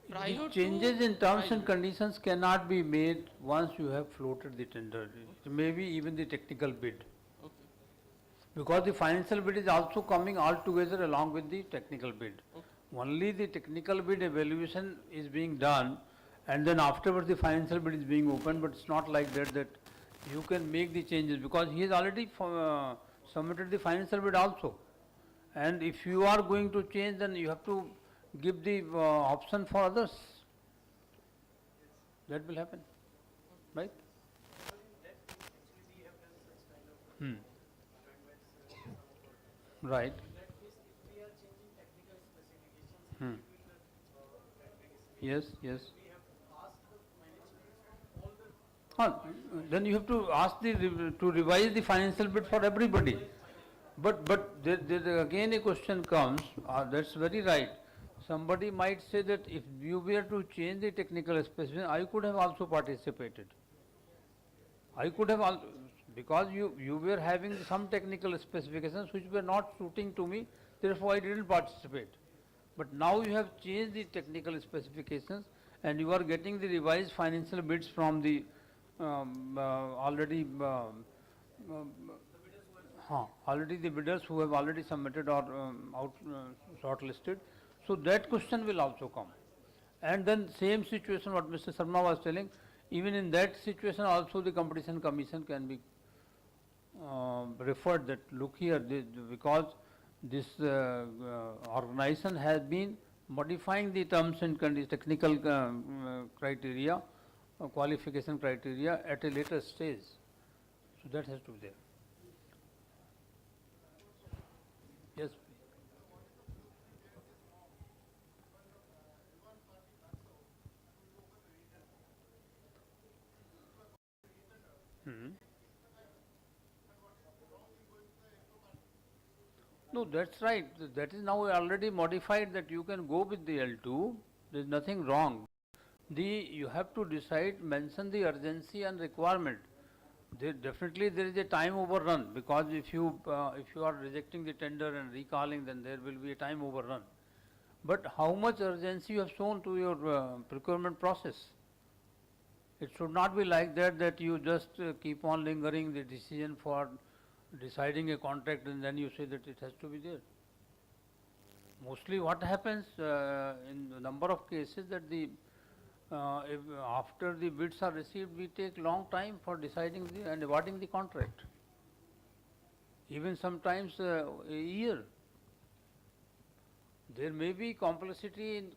The changes in terms and conditions cannot be made once you have floated the tender, maybe even the technical bid. Okay. Because the financial bid is also coming all together along with the technical bid. Okay. Only the technical bid evaluation is being done, and then afterwards the financial bid is being opened, but it's not like that you can make the changes, because he has already submitted the financial bid also. And if you are going to change, then you have to give the option for others. That will happen, right? Right. Yes, yes. Then you have to ask to revise the financial bid for everybody. But there again a question comes, that's very right. Somebody might say that if you were to change the technical specification, I could have also participated. I could have also, because you were having some technical specifications which were not suiting to me, therefore I didn't participate. But now you have changed the technical specifications and you are getting the revised financial bids from the already the bidders who have already submitted or shortlisted. So that question will also come. And then same situation what Mr. Sharma was telling, even in that situation also the Competition Commission can be referred that look here, because this organization has been modifying the terms and conditions, technical criteria, qualification criteria at a later stage. So that has to be there. Yes. No, that's right. That is now already modified that you can go with the L2. There is nothing wrong. You have to decide, mention the urgency and requirement. Definitely there is a time overrun, because if you are rejecting the tender and recalling, then there will be a time overrun. But how much urgency you have shown to your procurement process? It should not be like that you just keep on lingering the decision for deciding a contract and then you say that it has to be there. Mostly what happens in a number of cases that if after the bids are received, we take long time for deciding and awarding the contract. Even sometimes a year. There may be complexity in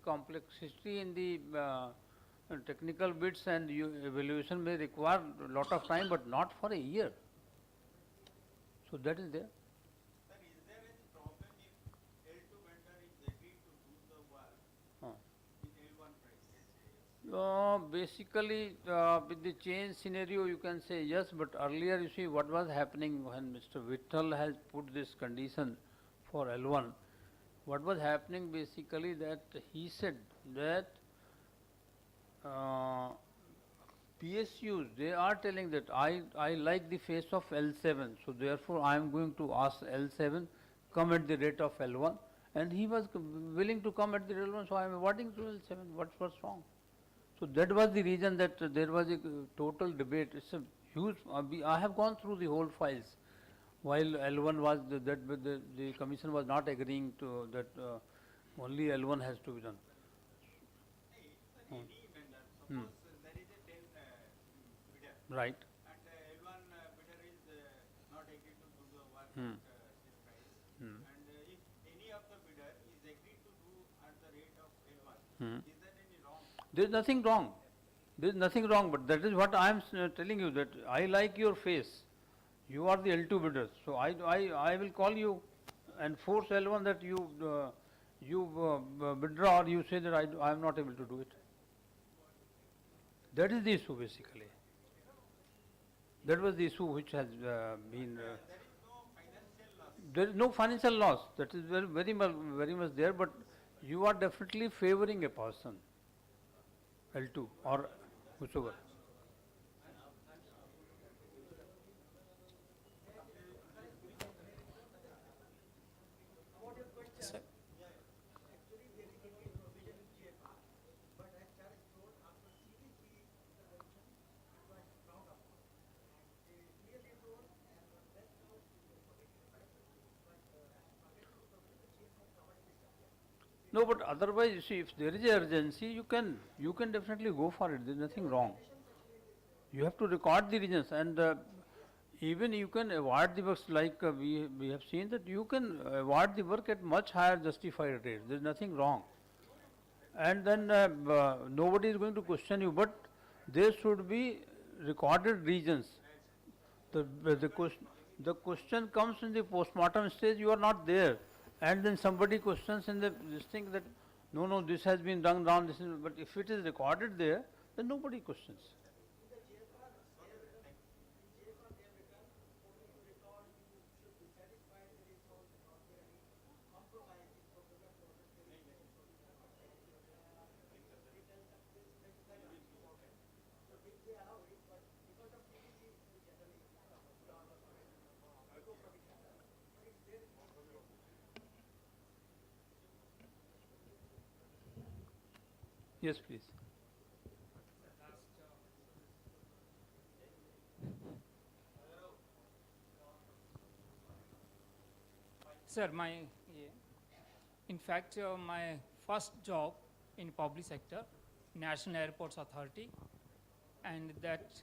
the technical bids, and evaluation may require a lot of time, but not for a year. So that is there. Sir, is there any problem if L2 vendor is agreed to do the work with L1 price? Basically, with the change scenario, you can say yes, but earlier you see what was happening when Mr. Vittal has put this condition for L1. What was happening basically that he said that PSUs, they are telling that I like the face of L7, so therefore I am going to ask L7 come at the rate of L1, and he was willing to come at the L1, so I am awarding to L7. What's wrong? So that was the reason that there was a total debate. It's a huge. I have gone through the whole files. While L1 was the commission was not agreeing to that, only L1 has to be done. Any vendor, suppose there is a 10 bidder. Right. And L1 bidder is not agreed to do the work at this price. And if any of the bidder is agreed to do at the rate of L1, is there any wrong? There is nothing wrong. There is nothing wrong, but that is what I am telling you, that I like your face. You are the L2 bidder, so I will call you and force L1 that you withdraw, or you say that I am not able to do it. That is the issue basically. That was the issue which has been. There is no financial loss. That is very much there, but you are definitely favoring a person, L2 or whichever. Sir. No, but otherwise, you see, if there is a urgency, you can definitely go for it. There is nothing wrong. You have to record the reasons, and even you can award the works like we have seen that you can award the work at much higher justified rate. There is nothing wrong. And then nobody is going to question you, but there should be recorded reasons. The question comes in the postmortem stage, you are not there. And then somebody questions in this thing that, no, this has been done wrong, but if it is recorded there, then nobody questions. Yes, please. Sir, in fact, my first job in public sector, National Airports Authority, and that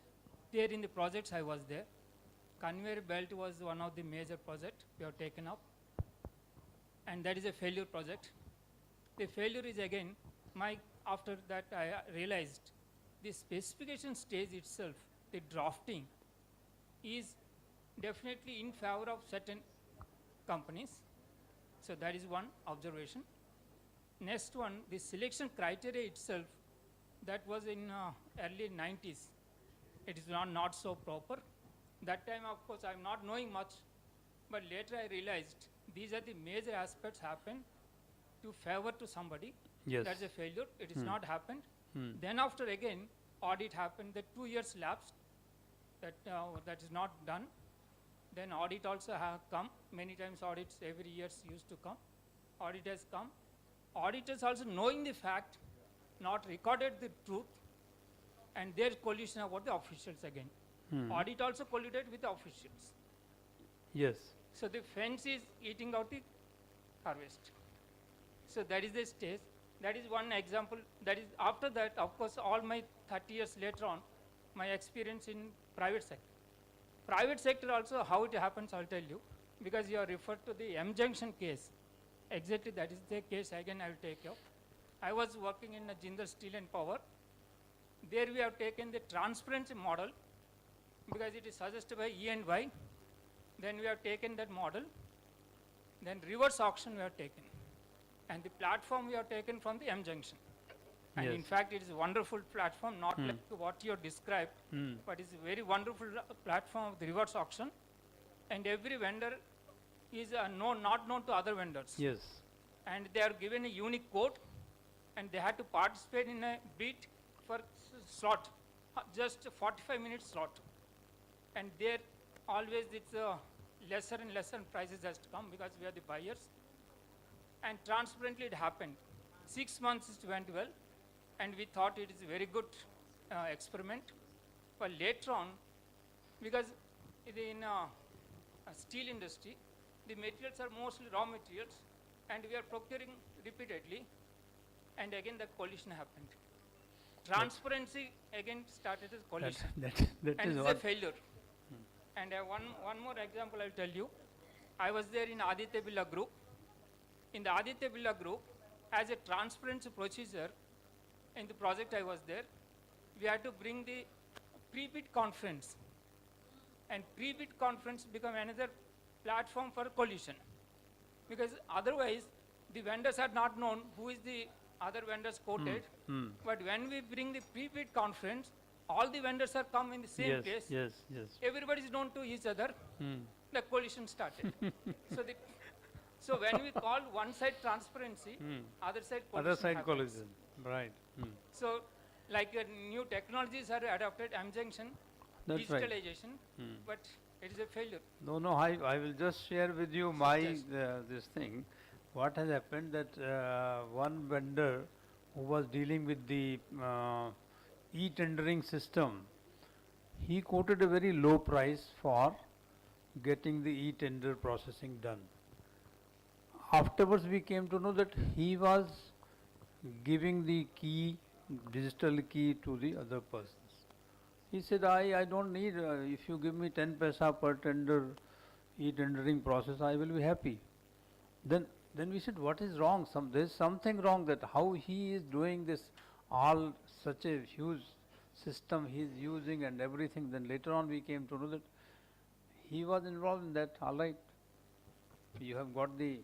there in the projects I was there. Conveyor belt was one of the major projects we have taken up, and that is a failure project. The failure is again, after that I realized the specification stage itself, the drafting is definitely in favor of certain companies. So that is one observation. Next one, the selection criteria itself, that was in early 90s. It is not so proper. That time, of course, I am not knowing much, but later I realized These are the major aspects happen to favor to somebody. Yes. That's a failure. It is not happened. Hmm. Then after again, audit happened. The 2 years lapsed. That is not done. Then audit also have come. Many times audits every years used to come. Audit has come. Auditors also knowing the fact, not recorded the truth, and their collusion about the officials again. Audit also colluded with the officials. Yes. So the fence is eating out the harvest. So that is the stage. That is one example. That is after that, of course, all my 30 years later on, my experience in private sector. Private sector also, how it happens, I'll tell you, because you are referred to the M junction case. Exactly, that is the case. Again, I will take up. I was working in a Jindal Steel and Power. There we have taken the transparency model because it is suggested by E&Y. Then we have taken that model. Then reverse auction we have taken. And the platform we have taken from the M junction. And Yes. in fact, it is a wonderful platform, not like what you have described, but it's a very wonderful platform of the reverse auction. And every vendor is not known to other vendors. Yes. And they are given a unique code, and they had to participate in a bid for slot, just a 45 minute slot. And there always it's lesser and lesser prices has to come because we are the buyers. And transparently it happened. 6 months it went well, and we thought it is a very good experiment. But later on, because in steel industry, the materials are mostly raw materials, and we are procuring repeatedly, and again the collision happened. Transparency again started as collision. That And is it's a what. failure. And one more example I'll tell you. I was there in Aditya Birla Group. In the Aditya Birla Group, as a transparency procedure, in the project I was there, we had to bring the pre-bid conference. And pre-bid conference become another platform for collusion. Because otherwise, the vendors had not known who is the other vendors quoted. But when we bring the pre-bid conference, all the vendors are come in the same Yes. place. Yes. Yes. Everybody is known to each other. The collision started. So when we call one side transparency, other side collision. Other side happens. collision. Right. So like new technologies are adopted, M junction, That's right. digitalization, but it is a failure. No, I will just share with you my this thing. What has happened that one vendor who was dealing with the e-tendering system, he quoted a very low price for getting the e-tender processing done. Afterwards, we came to know that he was giving the key, digital key, to the other persons. He said, I don't need, if you give me 10 paisa per tender, e-tendering process, I will be happy. Then we said, what is wrong? There's something wrong, that how he is doing this, all such a huge system he is using and everything. Then later on we came to know that he was involved in that. All right, you have got the.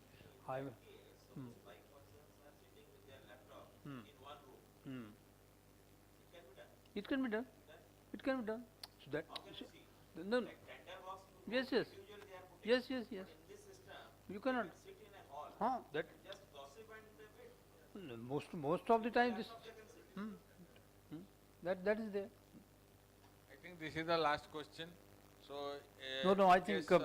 It can be done. It can be done. So that. No. Yes. Yes. You cannot. That. Most of the time this. That is there. I think this is the last question. So. No, I in think. case,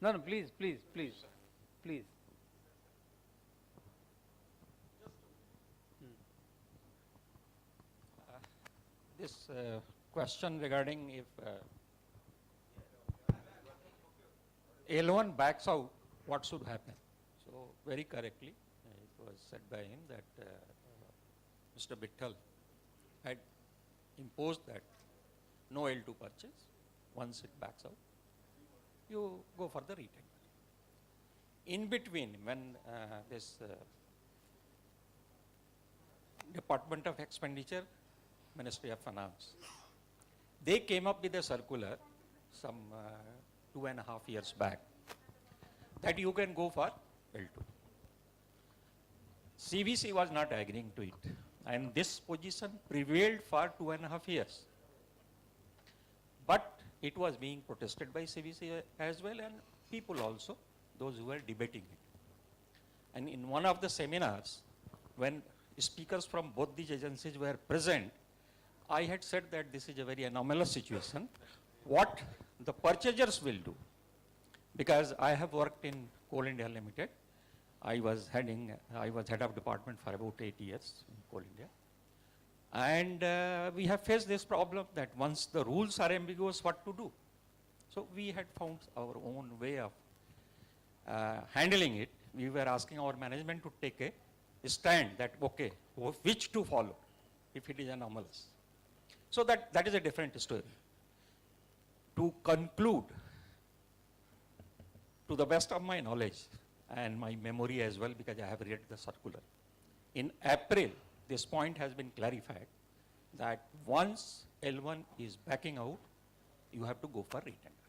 No, please. This question regarding if L1 backs out, what should happen? So very correctly, it was said by him that Mr. Bittal had imposed that no L2 purchase. Once it backs out, you go for the retender. In between, when this Department of Expenditure, Ministry of Finance, they came up with a circular some 2.5 years back that you can go for L2. CVC was not agreeing to it, and this position prevailed for 2.5 years. But it was being protested by CVC as well, and people also, those who were debating it. And in one of the seminars, when speakers from both these agencies were present, I had said that this is a very anomalous situation. What the purchasers will do, because I have worked in Coal India Limited. I was head of department for about 8 years in Coal India. And we have faced this problem that once the rules are ambiguous, what to do? So we had found our own way of handling it. We were asking our management to take a stand that, okay, which to follow if it is anomalous. So that is a different story. To conclude, to the best of my knowledge and my memory as well, because I have read the circular, in April, this point has been clarified that once L1 is backing out, you have to go for retender.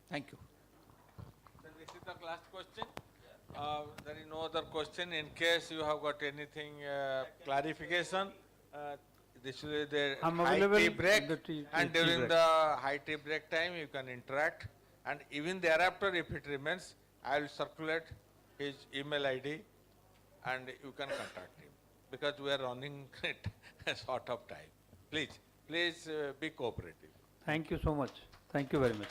Thank you. Then this is the last question. There is no other question. In case you have got anything clarification, this is the high tea break, and during the high tea break time you can interact, and even thereafter if it remains, I will circulate his email ID and you can contact him, because we are running short of time. Please be cooperative. Thank you so much. Thank you very much.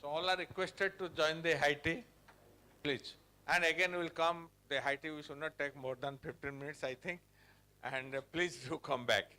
So all are requested to join the high tea, please. And again we will come, the high tea we should not take more than 15 minutes I think, and please do come back.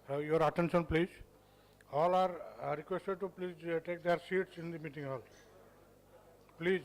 Your attention, please. All are requested to please take their seats in the meeting hall. Please.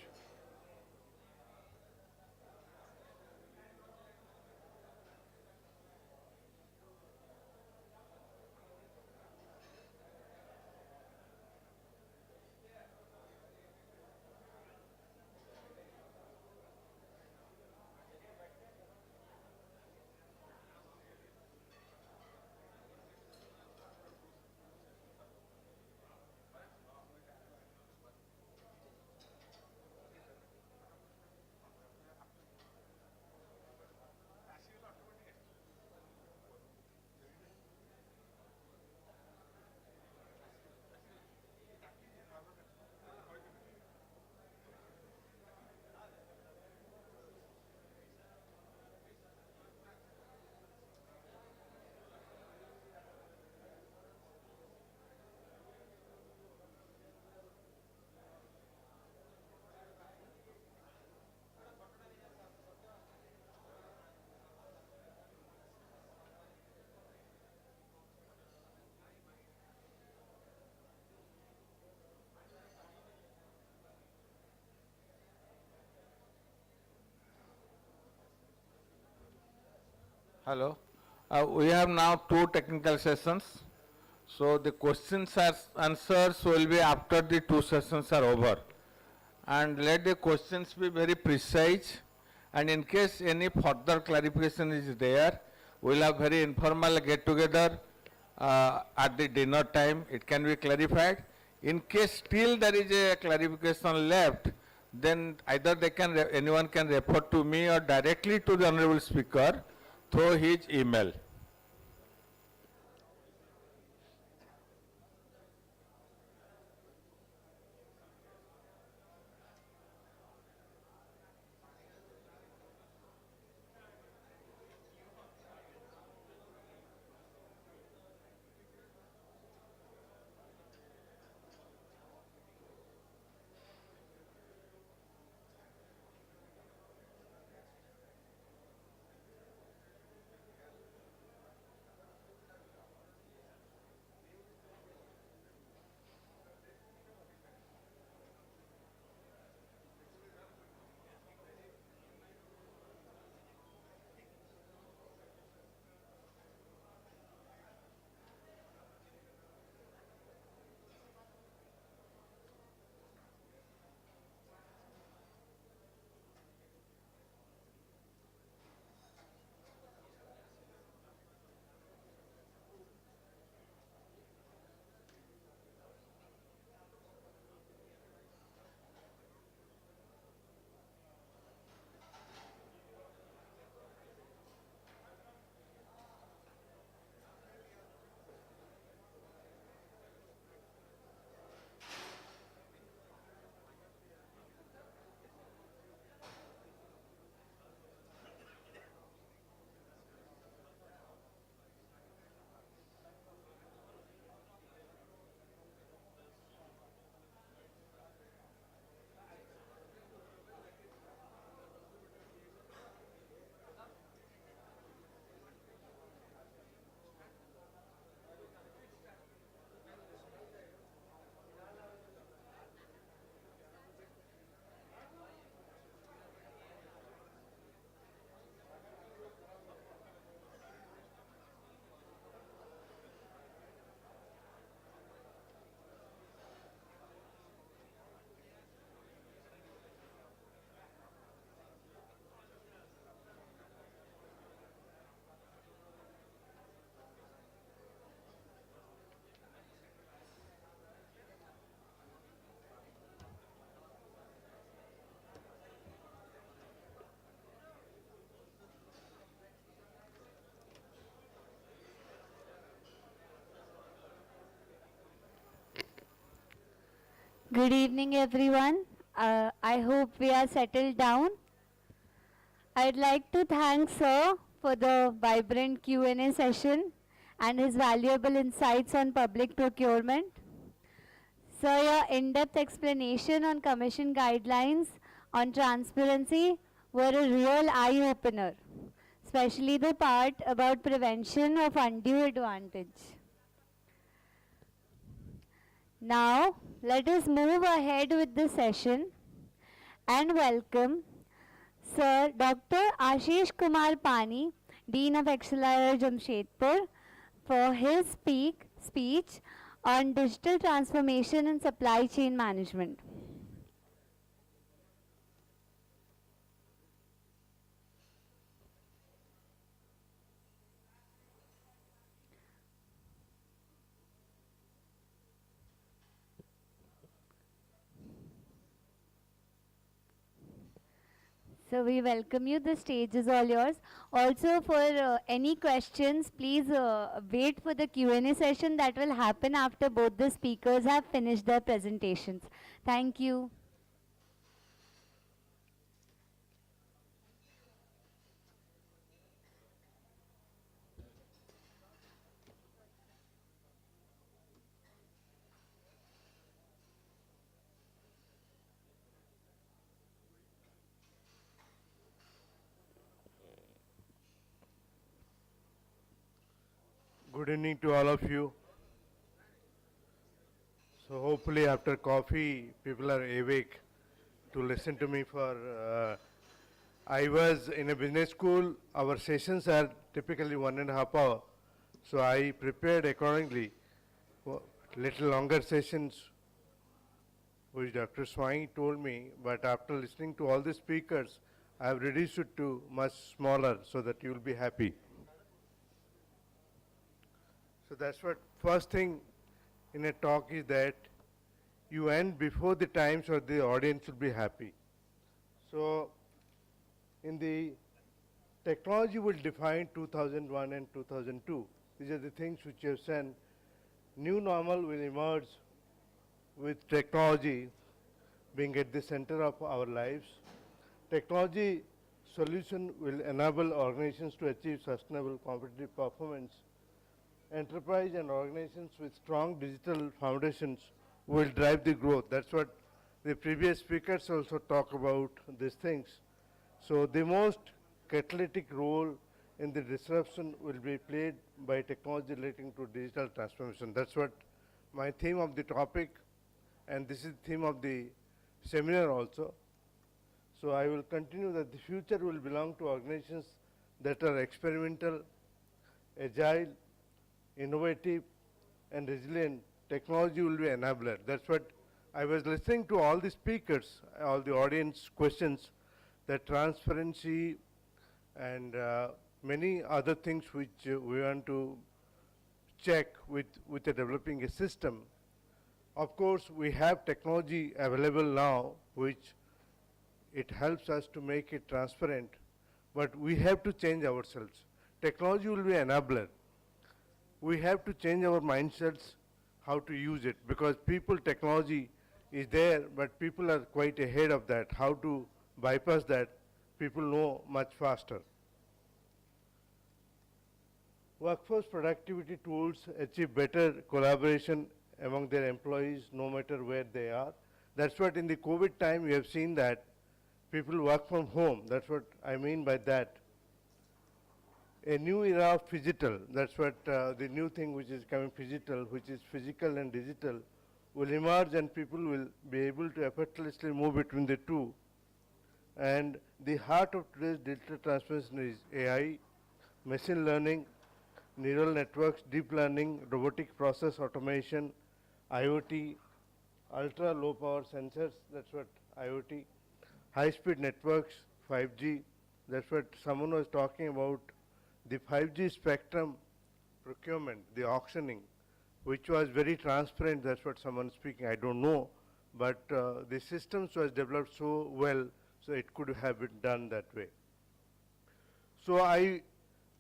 Hello. We have now 2 technical sessions. So the questions and answers will be after the 2 sessions are over. And let the questions be very precise. And in case any further clarification is there, we'll have very informal get together at the dinner time. It can be clarified. In case still there is a clarification left, then either they can anyone can refer to me or directly to the Honorable Speaker through his email. Good evening, everyone. I hope we are settled down. I'd like to thank Sir for the vibrant Q&A session and his valuable insights on public procurement. Sir, your in-depth explanation on Commission guidelines on transparency were a real eye-opener. especially the part about prevention of undue advantage. Now, let us move ahead with the session and welcome Sir Dr. Ashish Kumar Pani, Dean of XLIR Jamshedpur, for his speech on digital transformation and supply chain management. So we welcome you. The stage is all yours. Also, for any questions, please wait for the Q&A session that will happen after both the speakers have finished their presentations. Thank you. Good evening to all of you. So hopefully after coffee, people are awake to listen to me for, I was in a business school. Our sessions are typically 1.5 hours. So I prepared accordingly, little longer sessions, which Dr. Swami told me, but after listening to all the speakers, I have reduced it to much smaller so that you will be happy. So that's what first thing in a talk is that you end before the time so the audience will be happy. So in the technology will define 2001 and 2002. These are the things which you have said. New normal will emerge with technology being at the center of our lives. Technology solution will enable organizations to achieve sustainable competitive performance. Enterprise and organizations with strong digital foundations will drive the growth. That's what the previous speakers also talk about these things. So the most catalytic role in the disruption will be played by technology relating to digital transformation. That's what my theme of the topic, and this is the theme of the seminar also. So I will continue that the future will belong to organizations that are experimental, agile, innovative, and resilient. Technology will be enabler. That's what I was listening to all the speakers, all the audience questions, that transparency and many other things which we want to check with developing a system. Of course, we have technology available now, which it helps us to make it transparent, but we have to change ourselves. Technology will be enabler. We have to change our mindsets how to use it, because technology is there, but people are quite ahead of that. How to bypass that, people know much faster. Workforce productivity tools achieve better collaboration among their employees no matter where they are. That's what in the COVID time we have seen that people work from home. That's what I mean by that. A new era of phygital, that's what the new thing which is coming phygital, which is physical and digital, will emerge, and people will be able to effortlessly move between the two. And the heart of today's digital transformation is AI, machine learning, neural networks, deep learning, robotic process automation, IoT, ultra low power sensors, that's what IoT, high speed networks, 5G, that's what someone was talking about. The 5G spectrum procurement, the auctioning, which was very transparent, that's what someone speaking, I don't know, but the systems was developed so well, so it could have been done that way. So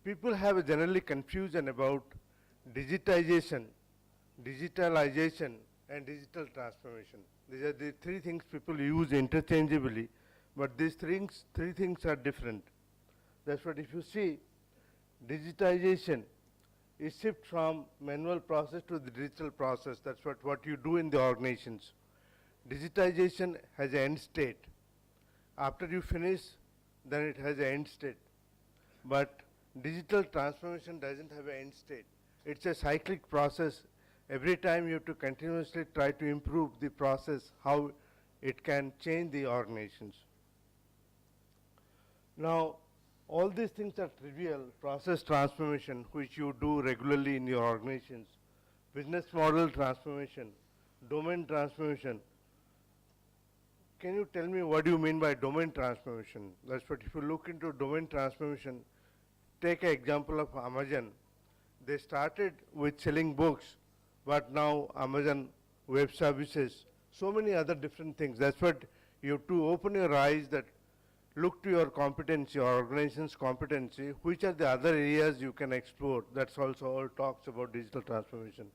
people have a generally confusion about digitization, digitalization, and digital transformation. These are the three things people use interchangeably, but these three things are different. That's what if you see, digitization is shift from manual process to the digital process. That's what you do in the organizations. Digitization has an end state. After you finish, then it has an end state. But digital transformation doesn't have an end state. It's a cyclic process. Every time you have to continuously try to improve the process, how it can change the organizations. Now, all these things are trivial, process transformation, which you do regularly in your organizations, business model transformation, domain transformation. Can you tell me what do you mean by domain transformation? That's what, if you look into domain transformation, take an example of Amazon. They started with selling books, but now Amazon Web Services, so many other different things. That's what you have to open your eyes, that look to your competency, your organization's competency, which are the other areas you can explore. That's also all talks about digital transformation.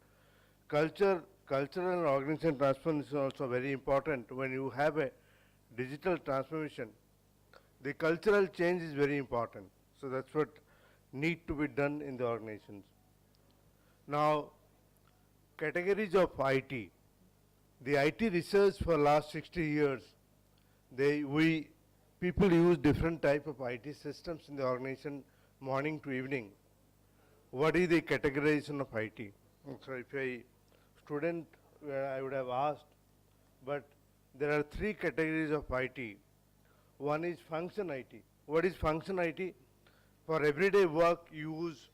Cultural and organizational transformation is also very important. When you have a digital transformation, the cultural change is very important. So that's what need to be done in the organizations. Now, categories of IT. The IT research for last 60 years, people use different type of IT systems in the organization morning to evening. What is the categorization of IT? So if a student, I would have asked, but there are 3 categories of IT. One is function IT. What is function IT? For everyday work, you use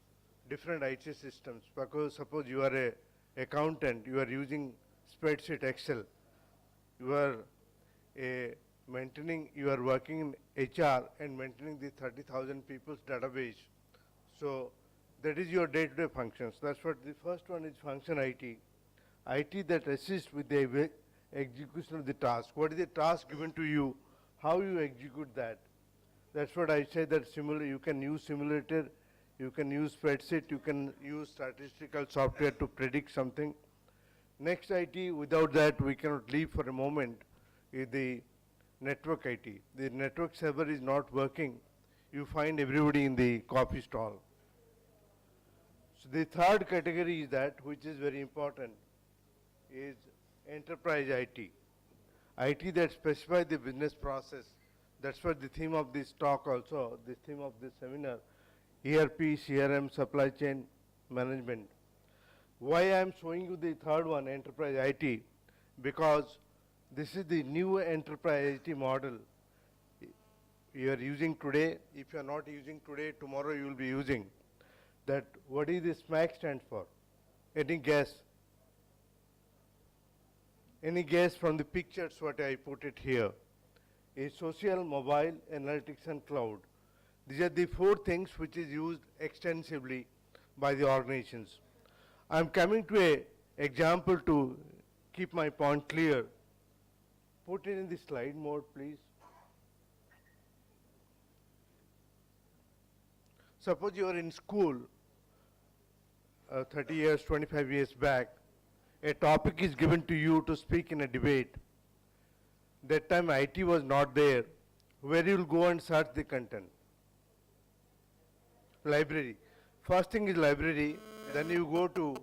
different IT systems. Because suppose you are a accountant, you are using spreadsheet Excel. You are you are working in HR and maintaining the 30,000 people's database. So that is your day-to-day functions. That's what the first one is, function IT. IT that assists with the execution of the task. What is the task given to you? How you execute that? That's what I say, that you can use simulator, you can use spreadsheet, you can use statistical software to predict something. Next IT, without that we cannot leave for a moment, is the network IT. The network server is not working. You find everybody in the coffee stall. So the third category is that, which is very important, is enterprise IT. IT that specifies the business process. That's what the theme of this talk also, the theme of this seminar, ERP, CRM, supply chain management. Why I am showing you the third one, enterprise IT? Because this is the new enterprise IT model you are using today. If you are not using today, tomorrow you will be using. That, what is the SMAC stand for? Any guess? Any guess from the pictures what I put it here? Is social, mobile, analytics and cloud. These are the 4 things which is used extensively by the organizations. I am coming to an example to keep my point clear. Put it in the slide mode, please. Suppose you are in school 30 years, 25 years back. A topic is given to you to speak in a debate. That time IT was not there. Where you will go and search the content? Library. First thing is library. Then you go to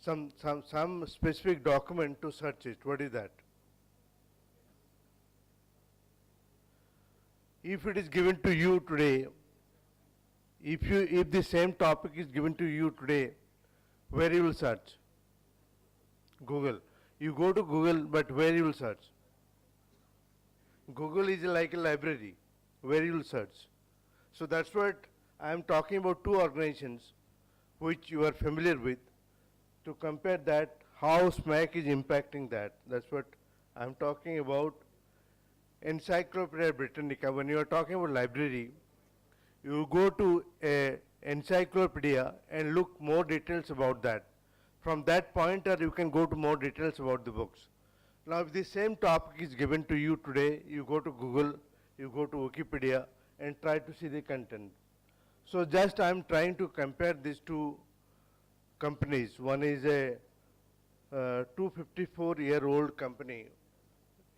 some specific document to search it. What is that? If it is given to you today, if the same topic is given to you today, where you will search? Google. You go to Google, but where you will search? Google is like a library, where you will search. So that's what I am talking about, 2 organizations which you are familiar with, to compare that, how SMAC is impacting that. That's what I am talking about. Encyclopedia Britannica, when you are talking about library, you go to a encyclopedia and look more details about that. From that pointer, you can go to more details about the books. Now, if the same topic is given to you today, you go to Google, you go to Wikipedia, and try to see the content. So just I am trying to compare these 2 companies. One is a 254-year-old company,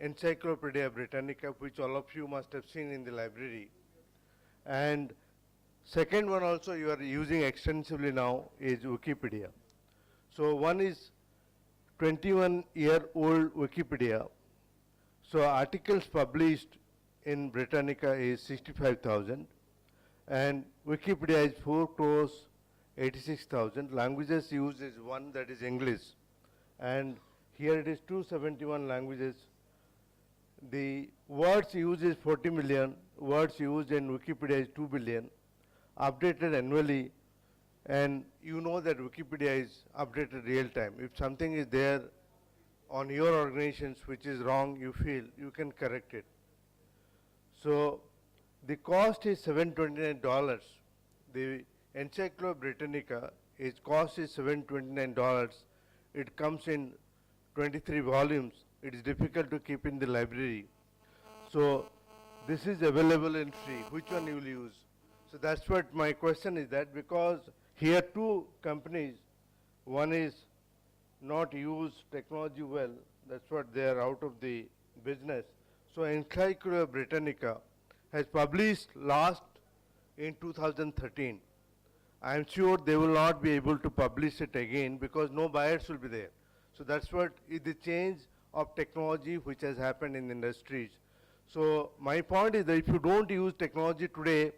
Encyclopedia Britannica, which all of you must have seen in the library. And second one also you are using extensively now is Wikipedia. So one is 21-year-old Wikipedia. So articles published in Britannica is 65,000 and Wikipedia is 4 crores 86,000. Languages used is one, that is English, and here it is 271 languages. The words used is 40 million, words used in Wikipedia is 2 billion, updated annually, and you know that Wikipedia is updated real time. If something is there on your organizations which is wrong, you feel, you can correct it. So the cost is $729. The Encyclopedia Britannica, its cost is $729. It comes in 23 volumes. It is difficult to keep in the library. So this is available in free. Which one you will use? So that's what my question is, that because here two companies, one is not use technology well, that's what they are out of the business. So Encyclopedia Britannica has published last in 2013. I am sure they will not be able to publish it again because no buyers will be there. So that's what is the change of technology which has happened in industries. So my point is that if you don't use technology today,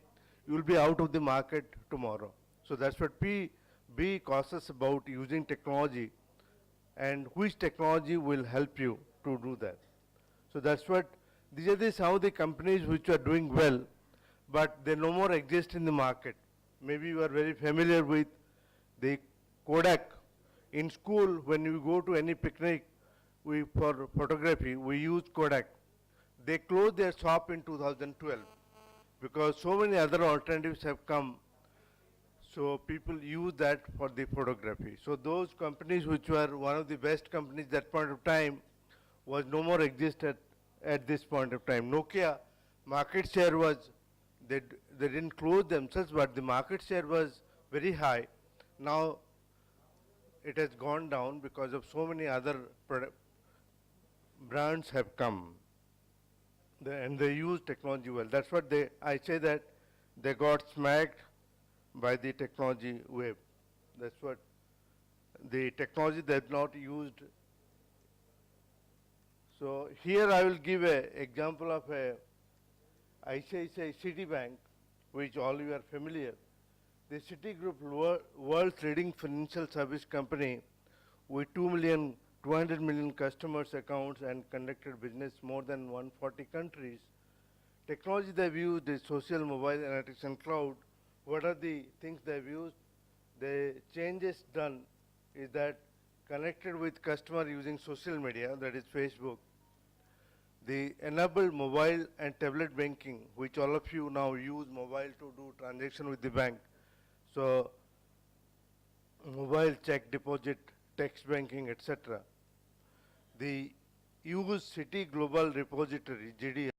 you will be out of the market tomorrow. So that's what be cautious about using technology and which technology will help you to do that. So that's what, these are some of the companies which are doing well, but they no more exist in the market. Maybe you are very familiar with the Kodak. In school, when you go to any picnic, for photography, we use Kodak. They closed their shop in 2012 because so many other alternatives have come. So people use that for the photography. So those companies which were one of the best companies at that point of time was no more existed at this point of time. Nokia market share was, they didn't close themselves, but the market share was very high. Now it has gone down because of so many other brands have come. And they use technology well. That's what I say that they got smacked by the technology wave. That's what the technology they have not used. So here I will give an example of a ICICI Citibank, which all you are familiar. The Citigroup, world's leading financial service company with 200 million customers accounts and conducted business more than 140 countries. Technology they've used is social, mobile, analytics, and cloud. What are the things they've used? The changes done is that connected with customer using social media, that is Facebook. The enabled mobile and tablet banking, which all of you now use mobile to do transaction with the bank. So mobile check deposit, text banking, etc. The use City Global Repository, GDR,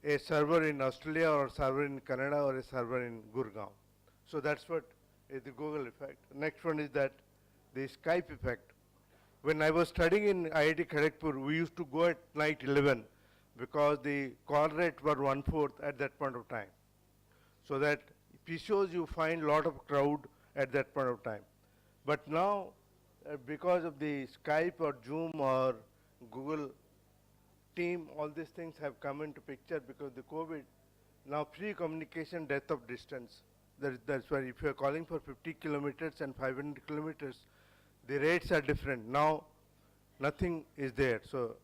a server in Australia or a server in Canada or a server in Gurgaon. So that's what is the Google effect. Next one is that the Skype effect. When I was studying in IIT Kharagpur, we used to go at night 11 because the call rate were 1/4 at that point of time. So that PCOs you find lot of crowd at that point of time. But now, because of the Skype or Zoom or Google Team, all these things have come into picture because of the COVID. Now free communication, depth of distance. That's why if you are calling for 50 kilometers and 500 kilometers, the rates are different. Now nothing is there. So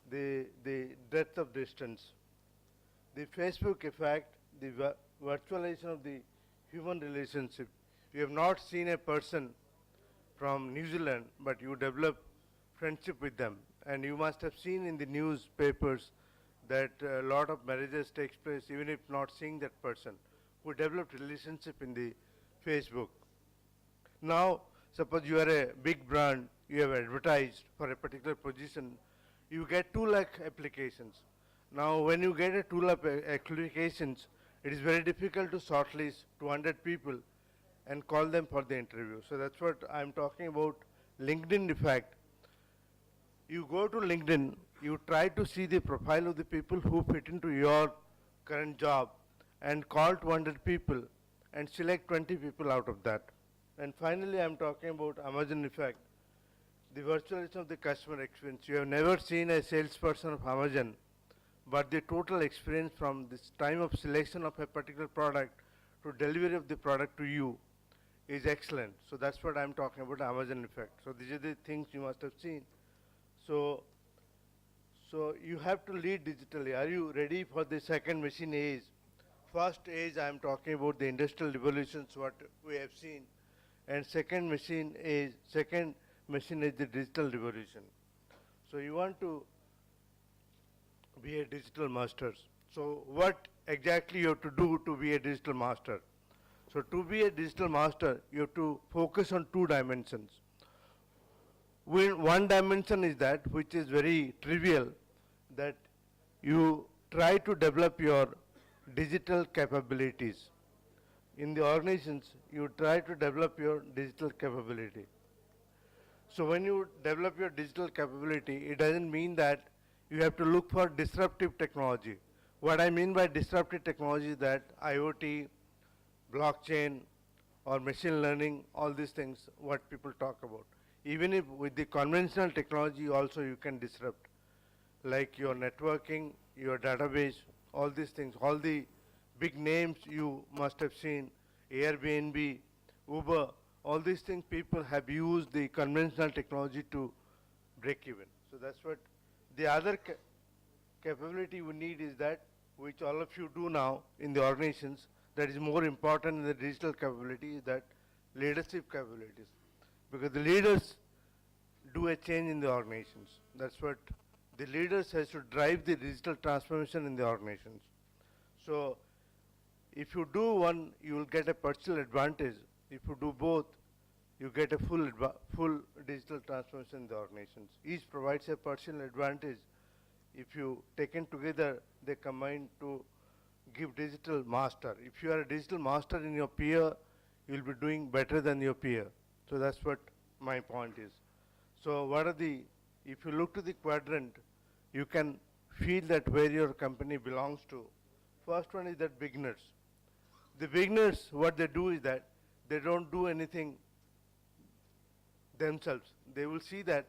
the depth of distance. The Facebook effect, the virtualization of the human relationship. You have not seen a person from New Zealand, but you develop friendship with them. And you must have seen in the newspapers that a lot of marriages takes place even if not seeing that person, who developed relationship in the Facebook. Now, suppose you are a big brand, you have advertised for a particular position, you get 2 lakh applications. Now, when you get a 2 lakh applications, it is very difficult to shortlist 200 people and call them for the interview. So that's what I'm talking about, LinkedIn effect. You go to LinkedIn, you try to see the profile of the people who fit into your current job and call 200 people and select 20 people out of that. And finally, I'm talking about Amazon effect, the virtualization of the customer experience. You have never seen a salesperson of Amazon, but the total experience from this time of selection of a particular product to delivery of the product to you is excellent. So that's what I'm talking about, Amazon effect. So these are the things you must have seen. So you have to lead digitally. Are you ready for the second machine age? First age, I'm talking about the industrial revolutions, what we have seen. And second machine is the digital revolution. So you want to be a digital master. So what exactly you have to do to be a digital master? So to be a digital master, you have to focus on 2 dimensions. One dimension is that, which is very trivial, that you try to develop your digital capabilities. In the organizations, you try to develop your digital capability. So when you develop your digital capability, it doesn't mean that you have to look for disruptive technology. What I mean by disruptive technology is that IoT, blockchain, or machine learning, all these things, what people talk about. Even if with the conventional technology also you can disrupt, like your networking, your database, all these things, all the big names you must have seen, Airbnb, Uber, all these things people have used the conventional technology to break even. So that's what the other capability we need is that, which all of you do now in the organizations, that is more important in the digital capability, is that leadership capabilities. Because the leaders do a change in the organizations. That's what the leaders has to drive the digital transformation in the organizations. So if you do one, you will get a partial advantage. If you do both, you get a full digital transformation in the organizations. Each provides a partial advantage. If you taken together, they combine to give digital master. If you are a digital master in your peer, you will be doing better than your peer. So that's what my point is. So what are the, if you look to the quadrant, you can feel that where your company belongs to. First one is that beginners. The beginners, what they do is that they don't do anything themselves. They will see that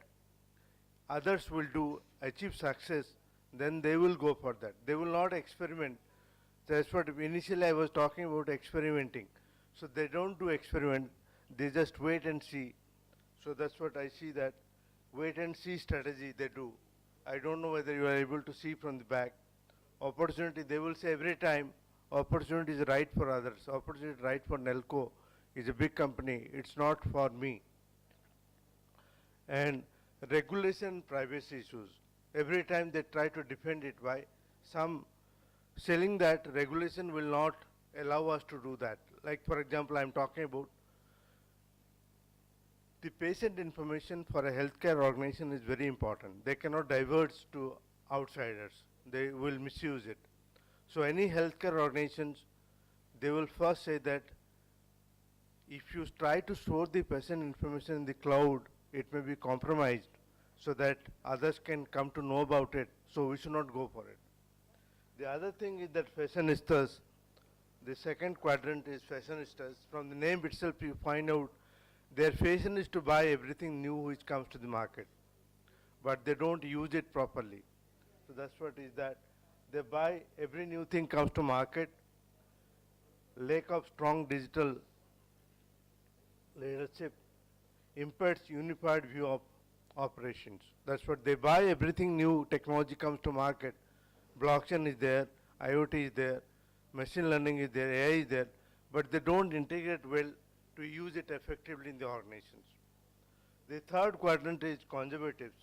others will do, achieve success, then they will go for that. They will not experiment. That's what initially I was talking about, experimenting. So they don't do experiment, they just wait and see. So that's what I see, that wait and see strategy they do. I don't know whether you are able to see from the back. Opportunity, they will say every time, opportunity is right for others. Opportunity is right for Nelco. It's a big company. It's not for me. And regulation, privacy issues. Every time they try to defend it. Why? Some selling that regulation will not allow us to do that. Like for example, I'm talking about the patient information for a healthcare organization is very important. They cannot diverge to outsiders. They will misuse it. So any healthcare organizations, they will first say that if you try to store the patient information in the cloud, it may be compromised so that others can come to know about it, so we should not go for it. The other thing is that fashionistas, the second quadrant is fashionistas. From the name itself you find out their fashion is to buy everything new which comes to the market, but they don't use it properly. So that's what is that. They buy every new thing comes to market, lack of strong digital leadership impairs unified view of operations. That's what they buy, everything new technology comes to market. Blockchain is there, IoT is there, machine learning is there, AI is there, but they don't integrate well to use it effectively in the organizations. The third quadrant is conservatives.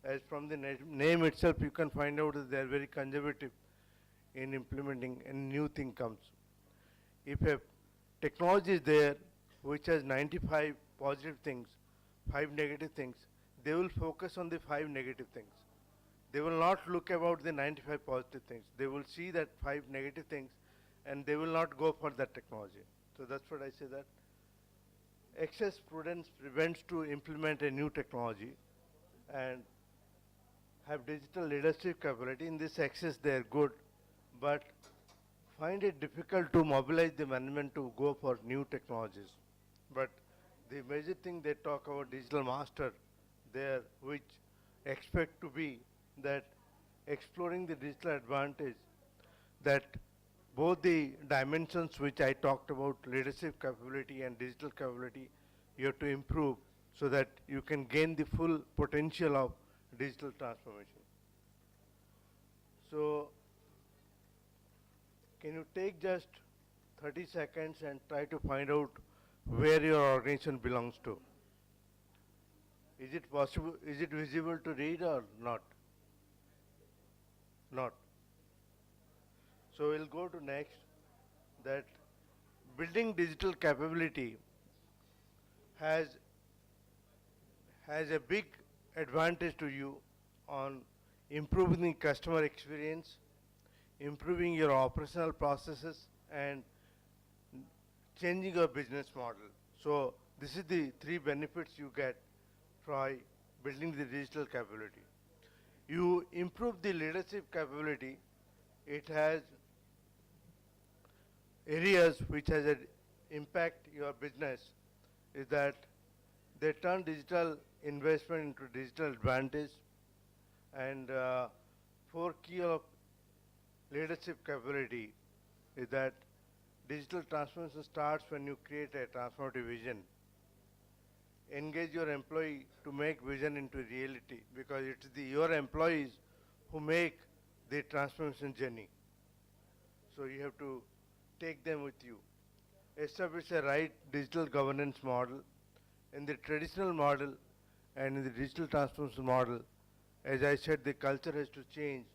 As from the name itself, you can find out that they are very conservative in implementing a new thing comes. If a technology is there which has 95 positive things, 5 negative things, they will focus on the 5 negative things. They will not look about the 95 positive things. They will see that 5 negative things and they will not go for that technology. So that's what I say, that excess prudence prevents to implement a new technology and have digital leadership capability. In this access they are good, but find it difficult to mobilize the management to go for new technologies. But the major thing they talk about digital master there, which expect to be that exploring the digital advantage, that both the dimensions which I talked about, leadership capability and digital capability, you have to improve so that you can gain the full potential of digital transformation. So, can you take just 30 seconds and try to find out where your organization belongs to? Is it possible, is it visible to read or not? Not. So we'll go to next, that building digital capability has a big advantage to you on improving the customer experience, improving your operational processes, and changing your business model. So this is the 3 benefits you get by building the digital capability. You improve the leadership capability, it has areas which has an impact your business, is that they turn digital investment into digital advantage, and 4 key of leadership capability is that digital transformation starts when you create a transformative vision. Engage your employee to make vision into reality, because it's your employees who make the transformation journey. So you have to take them with you. Establish a right digital governance model. In the traditional model and in the digital transformation model, as I said, the culture has to change.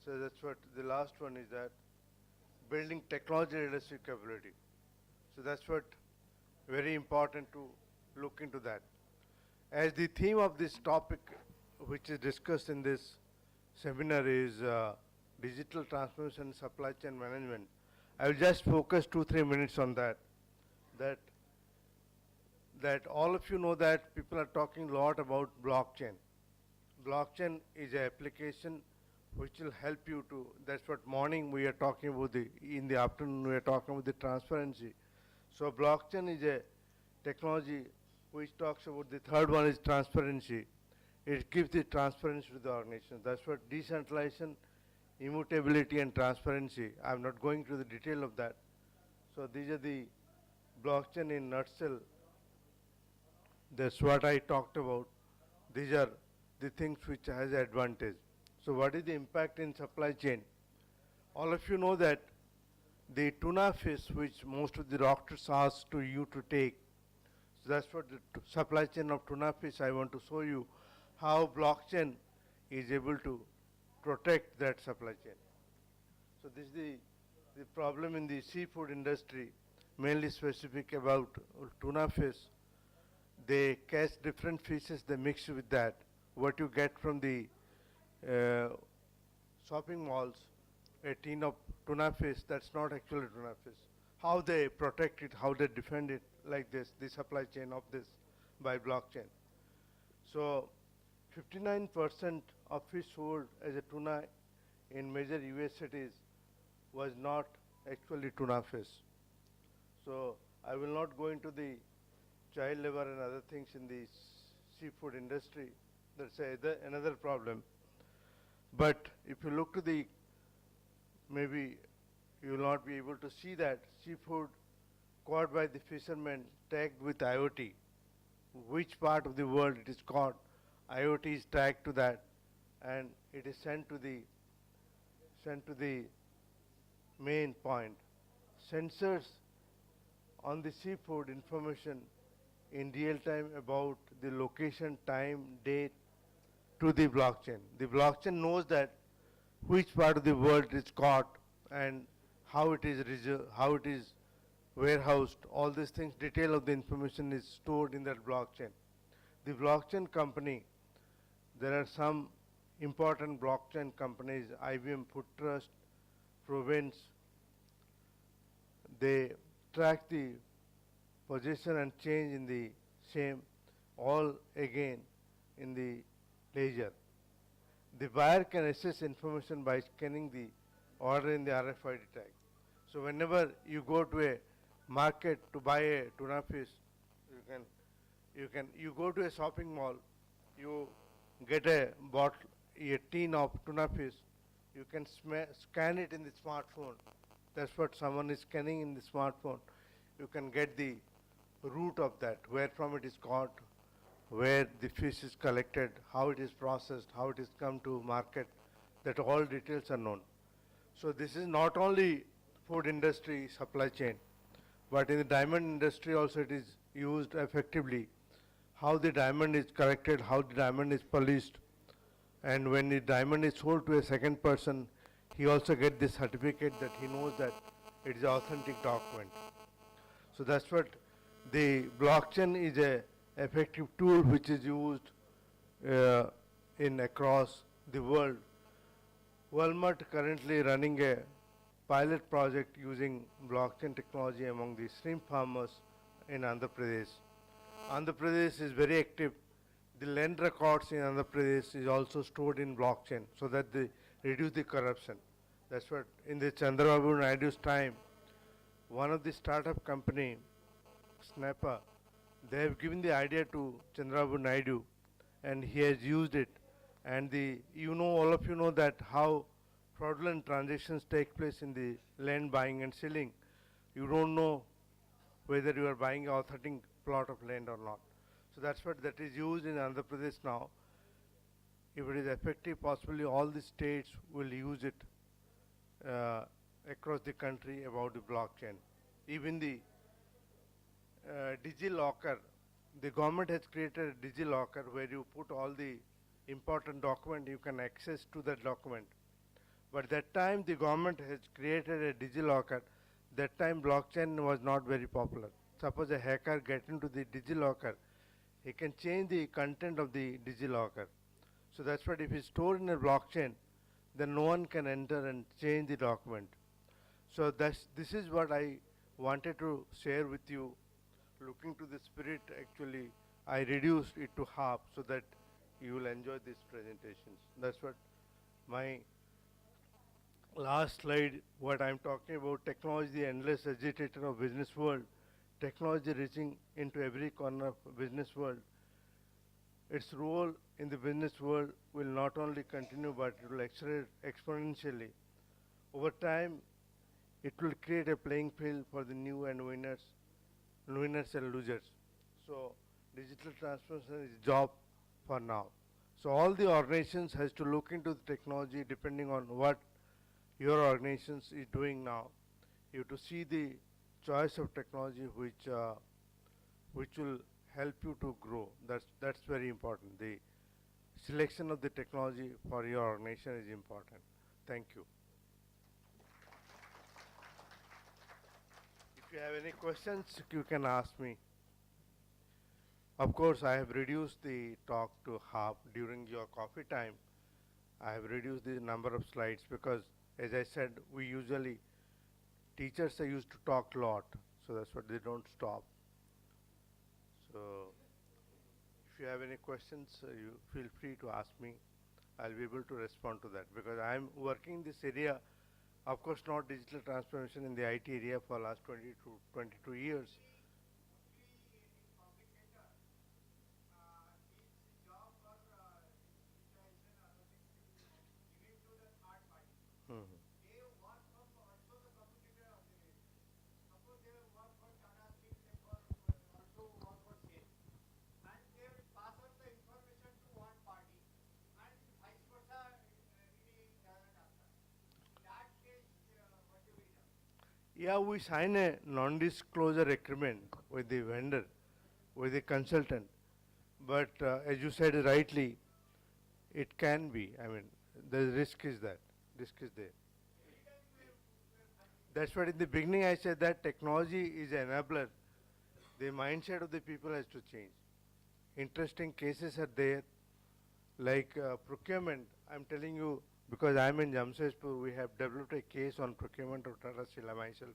So that's what the last one is, that building technology leadership capability. So that's what very important to look into that. As the theme of this topic, which is discussed in this seminar, is digital transformation and supply chain management, I will just focus 2-3 minutes on that. That all of you know that people are talking a lot about blockchain. Blockchain is an application which will help you to, that's what morning we are talking about, in the afternoon we are talking about the transparency. So blockchain is a technology which talks about, the third one is transparency. It gives the transparency to the organization. That's what decentralization, immutability and transparency. I'm not going to the detail of that. So these are the blockchain in nutshell. That's what I talked about. These are the things which has advantage. So what is the impact in supply chain? All of you know that the tuna fish which most of the doctors ask to you to take, so that's what the supply chain of tuna fish, I want to show you how blockchain is able to protect that supply chain. So this is the problem in the seafood industry, mainly specific about tuna fish. They catch different fishes, they mix with that. What you get from the shopping malls, a tin of tuna fish, that's not actually tuna fish. How they protect it, how they defend it like this, the supply chain of this by blockchain. So 59% of fish sold as a tuna in major US cities was not actually tuna fish. So I will not go into the child labor and other things in the seafood industry. That's another problem. But if you look to the, maybe you will not be able to see that seafood caught by the fishermen tagged with IoT. Which part of the world it is caught, IoT is tagged to that, and it is sent to the main point. Sensors on the seafood information in real time about the location, time, date to the blockchain. The blockchain knows that which part of the world it is caught and how it is warehoused. All these things, detail of the information is stored in that blockchain. The blockchain company, there are some important blockchain companies, IBM Food Trust, Provence, they track the position and change in the same, all again in the ledger. The buyer can access information by scanning the order in the RFID tag. So whenever you go to a market to buy a tuna fish, you go to a shopping mall, you get a bottle, a tin of tuna fish, you can scan it in the smartphone. That's what someone is scanning in the smartphone. You can get the route of that, where from it is caught, where the fish is collected, how it is processed, how it is come to market, that all details are known. So this is not only food industry supply chain, but in the diamond industry also it is used effectively. How the diamond is collected, how the diamond is polished, and when the diamond is sold to a second person, he also gets this certificate that he knows that it is an authentic document. So that's what the blockchain is a effective tool which is used in across the world. Walmart currently running a pilot project using blockchain technology among the shrimp farmers in Andhra Pradesh. Andhra Pradesh is very active. The land records in Andhra Pradesh is also stored in blockchain so that they reduce the corruption. That's what in the Chandrababu Naidu's time, one of the startup company, Snapper, they have given the idea to Chandrababu Naidu and he has used it. And all of you know that how fraudulent transactions take place in the land buying and selling. You don't know whether you are buying an authentic plot of land or not. So that's what that is used in Andhra Pradesh now. If it is effective, possibly all the states will use it across the country about the blockchain. Even the DigiLocker, the government has created a DigiLocker where you put all the important document, you can access to that document. But that time the government has created a DigiLocker, that time blockchain was not very popular. Suppose a hacker get into the DigiLocker, he can change the content of the DigiLocker. So that's what if it's stored in a blockchain, then no one can enter and change the document. So this is what I wanted to share with you. Looking to the spirit, actually, I reduced it to half so that you will enjoy these presentations. That's what my last slide, what I'm talking about, technology, the endless agitator of business world, technology reaching into every corner of business world. Its role in the business world will not only continue, but it will accelerate exponentially. Over time, it will create a playing field for the new and winners and losers. So digital transformation is job for now. So all the organizations has to look into the technology depending on what your organization is doing now. You have to see the choice of technology which will help you to grow. That's very important. The selection of the technology for your organization is important. Thank you. If you have any questions, you can ask me. Of course, I have reduced the talk to half during your coffee time. I have reduced the number of slides because as I said, teachers are used to talk a lot, so that's what they don't stop. So if you have any questions, you feel free to ask me. I'll be able to respond to that because I'm working in this area, of course not digital transformation in the IT area for last 20 to 22 years. Yeah, we sign a non-disclosure agreement with the vendor, with the consultant. But as you said rightly, it can be. I mean, the risk is there. That's what in the beginning I said that technology is an enabler. The mindset of the people has to change. Interesting cases are there, like procurement. I'm telling you, because I'm in Jamshedpur, we have developed a case on procurement of Tata Steel myself.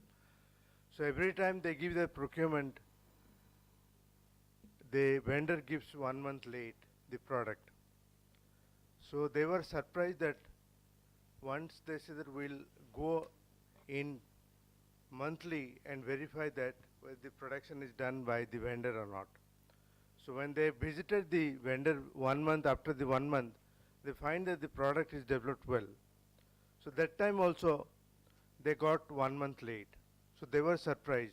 So every time they give the procurement, the vendor gives 1 month late the product. So they were surprised that once they said that we'll go in monthly and verify that whether the production is done by the vendor or not. So when they visited the vendor 1 month after the 1 month, they find that the product is developed well. So that time also they got 1 month late. So they were surprised.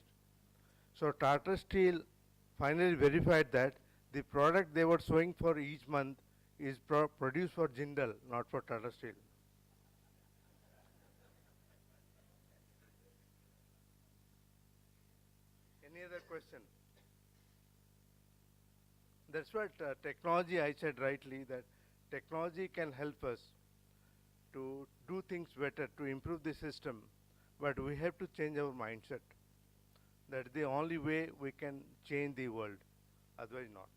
So Tata Steel finally verified that the product they were showing for each month is produced for Jindal, not for Tata Steel. Any other question? That's what technology, I said rightly, that technology can help us to do things better, to improve the system, but we have to change our mindset. That's the only way we can change the world, otherwise not.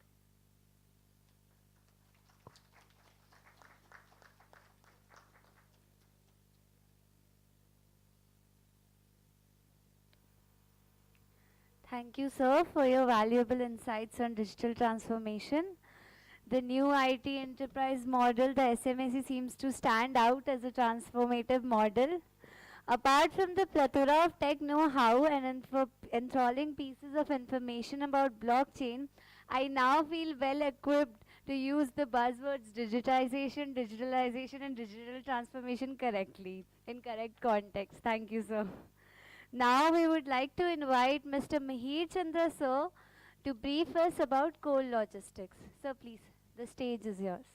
Thank you, sir, for your valuable insights on digital transformation. The new IT enterprise model, the SMAC, seems to stand out as a transformative model. Apart from the plethora of tech know-how and enthralling pieces of information about blockchain, I now feel well equipped to use the buzzwords digitization, digitalization, and digital transformation correctly, in correct context. Thank you, sir. Now we would like to invite Mr. Mihir Chandra, sir, to brief us about coal logistics. Sir, please, the stage is yours.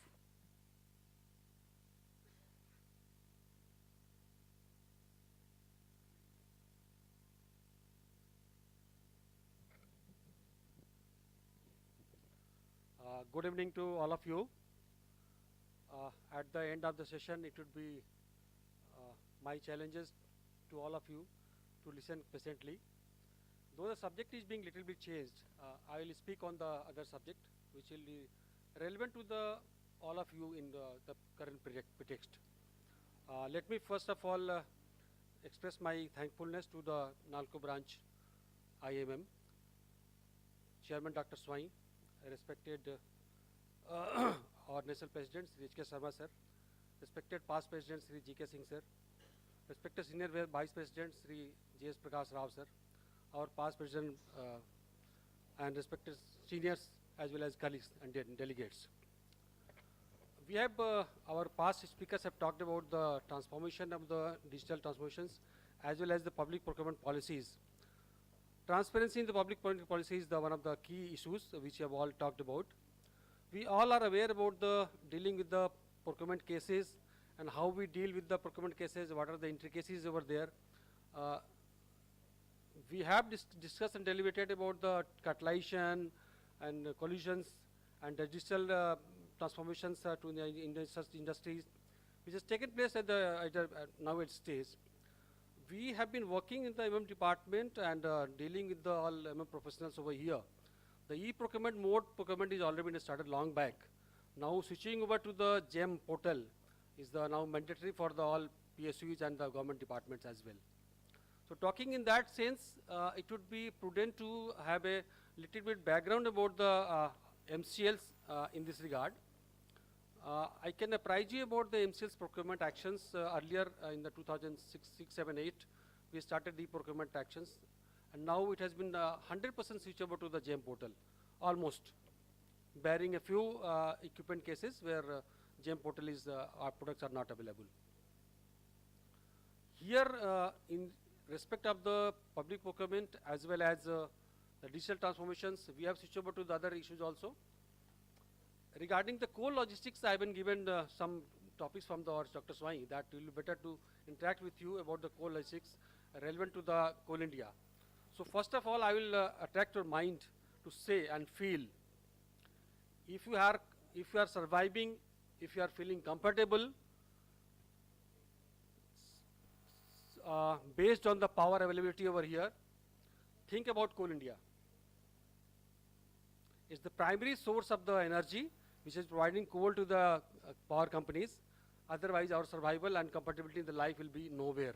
Good evening to all of you. At the end of the session, it would be my challenges to all of you to listen patiently. Though the subject is being little bit changed, I will speak on the other subject, which will be relevant to all of you in the current pretext. Let me first of all express my thankfulness to the Nalco branch IMM, Chairman Dr. Swain, respected our National President Sri H.K. Sharma sir, respected past President Sri G.K. Singh sir, respected Senior Vice President Sri J.S. Prakash Rao sir, our past President and respected seniors as well as colleagues and delegates. We have, our past speakers have talked about the transformation of the digital transformations as well as the public procurement policies. Transparency in the public procurement policy is one of the key issues which we have all talked about. We all are aware about the dealing with the procurement cases and how we deal with the procurement cases, what are the intricacies over there. We have discussed and deliberated about the catalyzation and collisions and the digital transformations to the such industries, which has taken place at now at stage. We have been working in the MM department and dealing with the all MM professionals over here. The e-procurement mode procurement is already been started long back. Now switching over to the GEM portal is now mandatory for the all PSUs and the government departments as well. So talking in that sense, it would be prudent to have a little bit background about the MCLs in this regard. I can apprise you about the MCL's procurement actions earlier in the 2006, 7, 8. We started the procurement actions, and now it has been 100% switch over to the GEM portal, almost, barring a few equipment cases where GEM portal is, our products are not available. Here, in respect of the public procurement as well as the digital transformations, we have switched over to the other issues also. Regarding the coal logistics, I have been given some topics from the Dr. Swai that will be better to interact with you about the coal logistics relevant to the Coal India. So first of all, I will attract your mind to say and feel, if you are surviving, if you are feeling comfortable, based on the power availability over here, think about Coal India. It's the primary source of the energy which is providing coal to the power companies. Otherwise, our survival and comfortability in the life will be nowhere.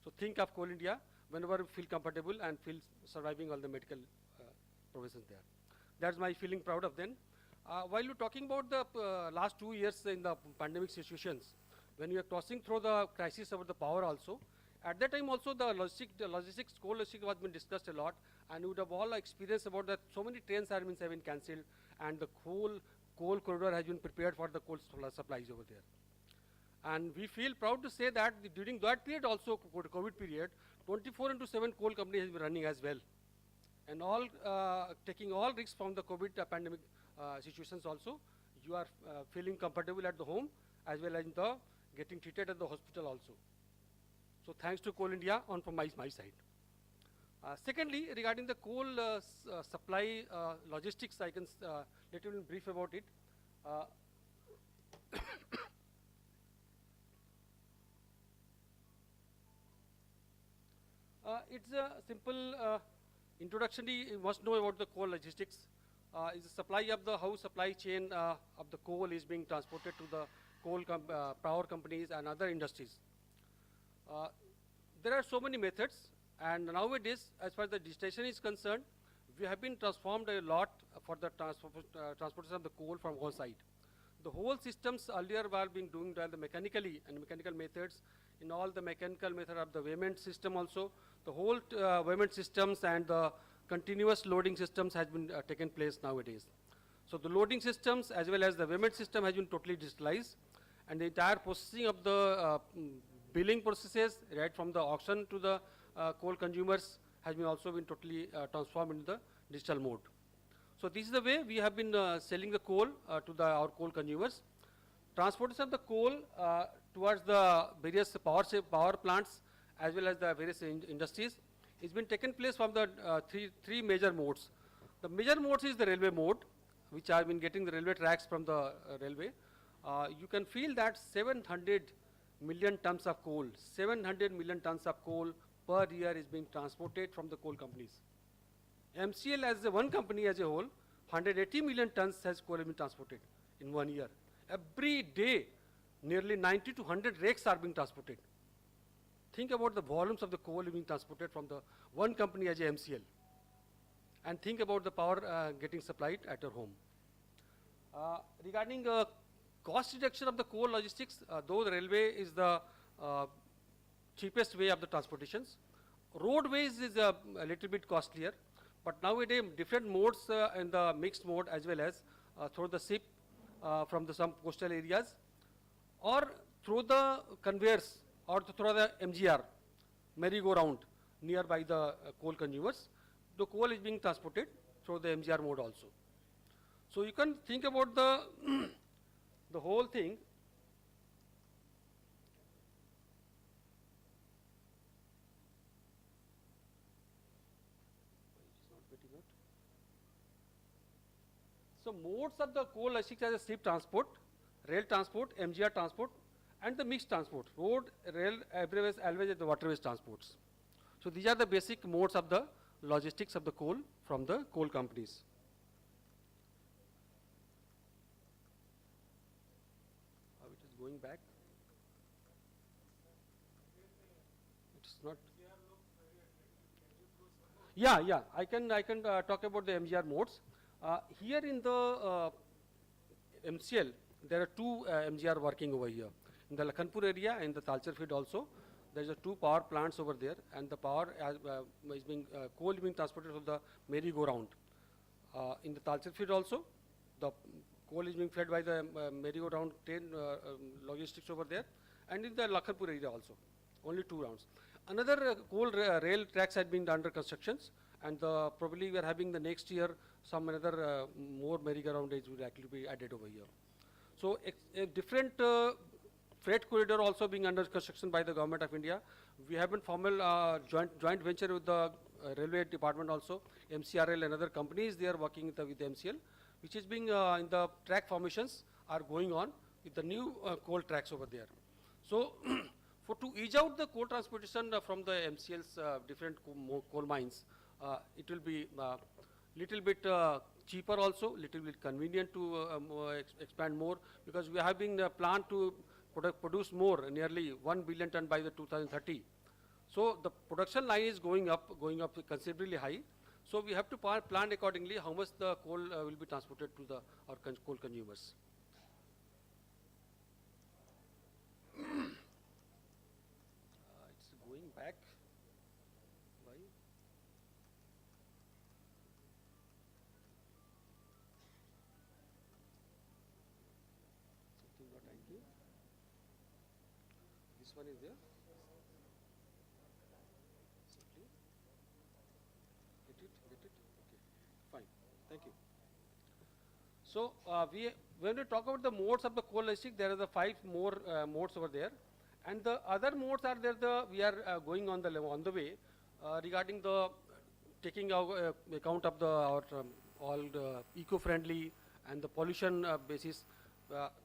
So think of Coal India whenever you feel comfortable and feel surviving all the medical provisions there. That's my feeling proud of them. While you're talking about the last 2 years in the pandemic situations, when we are crossing through the crisis over the power also, at that time also the logistics, coal logistics was been discussed a lot, and you would have all experienced about that so many trains have been cancelled, and the coal corridor has been prepared for the coal supplies over there. And we feel proud to say that during that period also, COVID period, 24/7 coal company has been running as well. And all taking all risks from the COVID pandemic situations also, you are feeling comfortable at the home as well as in the getting treated at the hospital also. So thanks to Coal India from my side. Secondly, regarding the coal supply logistics, I can let you brief about it. It's a simple introduction. You must know about the coal logistics. Is the supply of the how supply chain of the coal is being transported to the coal power companies and other industries. There are so many methods, and nowadays, as far as the digitization is concerned, we have been transformed a lot for the transportation of the coal from one side. The whole systems earlier were being doing the mechanically and mechanical methods. In all the mechanical method of the weighment system also, the whole weighment systems and the continuous loading systems has been taken place nowadays. So the loading systems as well as the weighment system has been totally digitalized, and the entire processing of the billing processes right from the auction to the coal consumers has been also been totally transformed into the digital mode. So this is the way we have been selling the coal to our coal consumers. Transportation of the coal towards the various power plants as well as the various industries has been taken place from the three major modes. The major modes is the railway mode, which have been getting the railway tracks from the railway. You can feel that 700 million tons of coal, 700 million tons of coal per year is being transported from the coal companies. MCL as one company as a whole, 180 million tons has coal been transported in 1 year. Every day, nearly 90 to 100 rakes are being transported. Think about the volumes of the coal being transported from the one company as a MCL. And think about the power getting supplied at your home. Regarding cost reduction of the coal logistics, though the railway is the cheapest way of the transportations, roadways is a little bit costlier, but nowadays different modes in the mixed mode as well as through the ship from some coastal areas, or through the conveyors or through the MGR, merry-go-round nearby the coal consumers. The coal is being transported through the MGR mode also. So you can think about the the whole thing. So modes of the coal logistics as a ship transport, rail transport, MGR transport, and the mixed transport, road, rail, always the waterways transports. So these are the basic modes of the logistics of the coal from the coal companies. How it is going back? it's not. Yeah, I can talk about the MGR modes. Here in the MCL, there are two MGR working over here. In the Lakhanpur area and the Talcher field also, there is two power plants over there, and the power is being coal is being transported to the merry-go-round. In the Talcher field also, the coal is being fed by the merry-go-round train logistics over there, and in the Lakhanpur area also, only 2 rounds. Another coal rail tracks had been under constructions, and probably we are having the next year some another more merry-go-round will actually be added over here. So a different freight corridor also being under construction by the government of India. We have been formal joint venture with the railway department also, MCRL and other companies. They are working with the MCL, which is being in the track formations are going on with the new coal tracks over there. So to ease out the coal transportation from the MCL's different coal mines, it will be little bit cheaper also, little bit convenient to expand more, because we have been planned to produce more, nearly 1 billion ton by the 2030. So the production line is going up considerably high. So we have to plan accordingly how much the coal will be transported to our coal consumers. It's going back. Why? Something not angry. This one is there. Simply get it. Okay, fine. Thank you. So when we talk about the modes of the coal logistics, there are the 5 more modes over there, and the other modes are there. We are going on the way regarding the taking account of our all the eco-friendly and the pollution basis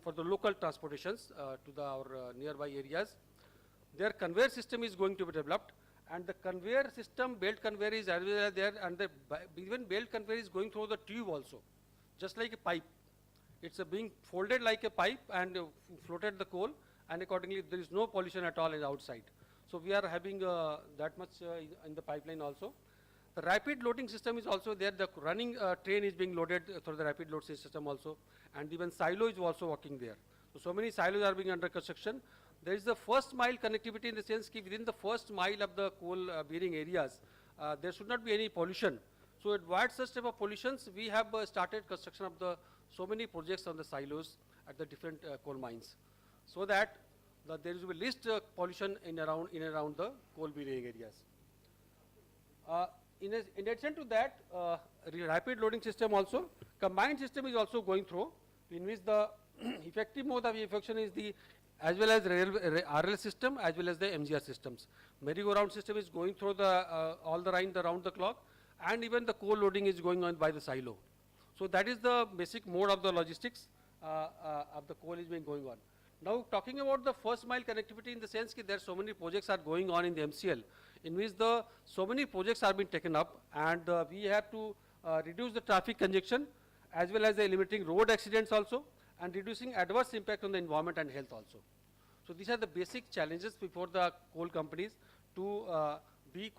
for the local transportations to our nearby areas. Their conveyor system is going to be developed, and the conveyor system, belt conveyor is already there, and even belt conveyor is going through the tube also, just like a pipe. It's being folded like a pipe and floated the coal, and accordingly there is no pollution at all in the outside. So we are having that much in the pipeline also. The rapid loading system is also there. The running train is being loaded through the rapid load system also, and even silo is also working there. So many silos are being under construction. There is the first mile connectivity, in the sense that within the first mile of the coal bearing areas, there should not be any pollution. So to avoid such type of pollutions, we have started construction of so many projects on the silos at the different coal mines, so that there will be least pollution in and around the coal bearing areas. In addition to that, rapid loading system also, combined system is also going through, in which the effective mode of evacuation is as well as RL system as well as the MGR systems. Merry-go-round system is going through all the round the clock, and even the coal loading is going on by the silo. So that is the basic mode of the logistics of the coal is being going on. Now talking about the first mile connectivity, in the sense that there are so many projects are going on in the MCL, in which so many projects are being taken up, and we have to reduce the traffic congestion as well as eliminating road accidents also, and reducing adverse impact on the environment and health also. So these are the basic challenges before the coal companies to be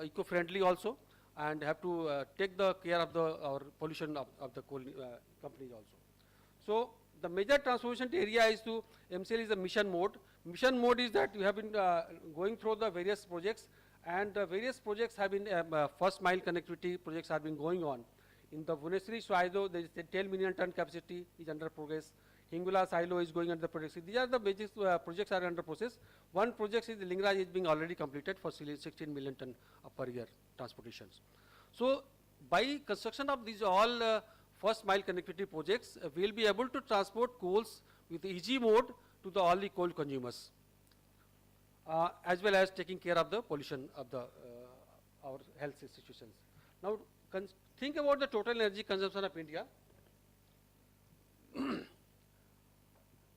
eco-friendly also, and have to take the care of our pollution of the coal companies also. So the major transformation area is to MCL is the mission mode. Mission mode is that we have been going through the various projects, and various projects have been first mile connectivity projects have been going on. In the Bhubaneswari silo, there is a 10 million ton capacity is under progress. Hingula silo is going under progress. These are the basic projects are under process. One project is the Lingraj is being already completed for 16 million ton per year transportations. So by construction of these all first mile connectivity projects, we will be able to transport coals with easy mode to all the coal consumers, as well as taking care of the pollution of our health institutions. Now think about the total energy consumption of India.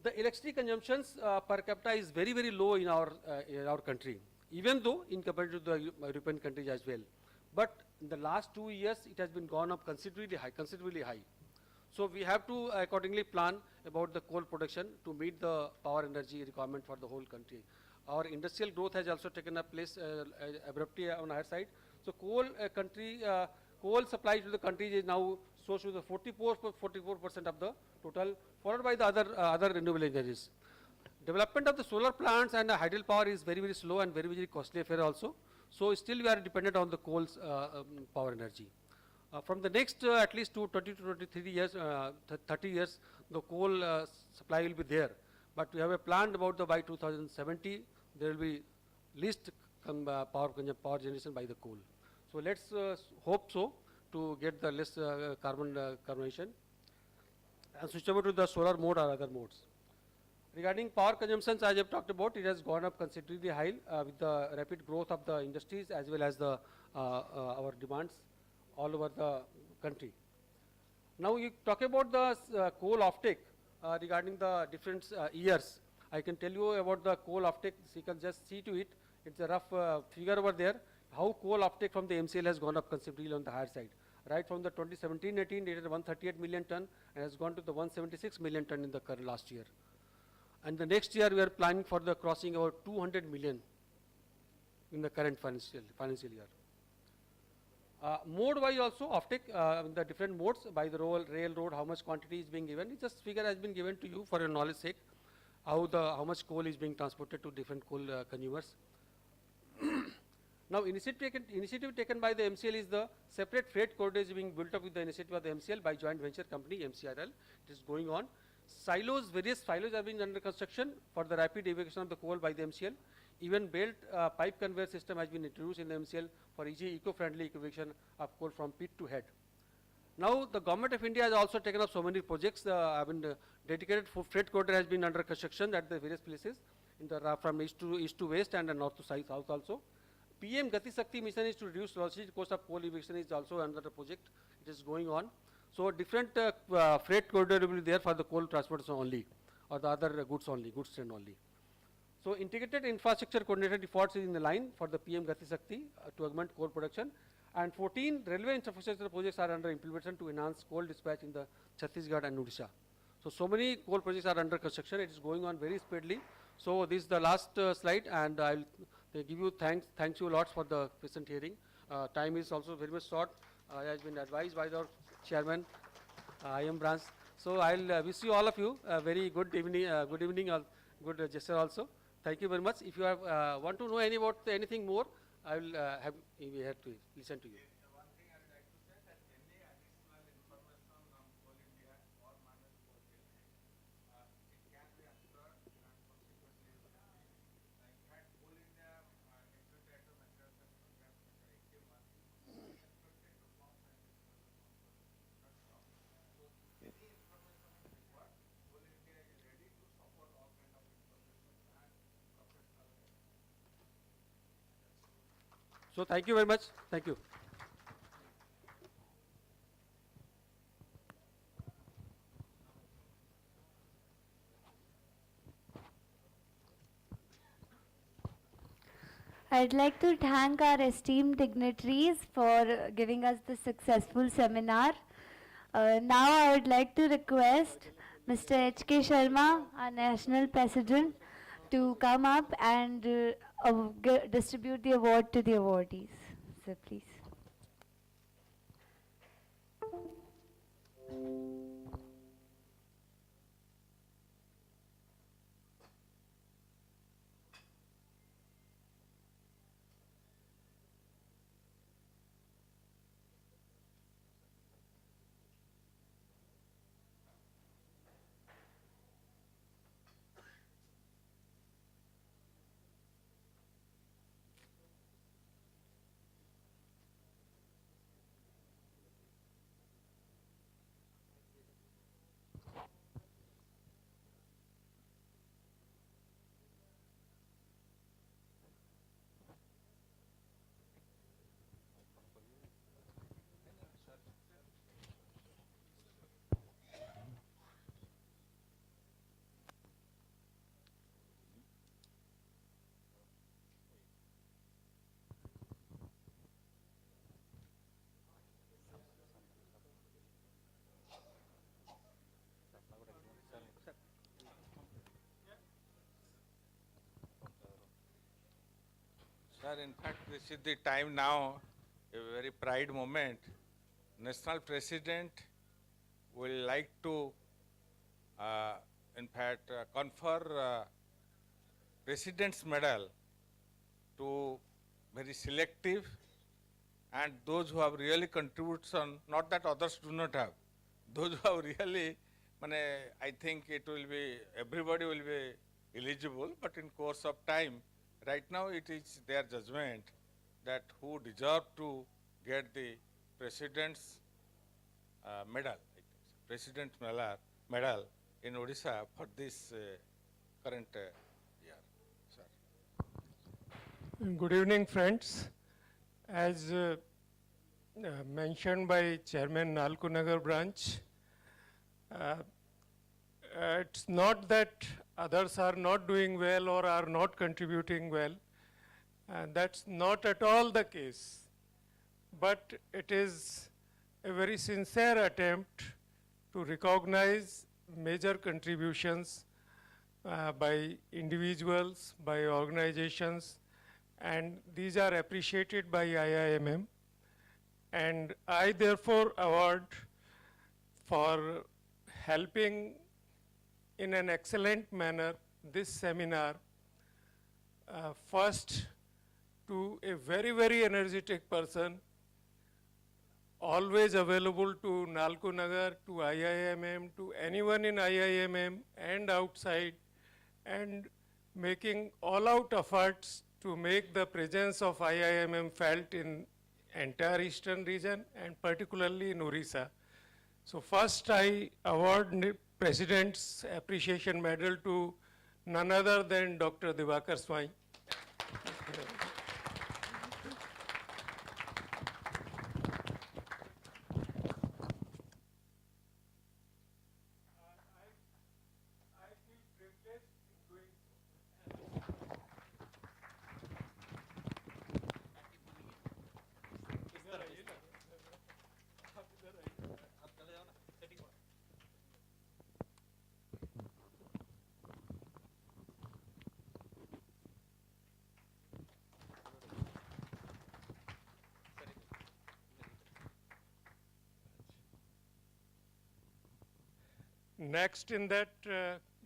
The electricity consumptions per capita is very, very low in our country, even though in compared to the European countries as well. But in the last 2 years, it has been gone up considerably high. So we have to accordingly plan about the coal production to meet the power energy requirement for the whole country. Our industrial growth has also taken a place abruptly on higher side. So coal supply to the country is now sourced to the 44% of the total, followed by the other renewable energies. Development of the solar plants and hydel power is very, very slow and very, very costly affair also. So still we are dependent on the coal's power energy. From the next at least 20 to 23 years, 30 years, the coal supply will be there. But we have a plan about the by 2070, there will be least power generation by the coal. So let's hope so to get the less carbonation and switch over to the solar mode or other modes. Regarding power consumptions, as I have talked about, it has gone up considerably high with the rapid growth of the industries as well as the our demands all over the country. Now you talk about the coal offtake regarding the different years. I can tell you about the coal offtake. You can just see to it. It's a rough figure over there. How coal offtake from the MCL has gone up considerably on the higher side. Right from the 2017-18, it is 138 million ton and has gone to the 176 million ton in the current last year. And the next year we are planning for the crossing about 200 million in the current financial year. Mode-wise also offtake the different modes by the railroad, how much quantity is being given. This figure has been given to you for your knowledge sake. How much coal is being transported to different coal consumers. Now initiative taken by the MCL is the separate freight corridors being built up with the initiative of the MCL by joint venture company MCRL. It is going on. Various silos are being under construction for the rapid evacuation of the coal by the MCL. Even belt pipe conveyor system has been introduced in the MCL for easy eco-friendly evacuation of coal from pit to head. Now the government of India has also taken up so many projects. Dedicated freight corridor has been under construction at the various places in the from east to west and north to south also. PM Gati Shakti mission is to reduce logistic cost of coal evacuation is also another project. It is going on. So different freight corridor will be there for the coal transportation only, or the other goods only, goods train only. So integrated infrastructure coordinated efforts is in the line for the PM Gati Shakti to augment coal production, and 14 railway infrastructure projects are under implementation to enhance coal dispatch in the Chhattisgarh and Odisha. So many coal projects are under construction. It is going on very speedily. So this is the last slide, and I'll give you thanks you lots for the present hearing. Time is also very much short. Has been advised by the chairman, IM branch. So I'll wish you all of you a very good evening, good gesture also. Thank you very much. If you have want to know anything more, I will be here to listen to you. One thing I would like to say that any additional information on Coal India or Manas Coal India, it can be answered and consequently like had Coal India executive materials and programs which are active one, expected to form and so any information is required. Coal India is ready to support all kind of information and professional help. So thank you very much. Thank you. I'd like to thank our esteemed dignitaries for giving us this successful seminar. Now I would like to request Mr. H.K. Sharma, our National President, to come up and distribute the award to the awardees. So please. Sir, in fact, this is the time now, a very pride moment. National President will like to, in fact, confer President's Medal to very selective and those who have really contribution, not that others do not have, those who have really, I think it will be, everybody will be eligible, but in course of time, right now it is their judgment that who deserve to get the President's medal, President's medal in Odisha for this current year. Sir. Good evening, friends. As mentioned by Chairman Nalkunagar branch, it's not that others are not doing well or are not contributing well. That's not at all the case. But it is a very sincere attempt to recognize major contributions by individuals, by organizations, and these are appreciated by IIMM. And I therefore award for helping in an excellent manner this seminar first to a very, very energetic person, always available to Nalkunagar, to IIMM, to anyone in IIMM and outside, and making all-out efforts to make the presence of IIMM felt in entire eastern region and particularly in Orissa. So first I award President's Appreciation Medal to none other than Dr. Divakar Swai. Next in that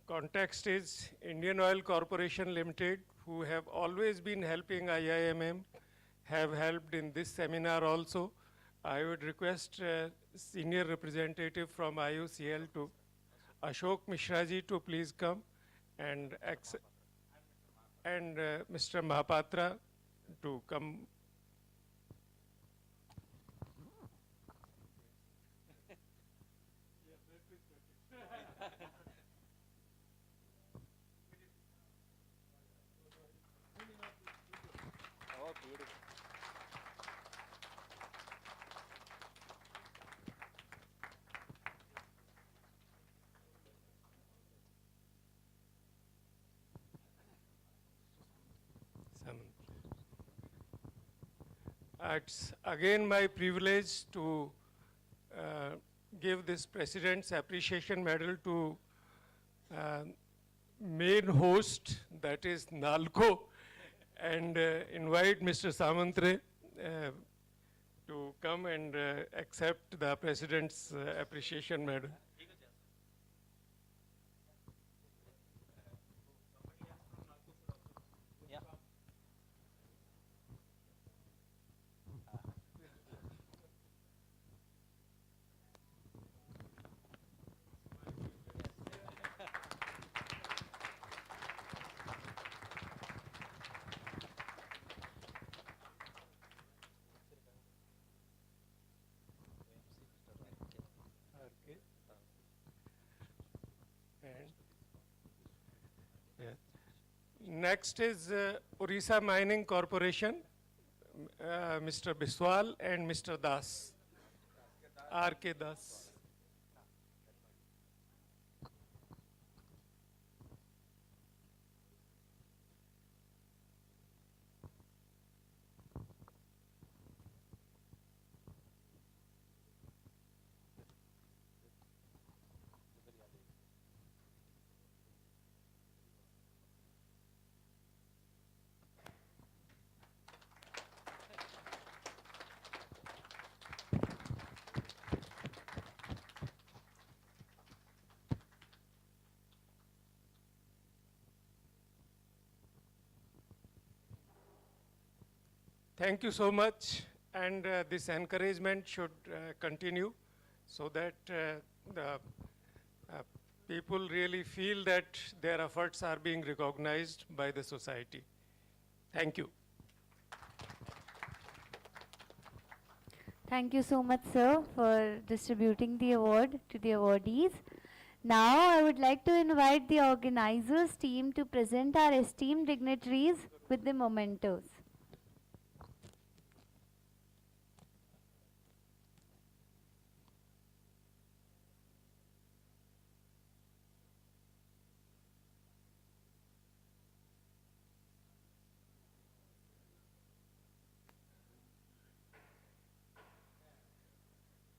context is Indian Oil Corporation Limited, who have always been helping IIMM, have helped in this seminar also. I would request senior representative from IOCL to Ashok Mishraji to please come, and Mr. Mahapatra to come. It's again my privilege to give this President's Appreciation Medal to main host, that is NALCO, and invite Mr. Samantre to come and accept the President's Appreciation Medal. Next is Orissa Mining Corporation, Mr. Biswal and Mr. Das, R.K. Das. Thank you so much, and this encouragement should continue so that the people really feel that their efforts are being recognized by the society. Thank you. Thank you so much, sir, for distributing the award to the awardees. Now, I would like to invite the organizers team to present our esteemed dignitaries with the mementos.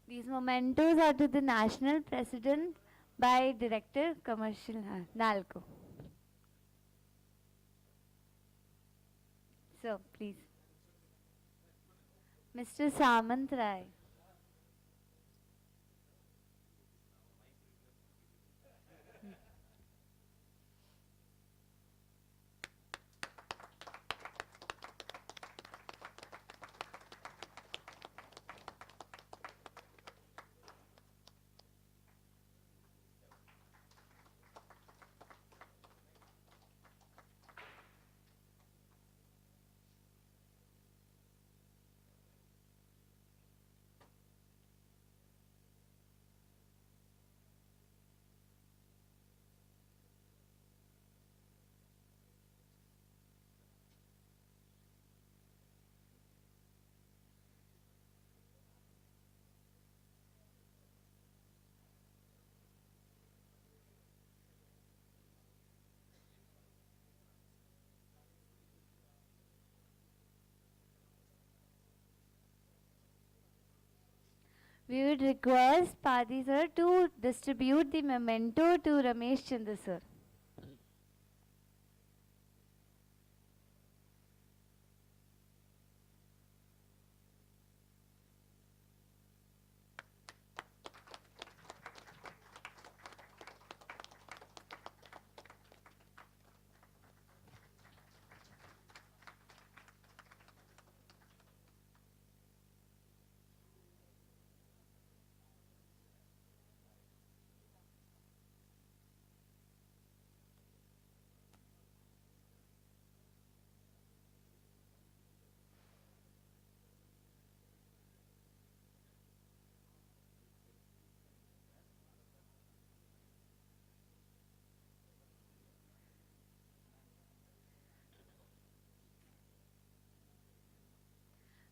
These mementos are to the National President by Director Commercial NALCO. So, please. Mr. Samant Rai. We would request Padi sir to distribute the memento to Ramesh Chandra sir.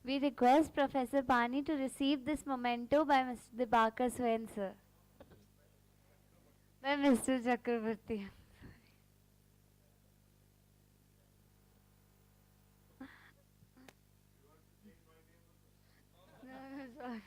We request Professor Pani to receive this memento by Mr. Dibakar Swain sir. By Mr. Chakravarti. No, sorry.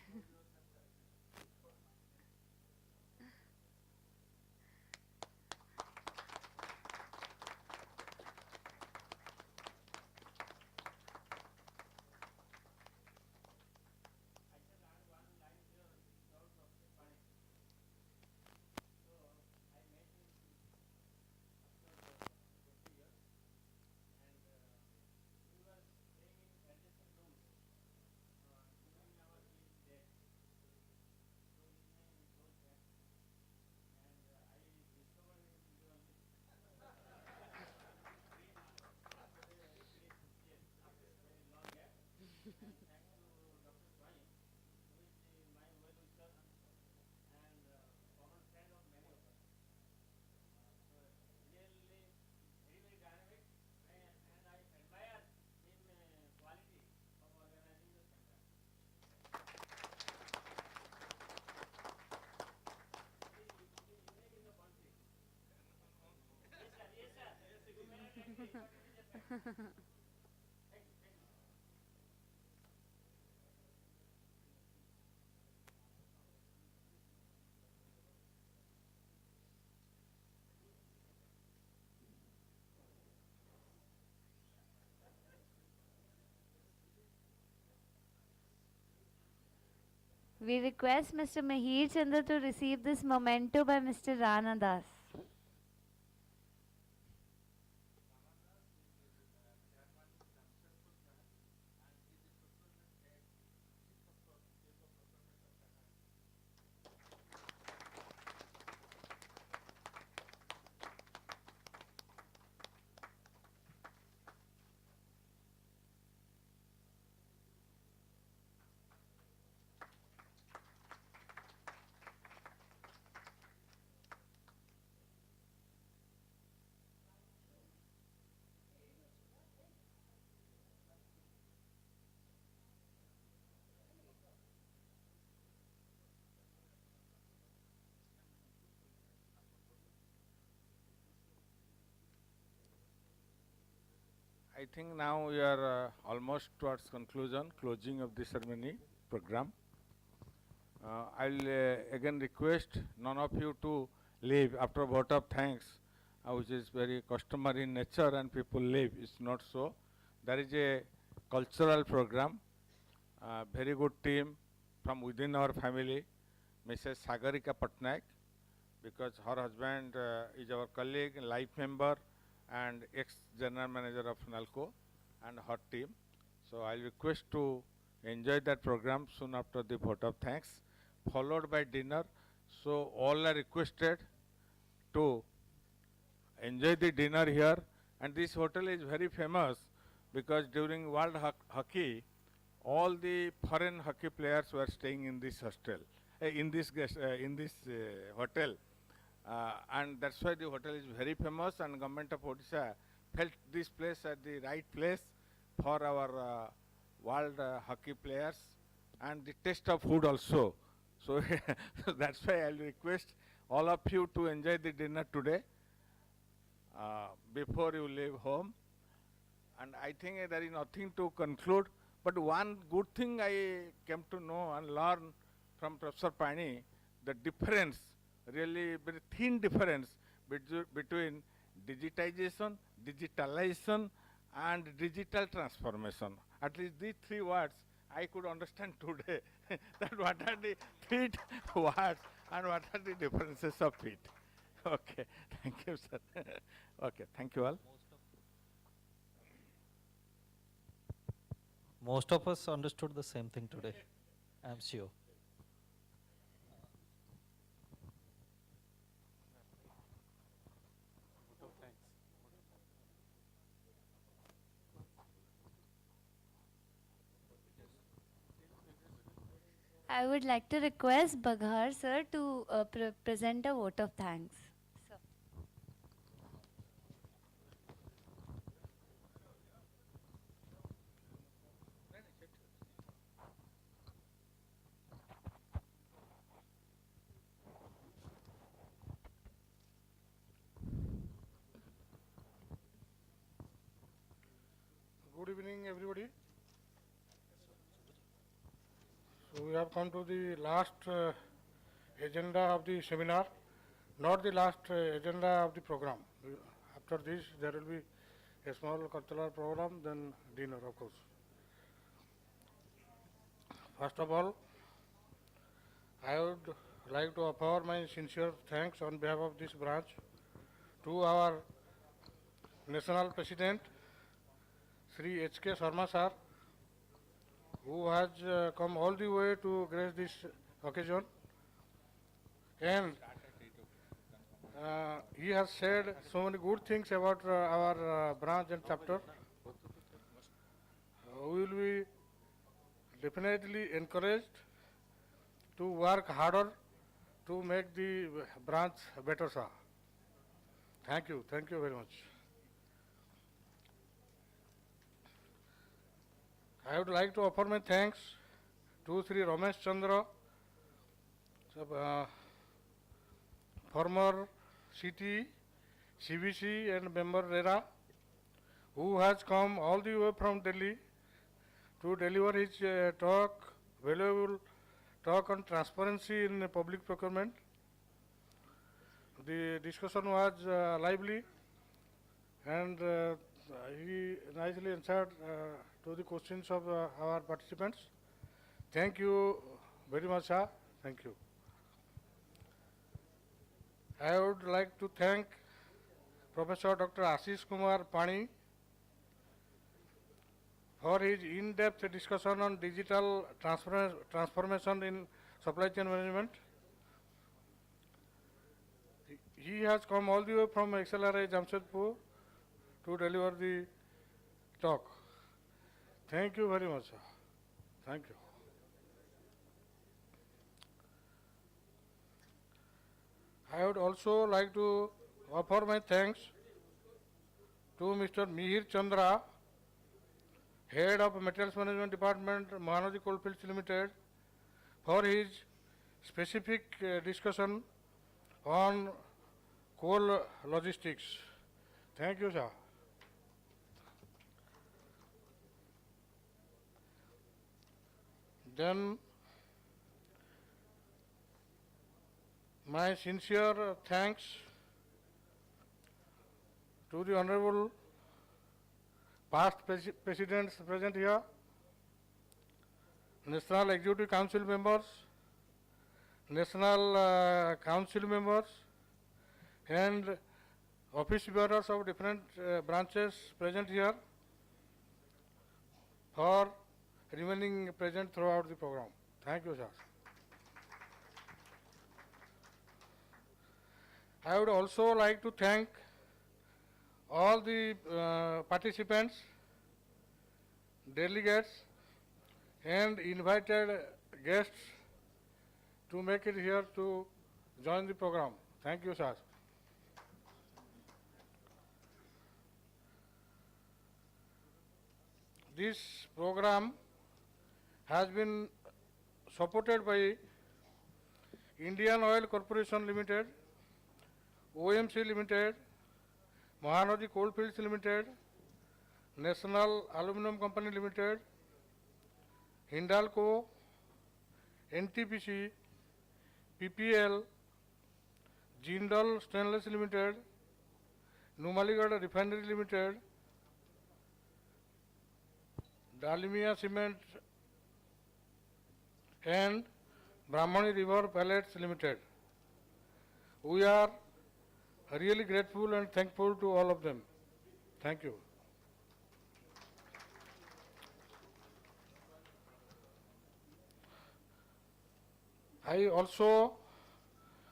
We request Mr. Mahir Chandra to receive this memento by Mr. Rana Das. Chairman is successful and he I think now we are almost towards conclusion, closing of the ceremony program. I'll again request none of you to leave after a vote of thanks, which is very customary in nature, and people leave. It's not so. There is a cultural program, very good team from within our family, Mrs. Sagarika Patnaik, because her husband is our colleague, life member, and ex-general manager of NALCO, and her team. So I'll request to enjoy that program soon after the vote of thanks, followed by dinner. So all are requested to enjoy the dinner here. And this hotel is very famous because during World Hockey, all the foreign hockey players were staying in this hostel, in this hotel. And that's why the hotel is very famous, and government of Odisha felt this place as the right place for our world hockey players, and the taste of food also. So that's why I'll request all of you to enjoy the dinner today before you leave home. And I think there is nothing to conclude, but one good thing I came to know and learn from Professor Pani, the difference, really very thin difference between digitization, digitalization, and digital transformation. At least these three words I could understand today, that what are the three words and what are the differences of it. Okay, thank you, sir. Okay, thank you all. Most of us understood the same thing today, I'm sure. I would like to request Baghar sir to present a vote of thanks. Sir. Good evening, everybody. So we have come to the last agenda of the seminar, not the last agenda of the program. After this, there will be a small cultural program, then dinner, of course. First of all, I would like to offer my sincere thanks on behalf of this branch to our National President, Sri H.K. Sharma sir, who has come all the way to grace this occasion, and he has said so many good things about our branch and chapter. We will be definitely encouraged to work harder to make the branch better, sir. Thank you very much. I would like to offer my thanks to Sri Ramesh Chandra, former CT, CBC and member RERA, who has come all the way from Delhi to deliver his valuable talk on transparency in public procurement. The discussion was lively, and he nicely answered to the questions of our participants. Thank you very much, sir. Thank you. I would like to thank Professor Dr. Ashish Kumar Pani for his in-depth discussion on digital transformation in supply chain management. He has come all the way from XLRI Jamshedpur to deliver the talk. Thank you very much, sir. Thank you. I would also like to offer my thanks to Mr. Mihir Chandra, Head of Materials Management Department, Mahanaji Coalfields Limited, for his specific discussion on coal logistics. Thank you, sir. Then my sincere thanks to the Honorable past presidents present here, National Executive Council members, National Council members, and office bearers of different branches present here for remaining present throughout the program. Thank you, sir. I would also like to thank all the participants, delegates, and invited guests to make it here to join the program. Thank you, sir. This program has been supported by Indian Oil Corporation Limited, OMC Limited, Mahanadi Coalfields Limited, National Aluminum Company Limited, Hindalco, NTPC, PPL, Jindal Stainless Limited, Numaligarh Refinery Limited, Dalmia Cement and Brahmani River Pellets Limited. We are really grateful and thankful to all of them. Thank you. I also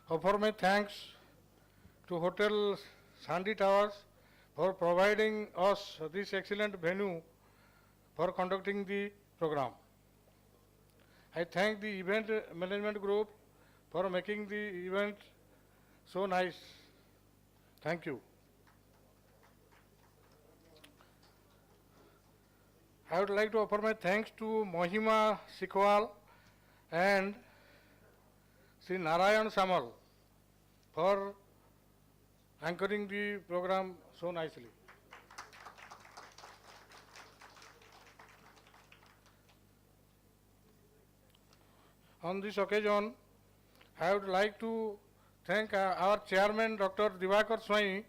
offer my thanks to Hotel Sandy Towers for providing us this excellent venue for conducting the program. I thank the event management group for making the event so nice. Thank you. I would like to offer my thanks to Mahima Sikwal and Sri Narayan Samal for anchoring the program so nicely. On this occasion, I would like to thank our chairman, Dr. Divakar Swami,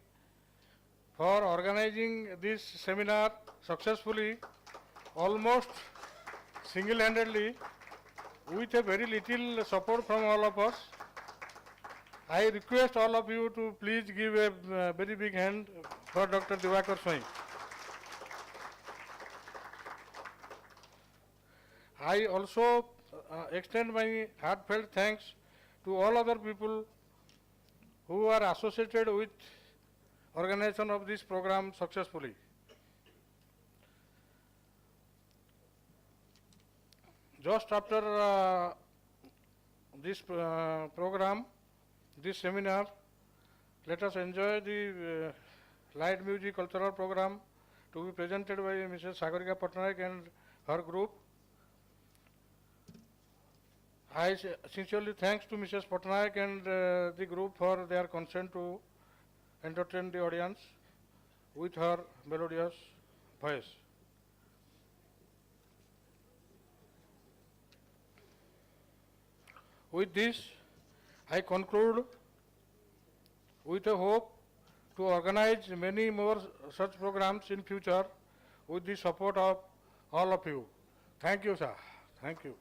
for organizing this seminar successfully, almost single-handedly, with a very little support from all of us. I request all of you to please give a very big hand for Dr. Divakar Swami. I also extend my heartfelt thanks to all other people who are associated with organization of this program successfully. Just after this program, this seminar, let us enjoy the light music cultural program to be presented by Mrs. Sagarika Patnaik and her group. I sincerely thanks to Mrs. Patnaik and the group for their consent to entertain the audience with her melodious voice. With this, I conclude with a hope to organize many more such programs in future with the support of all of you. Thank you, sir. Thank you.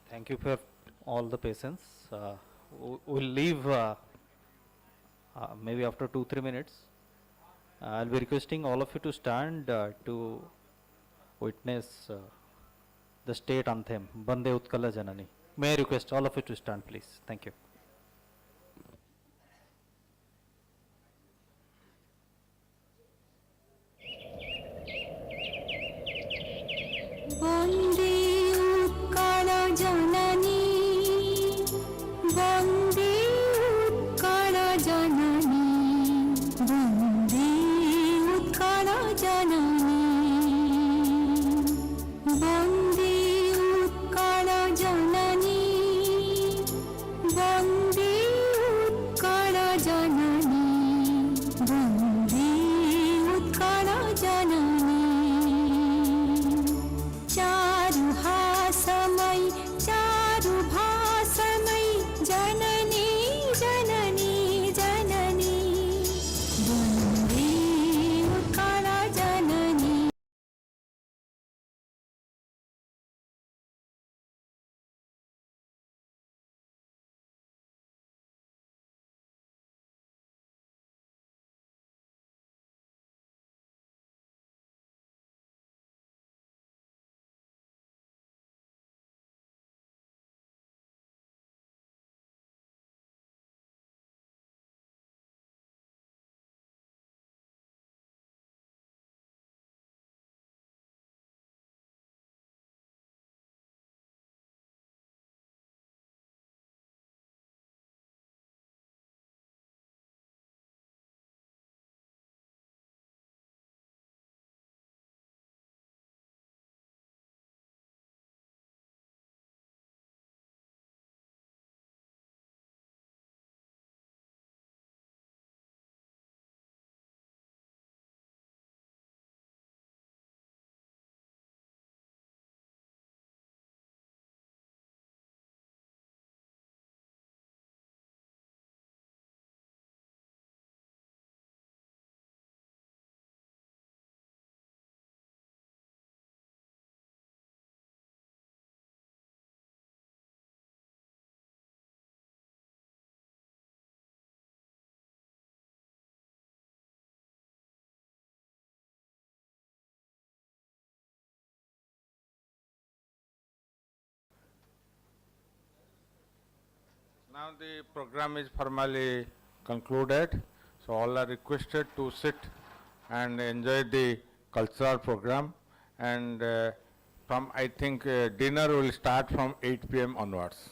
Thank you for all the patience. We'll leave maybe after 2-3 minutes. I'll be requesting all of you to stand to witness the state anthem, Bande Utkala Janani. May I request all of you to stand, please. Thank you. Bande Utkala Janani, Bande Utkala Janani, Bande Utkala Janani, Bande Utkala Janani, Bande Utkala Janani. Now the program is formally concluded. So all are requested to sit and enjoy the cultural program. And from I think dinner will start from 8 p.m. onwards.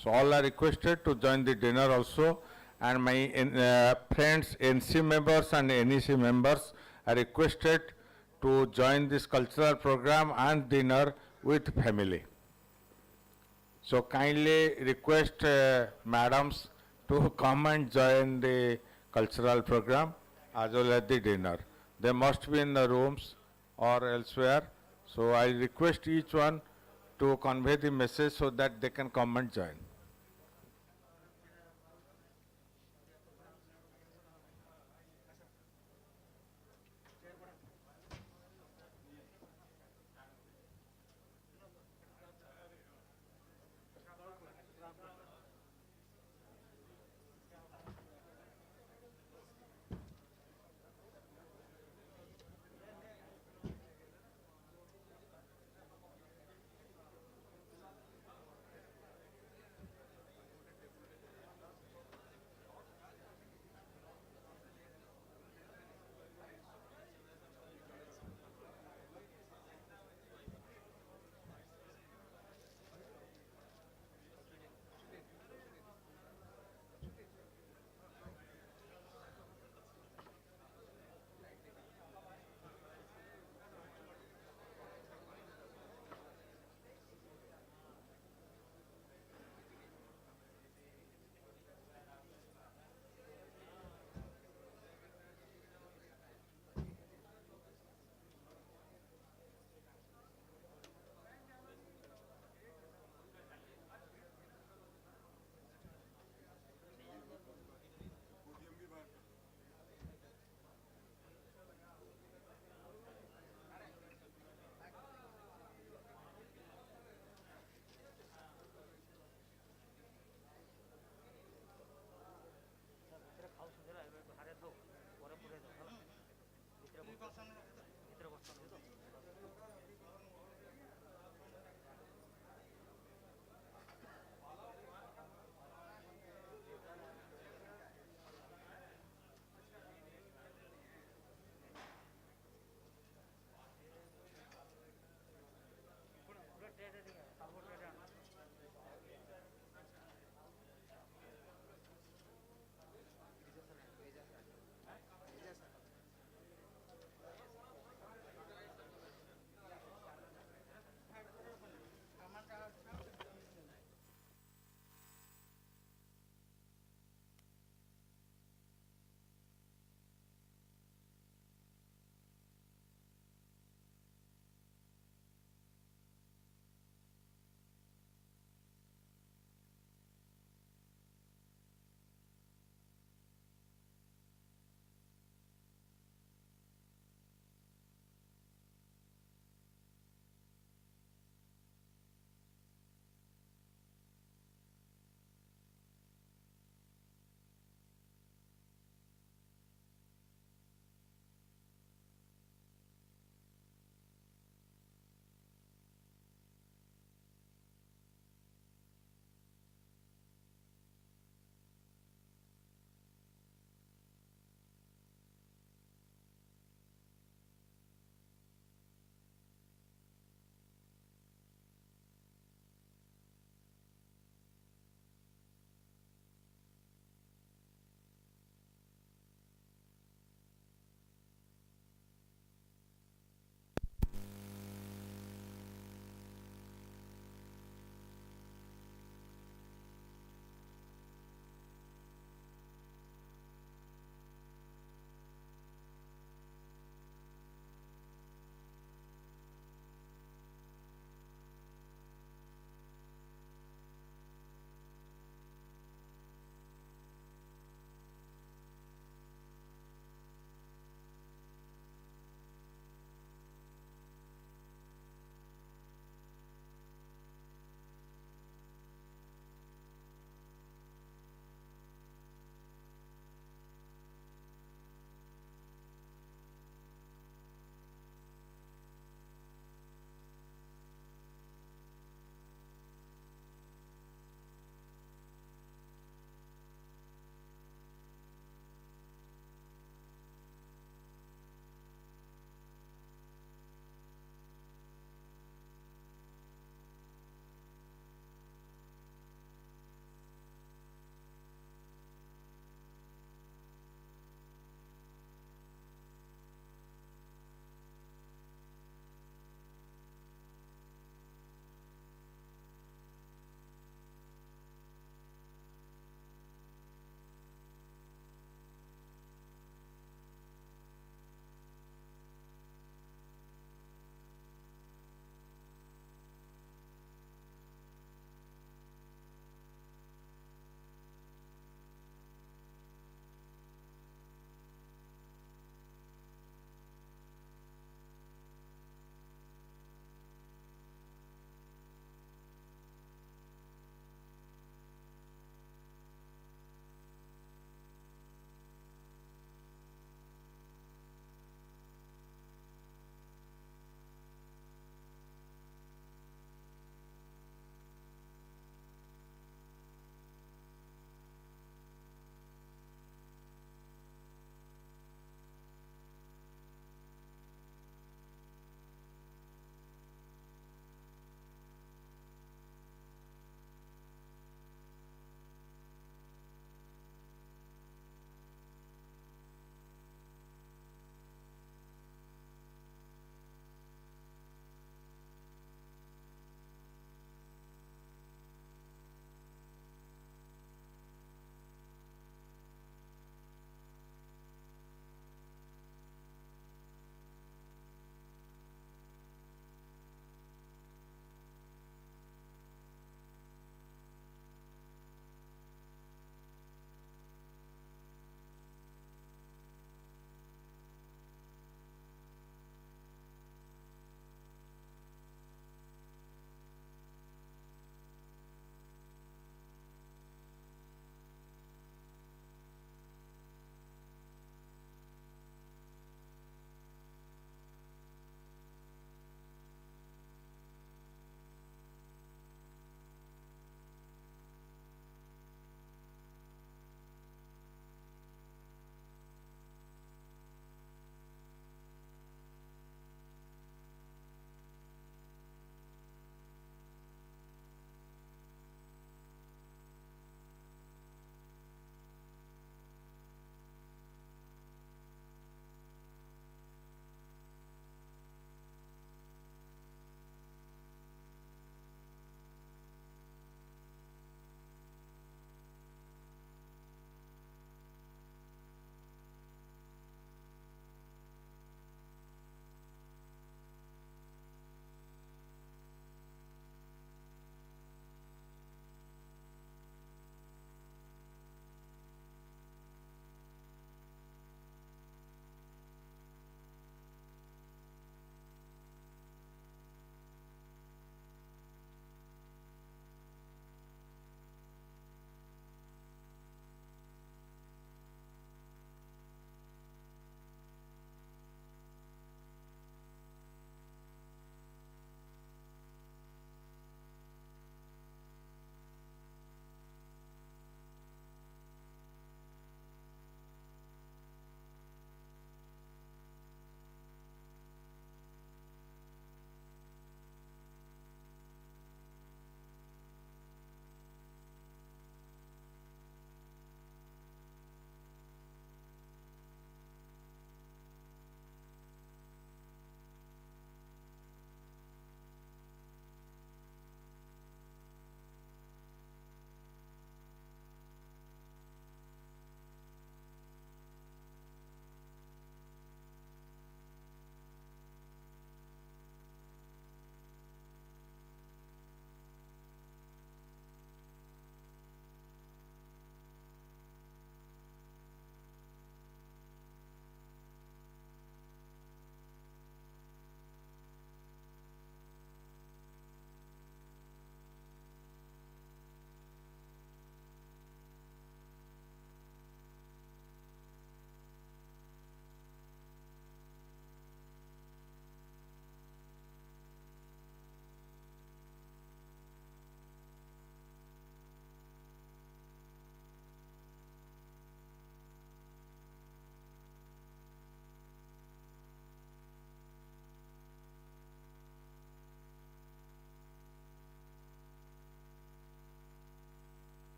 So all are requested to join the dinner also. And my friends, NC members and NEC members are requested to join this cultural program and dinner with family. So kindly request madams to come and join the cultural program as well as the dinner. They must be in the rooms or elsewhere. So I request each one to convey the message so that they can come and join.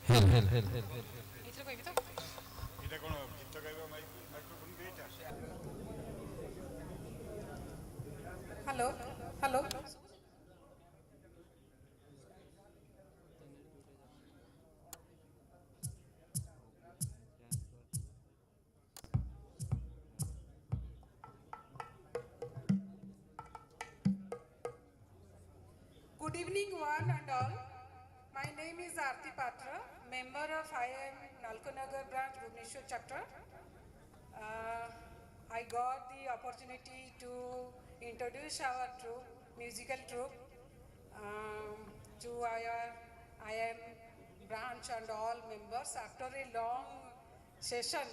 Hello, hello. Good evening, one and all. My name is Aarti Patra, member of IIM Nalkanagar branch, Bhubaneswar chapter. I got the opportunity to introduce our troupe, musical troupe, to our IIM branch and all members. After a long session,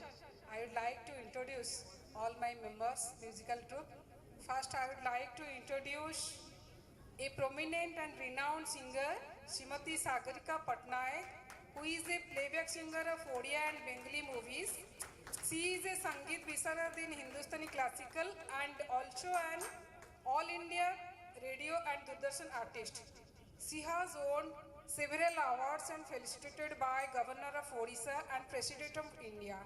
I would like to introduce all my members, musical troupe. First, I would like to introduce a prominent and renowned singer, Srimati Sagarika Patnaik, who is a playback singer of Odia and Bengali movies. She is a Sangeet Visarad in Hindustani classical and also an All India radio and Doordarshan artist. She has won several awards and felicitated by Governor of Odisha and President of India.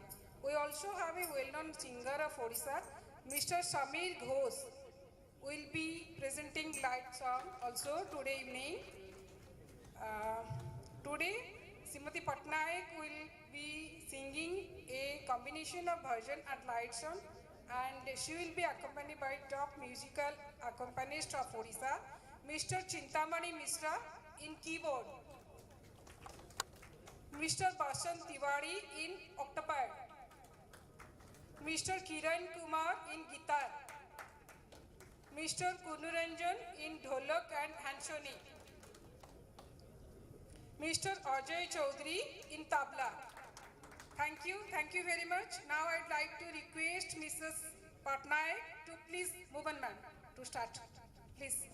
We also have a well-known singer of Odisha, Mr. Samir Ghosh, will be presenting light song also today evening. Today, Srimati Patnaik will be singing a combination of bhajan and light song, and she will be accompanied by top musical accompanist of Odisha, Mr. Chintamani Mishra in keyboard, Mr. Basant Tiwari in octopad, Mr. Kiran Kumar in guitar, Mr. Kunuranjan in dholak and hanshoni, Mr. Ajay Chaudhary in tabla. Thank you very much. Now I'd like to request Mrs. Patnaik to please move on, ma'am, to start. Please.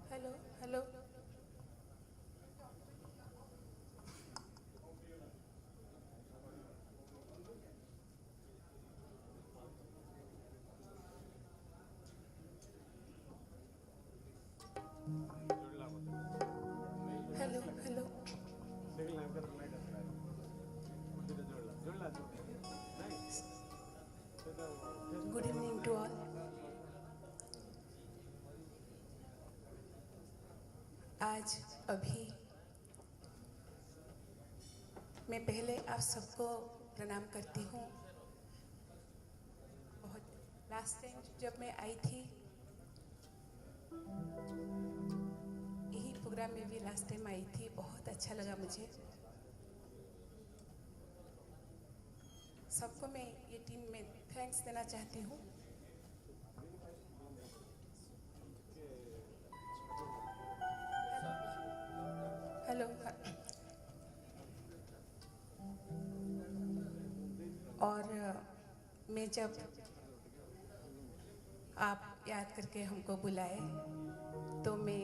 Hello. Hello. Good evening to all. आज अभी मैं पहले आप सबको प्रणाम करती हूँ। बहुत लास्ट टाइम जब मैं आई थी, यही प्रोग्राम में भी लास्ट टाइम आई थी, बहुत अच्छा लगा मुझे। सबको मैं ये टीम में थैंक्स देना चाहती हूँ। हेलो। और मैं जब आप याद करके हमको बुलाए तो मैं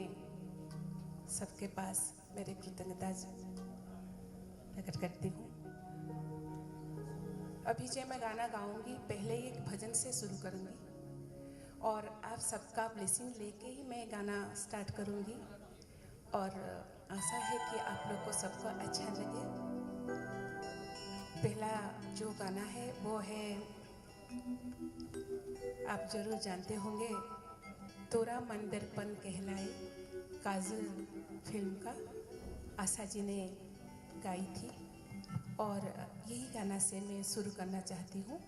सबके पास मेरी कृतज्ञता प्रकट करती हूँ। अभी जो मैं गाना गाऊंगी पहले ही एक भजन से शुरू करूंगी और आप सबका ब्लेसिंग लेके ही मैं गाना स्टार्ट करूंगी और आशा है कि आप लोग को सबको अच्छा लगे। पहला जो गाना है वो है, आप जरूर जानते होंगे, तोरा मन दर्पण कहलाए, काजल फिल्म का आशा जी ने गाई थी और यही गाना से मैं शुरू करना चाहती हूँ।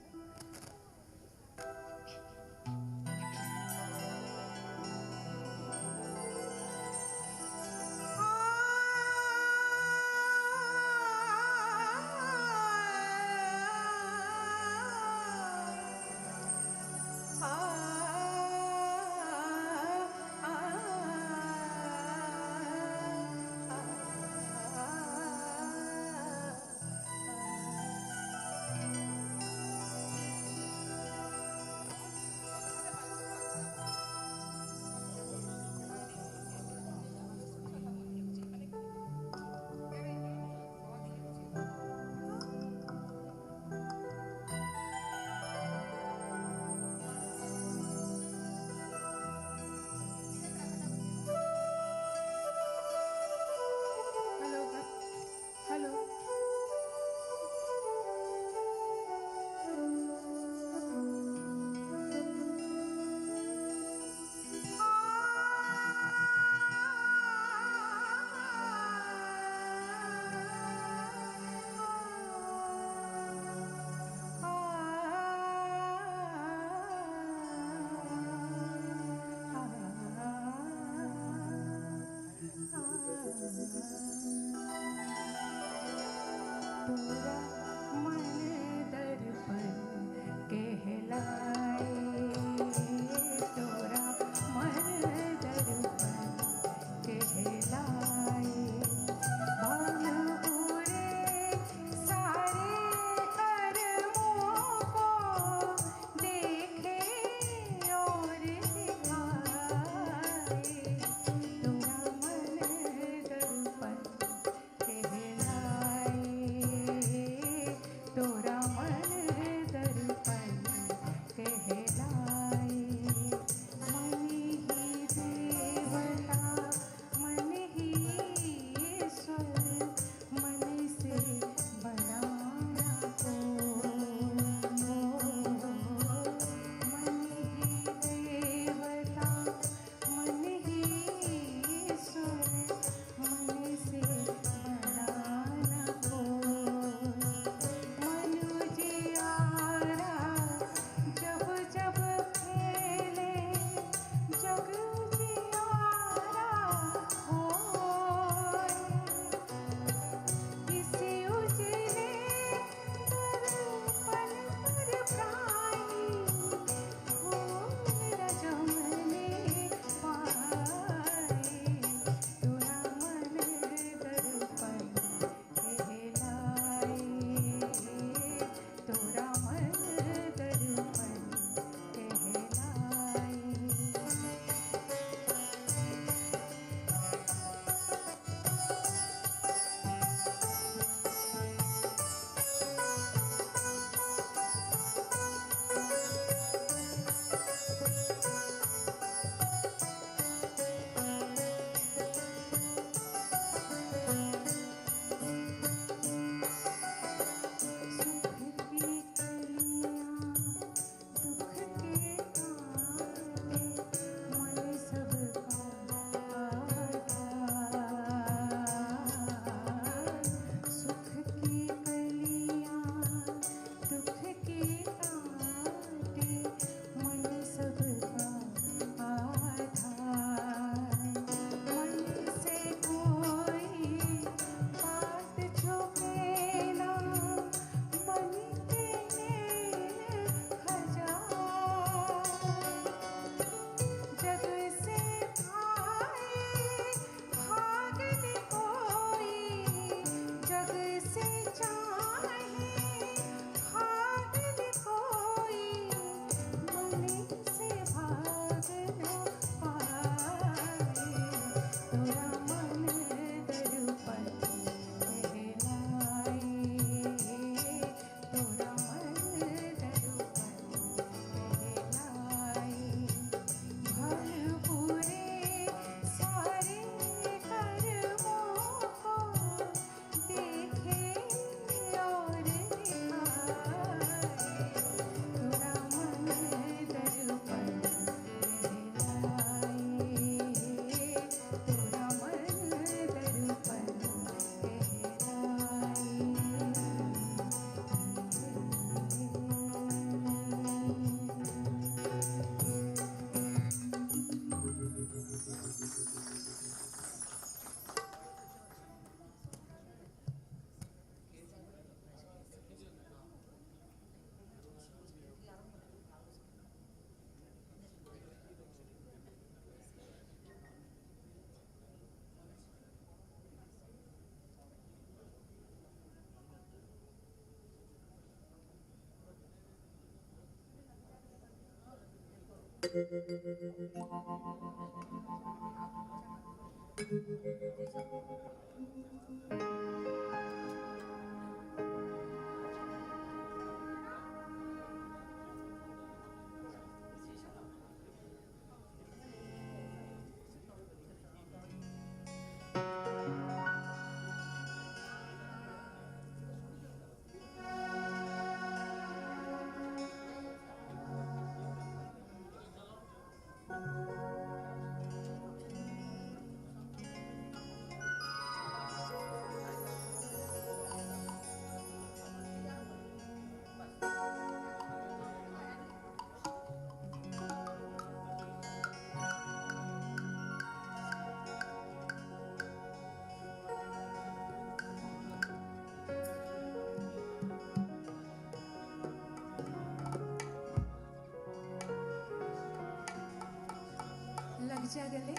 लग जा गले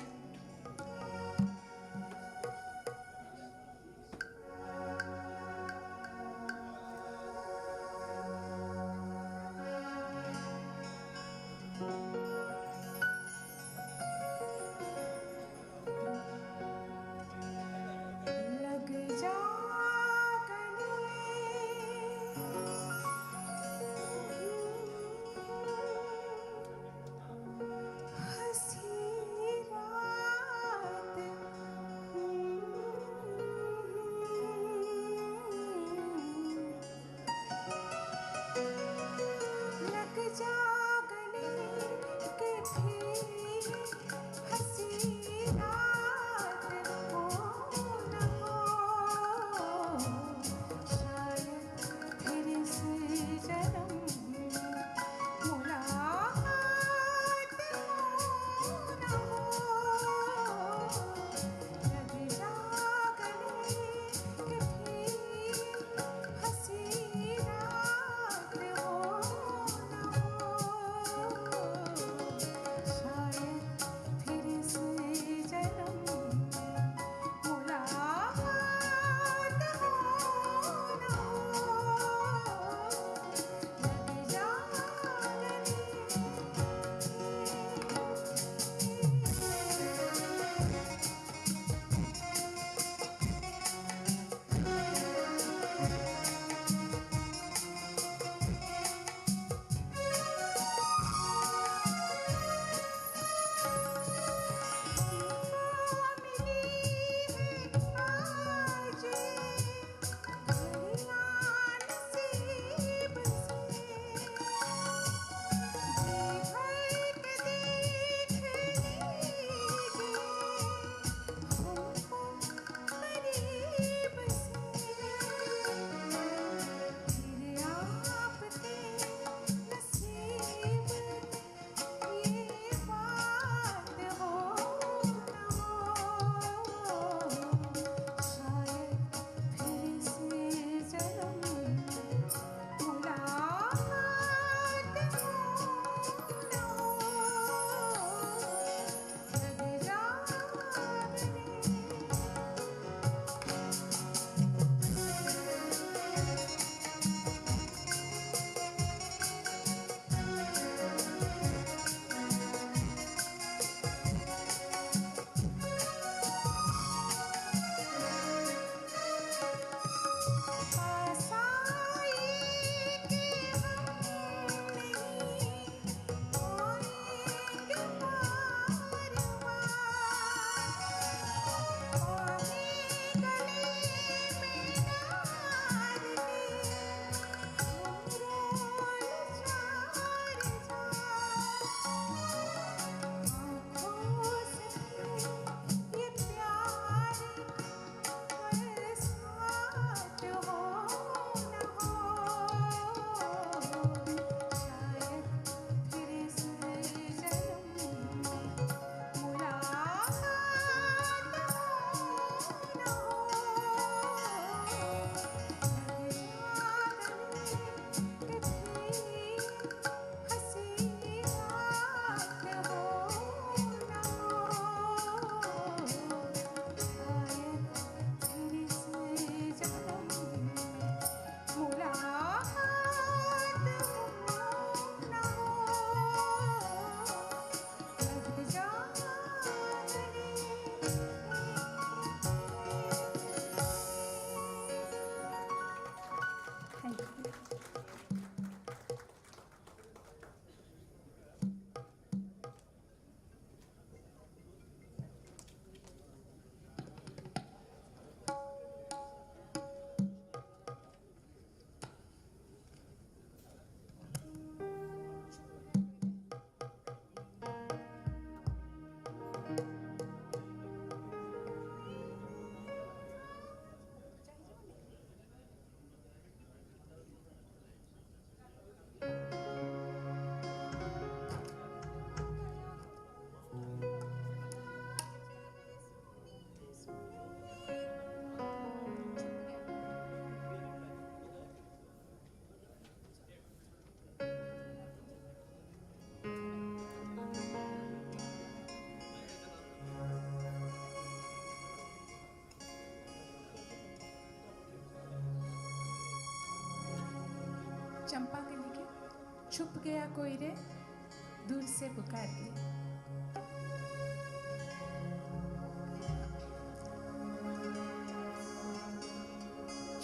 लग जा गले हंसी चंपा कली के छुप गया कोई रे दूर से पुकार के।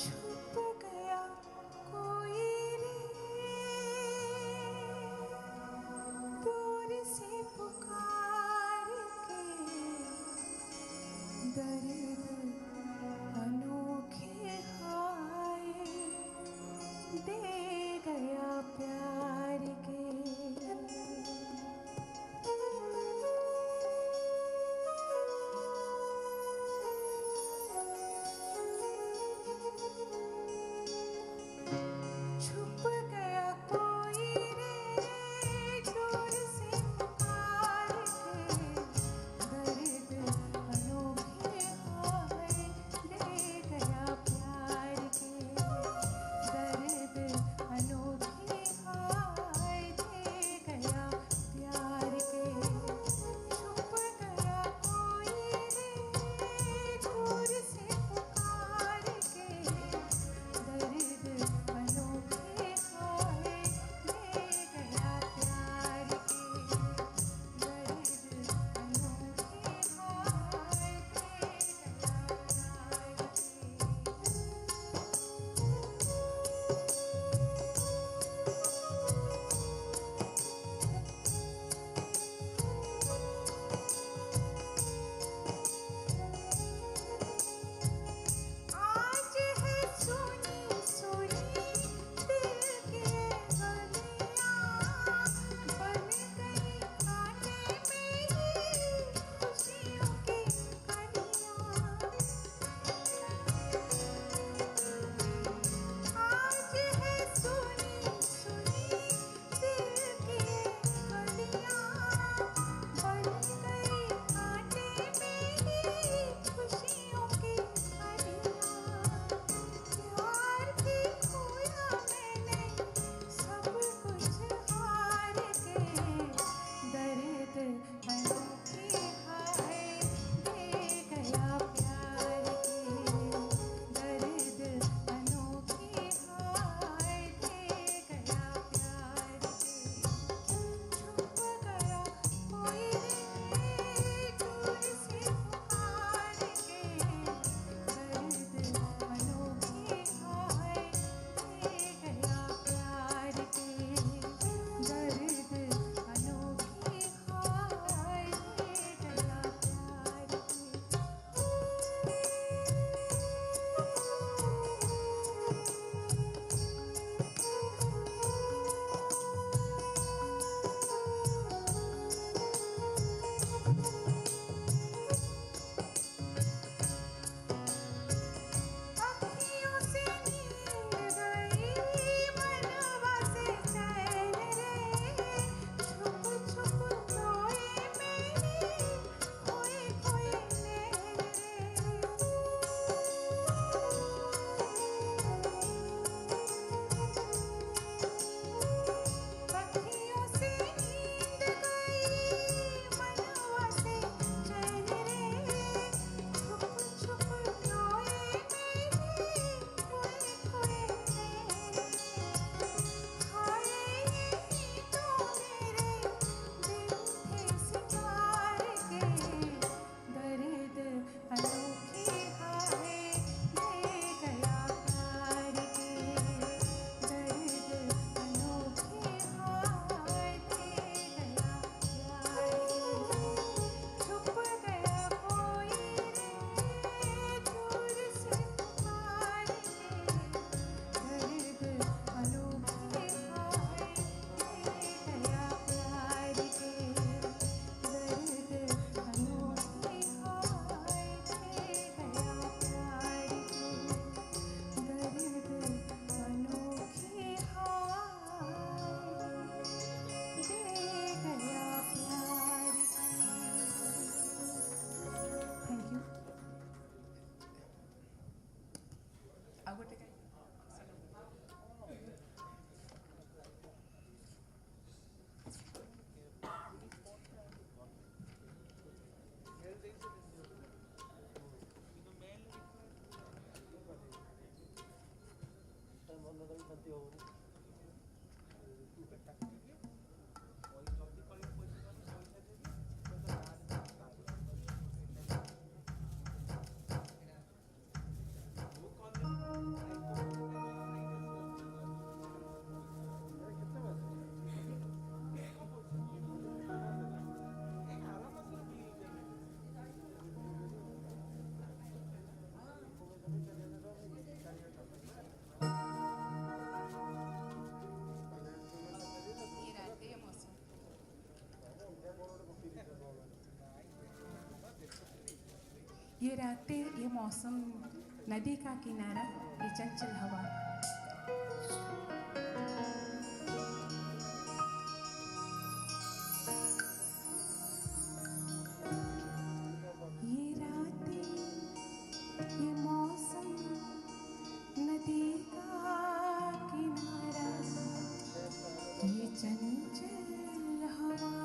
छुप गया कोई रे दूर से पुकार के, दर्द अनोखे हाय दे गया प्यार के। छुप गया कोई रे दूर से पुकार के, दर्द अनोखे हाय दे गया प्यार के, दर्द अनोखे हाय दे गया प्यार के। छुप गया कोई रे दूर से पुकार के, दर्द अनोखे हाय दे गया प्यार के, दर्द अनोखे हाय दे आज है सुनी सुनी दिल के गलियां, बन गई खाने मेरी खुशियों की कलियां। आज है सुनी सुनी दिल के गलियां, बन गई खाने मेरी खुशियों की कलियां। प्यार भी खोया मैंने सब कुछ हार के, दर्द अनोखे हाय दे गया प्यार के, दर्द अनोखे हाय दे गया प्यार के। छुप गया कोई रे दूर से पुकार के, दर्द अनोखे हाय दे गया प्यार के, दर्द अनोखे हाय दे गया प्यार के। अखियों से नींद गई मनवा से चैन रे, छुप छुप रोए मेरी खोए खोए नैन रे। अखियों से नींद गई मनवा से चैन रे, छुप छुप रोए मेरी खोए खोए नैन रे। हाय यही तो मेरे दिन थे सितार के, दर्द अनोखे हाय दे गया प्यार के, दर्द अनोखे हाय दे गया प्यार के। छुप गया कोई रे दूर से पुकार के, दर्द अनोखे हाय दे गया प्यार के, दर्द अनोखे हाय दे गया प्यार के, दर्द अनोखे हाय दे गया प्यार के। Thank you. आगो टेका ये रातें, ये मौसम, नदी का किनारा, ये चंचल हवा। ये रातें, ये मौसम, नदी का किनारा, ये चंचल हवा।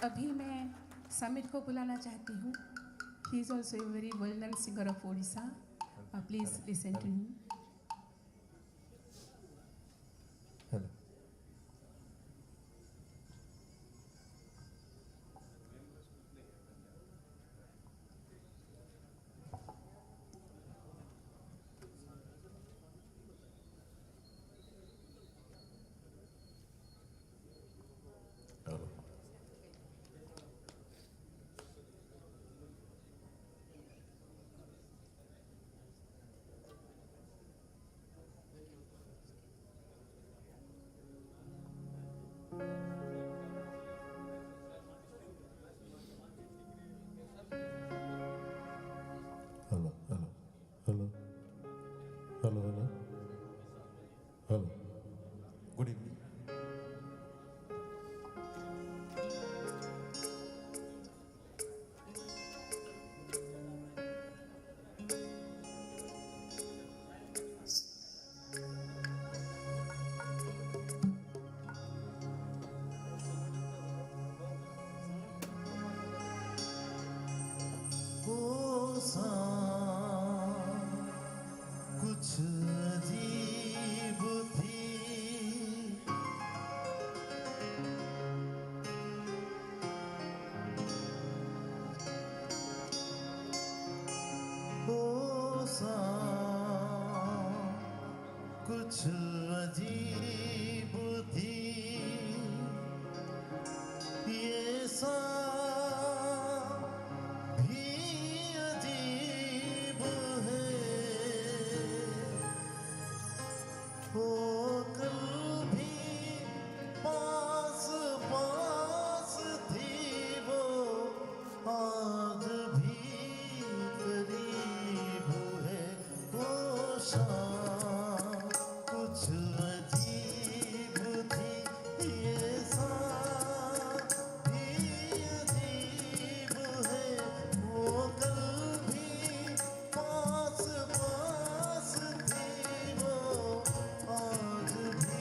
अभी मैं समित को बुलाना चाहती हूँ. He is also a very well-known singer of Odisha. Please listen to him. Hello. Hello, hello, hello, hello, hello, hello. Good evening. कुछ अजीब थी कुछ अजीब थी ये सा भी अजीब है वो कल भी पास पास थी वो आज भी करीब है वो शाम कुछ अजीब थी ये शाम भी अजीब है वो कल भी पास पास थी वो आज भी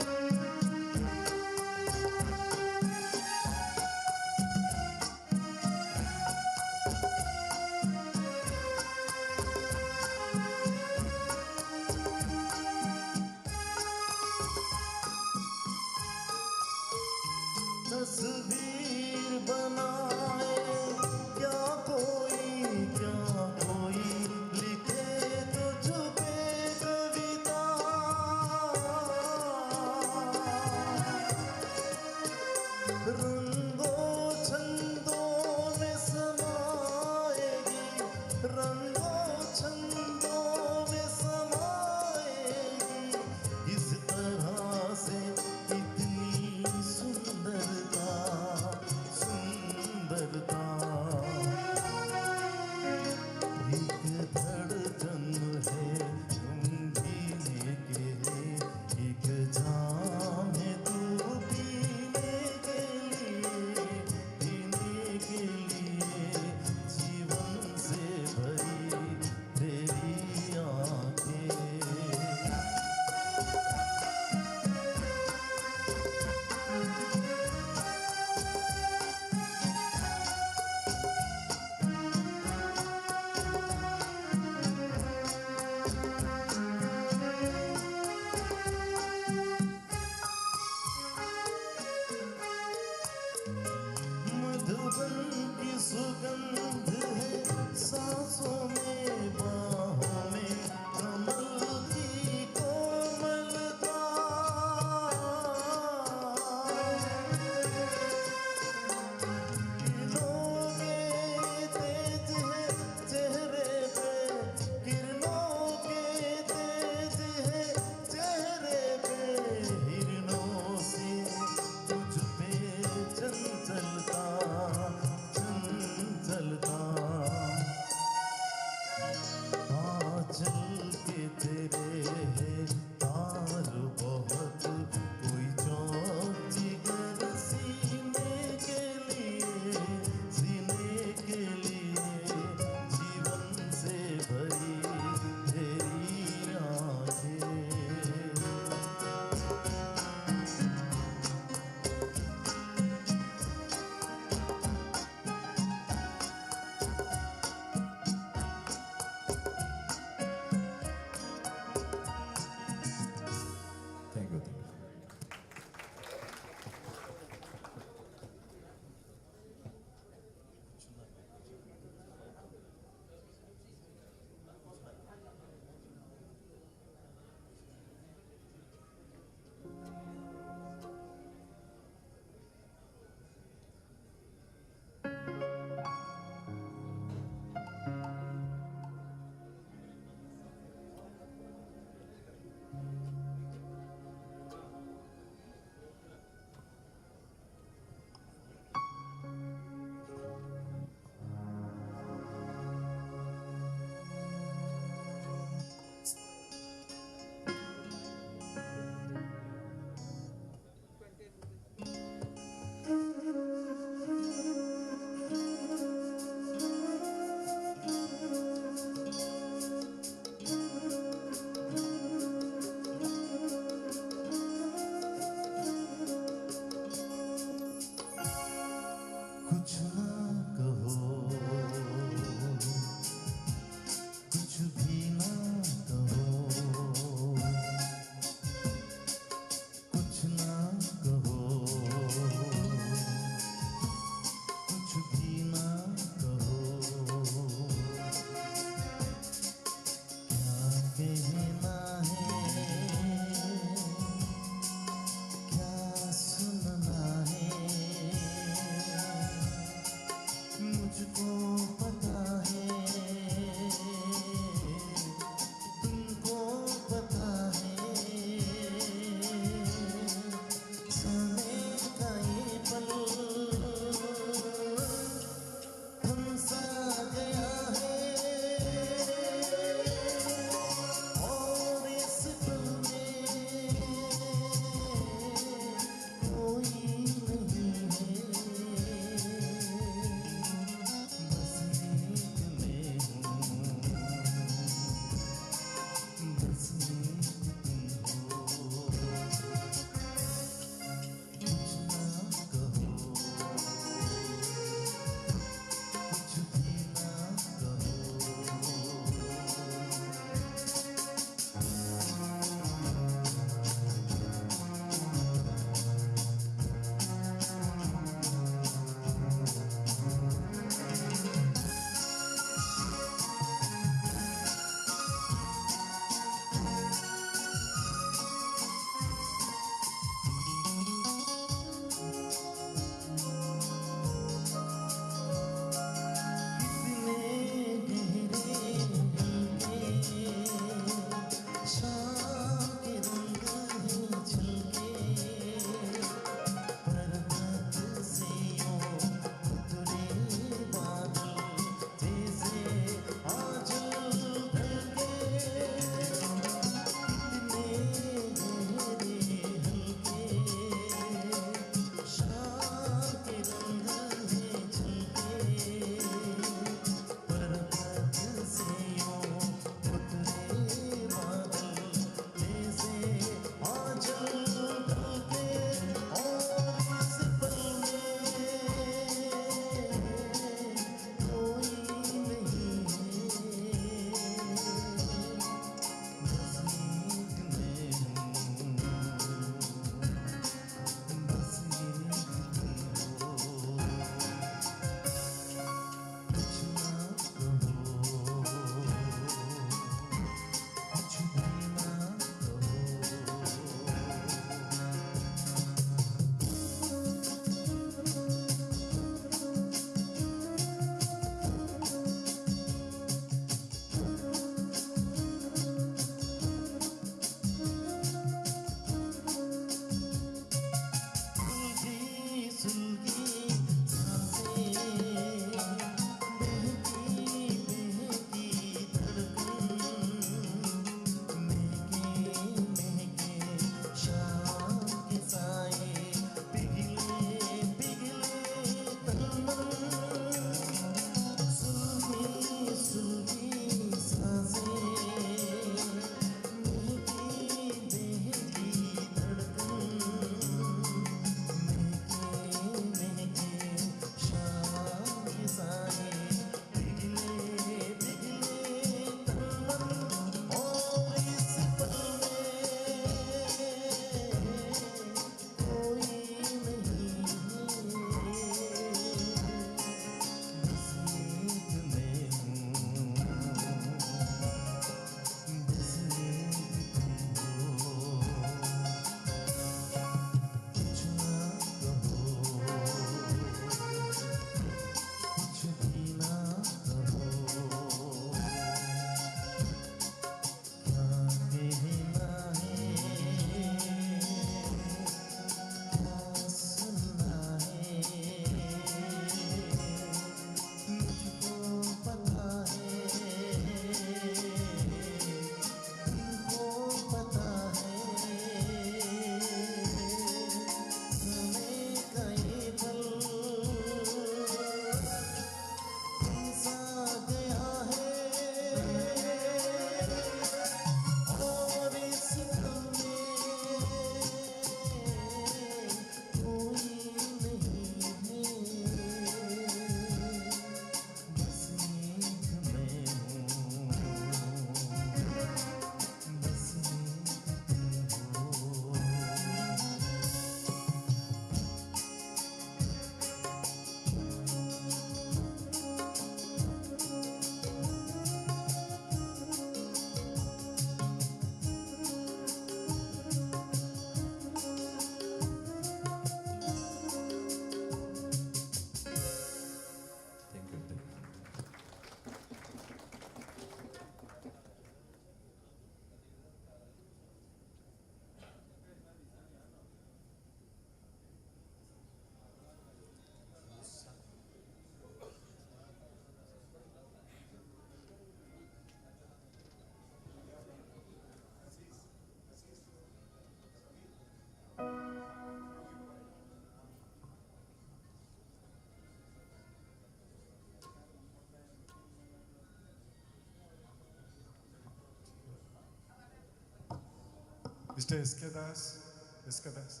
Mr. SK Das,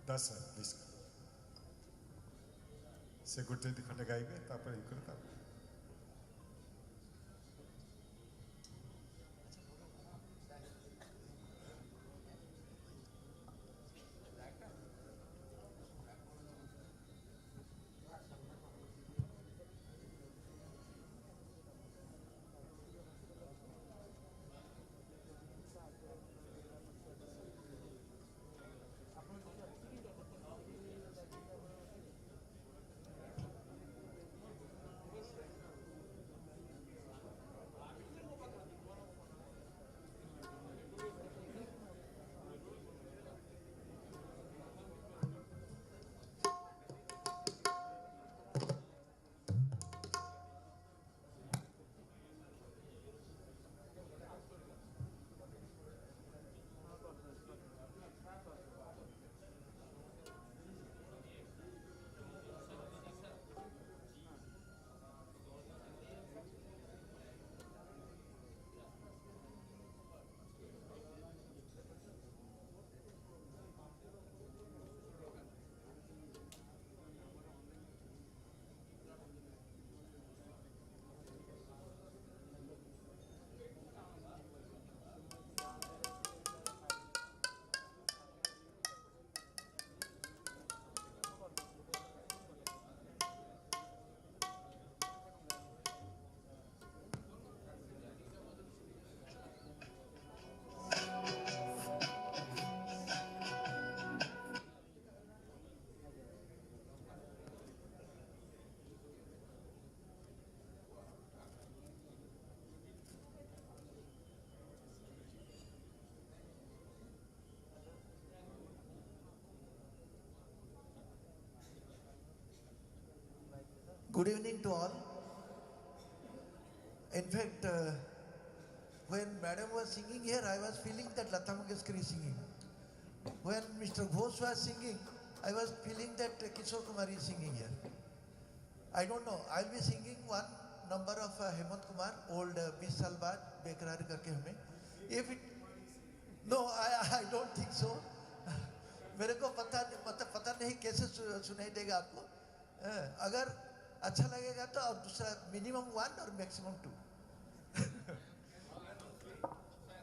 Das sir, please. Se gote dikhate gaibe, tapare ikore tapare. Good evening to all. In fact, when Madam was singing here, I was feeling that Lata Mangeshkar is singing. When Mr. Ghosh was singing, I was feeling that Kishore Kumar is singing here. I don't know. I'll be singing one number of Hemant Kumar, old 20 साल बाद बेकरार करके हमें. If it, no, I don't think so. मेरे को पता नहीं कैसे सुनाई देगा आपको. अगर अच्छा लगेगा तो और दूसरा minimum 1 or maximum 2.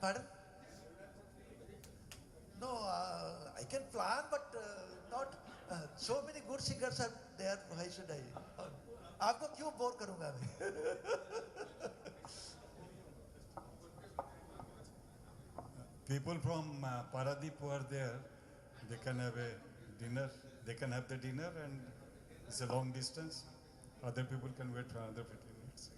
Pardon? No, I can plan, but not. So many good singers are there. Why should I? आपको क्यों बोर करूँगा मैं? People from Paradip who are there, they can have a dinner. They can have the dinner, and it's a long distance. Other people can wait for another 15 minutes.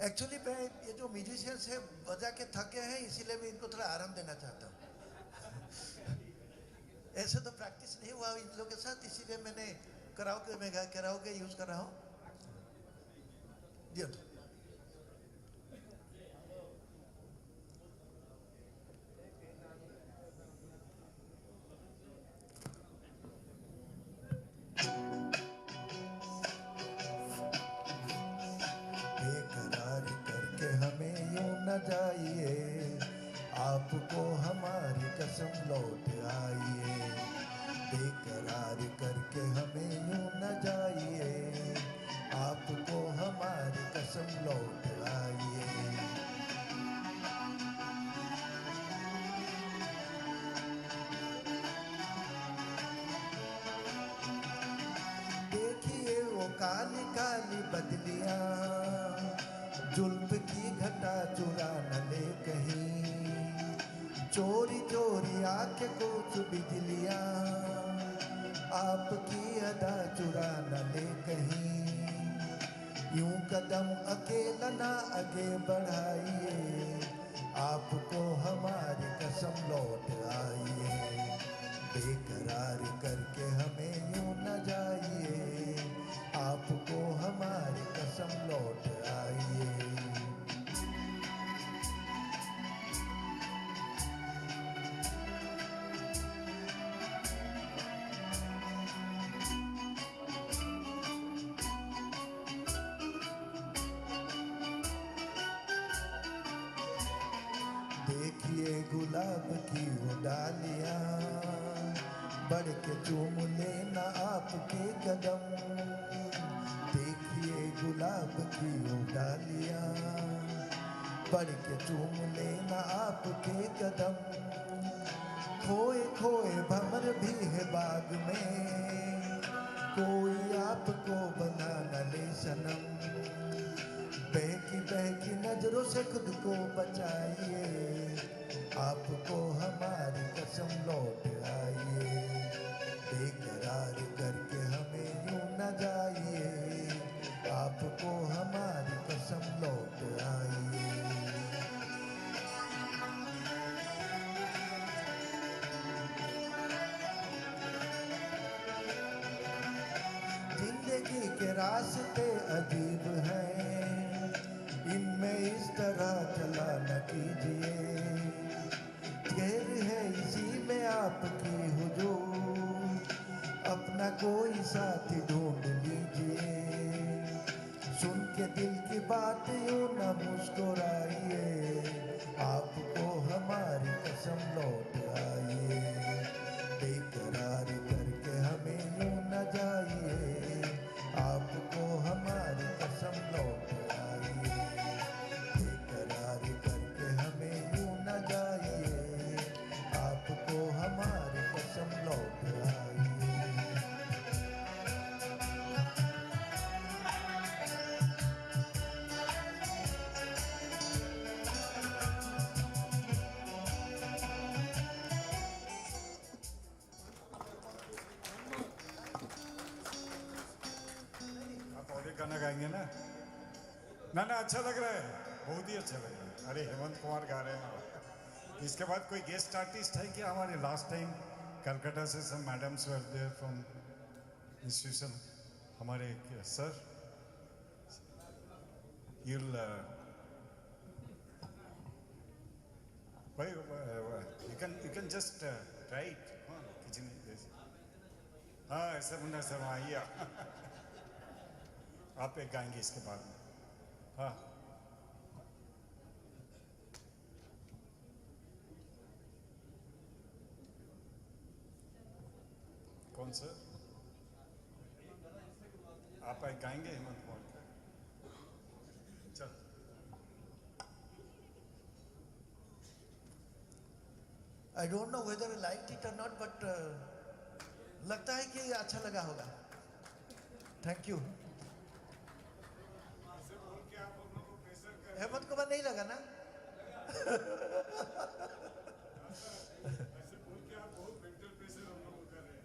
Actually मैं ये जो musicians है बजा के थके हैं इसीलिए मैं इनको थोड़ा आराम देना चाहता हूँ. ऐसे तो प्रैक्टिस नहीं हुआ इन लोगों के साथ, इसीलिए मैंने कराओके यूज कर रहा हूँ. बेकरार करके हमें यूं न जाइए, आपको हमारी कसम लौट आइए. बेकरार करके हमें यूं न जाइए, आपको हमारी कसम लौट आइए. देखिए वो काली काली बदलियां, जुल्फ की घटा चुरा न ले कहीं. चोरी चोरी आके कुछ बिजलियां, आपकी अदा चुरा न ले कहीं. यूं कदम अकेला ना आगे बढ़ाइए, आपको हमारी कसम लौट आई है, बेकरार करके हमें यूं न जाइए, आपको हमारी कसम लौट आई है। देखिए गुलाब की वो डालियां, बढ़ के चूम लेना आपके कदम, देखिए गुलाब की वो डालियां, बढ़ के चूम लेना आपके कदम, खोए खोए भंवर भी है बाग में, कोई आपको बना न ले सनम, बहकी नजरों से खुद को बचाइए, आपको हमारी कसम लौट आइए, बेकरार करके हमें यूं न जाइए, आपको हमारी कसम लौट आइए। जिंदगी के रास्ते अजीब हैं, इनमें इस तरह चला न कीजिए, घेर है इसी में आपकी हुजूर, अपना कोई साथी ढूंढ लीजिए, सुन के दिल की बात यूं न मुस्कुराइए, आपको हमारी कसम लौट आइए, बेकरार करके हमें यूं न जाइए, आपको हमारी कसम लौट आइए, बेकरार करके हमें यूं न जाइए, आपको हमारी कसम लौट आइए। आप और एक गाना गाएंगे ना? ना ना, अच्छा लग रहा है, बहुत ही अच्छा लग रहा है। अरे हेमंत कुमार गा रहे हैं। इसके बाद कोई गेस्ट आर्टिस्ट है क्या? हमारे लास्ट टाइम कलकत्ता से सब madams were there from institution, हमारे sir you'll you can just try it. कुछ नहीं जैसे, हाँ ऐसा मुन्ना सर आइए। आप एक गाएंगे इसके बाद में, हाँ कौन सर? आप एक गाएंगे हेमंत कुमार? चल I don't know whether you liked it or not, but लगता है कि अच्छा लगा होगा। Thank you. हेमंत कुमार नहीं लगा ना?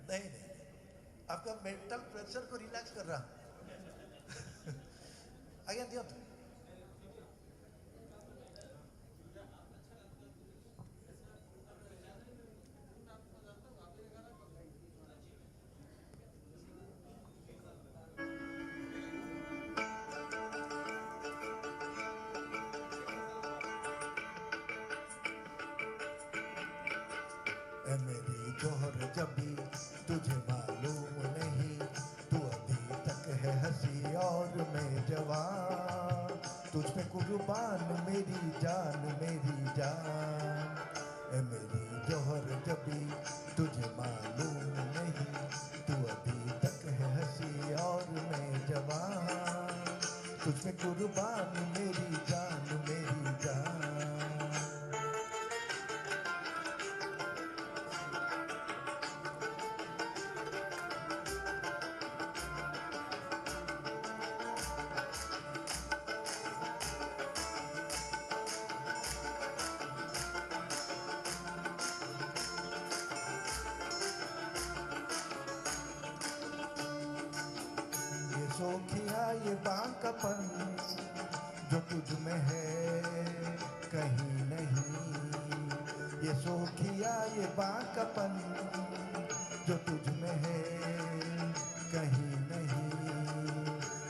नहीं नहीं, आपका मेंटल प्रेशर को रिलैक्स कर रहा। आगे दियो। ऐ मेरी जोहर जबी तुझे मालूम नहीं, तू अभी तक है हंसी और मैं जवान, तुझ पे कुर्बान मेरी जान मेरी जान। ऐ मेरी जोहर जबी तुझे मालूम नहीं, तू अभी तक है हंसी और मैं जवान, तुझ पे कुर्बान मेरी जान मेरी जान। ये सोखिया ये बांकापन जो तुझ में है, कहीं नहीं, ये सोखिया ये बाकपन जो तुझ में है कहीं नहीं,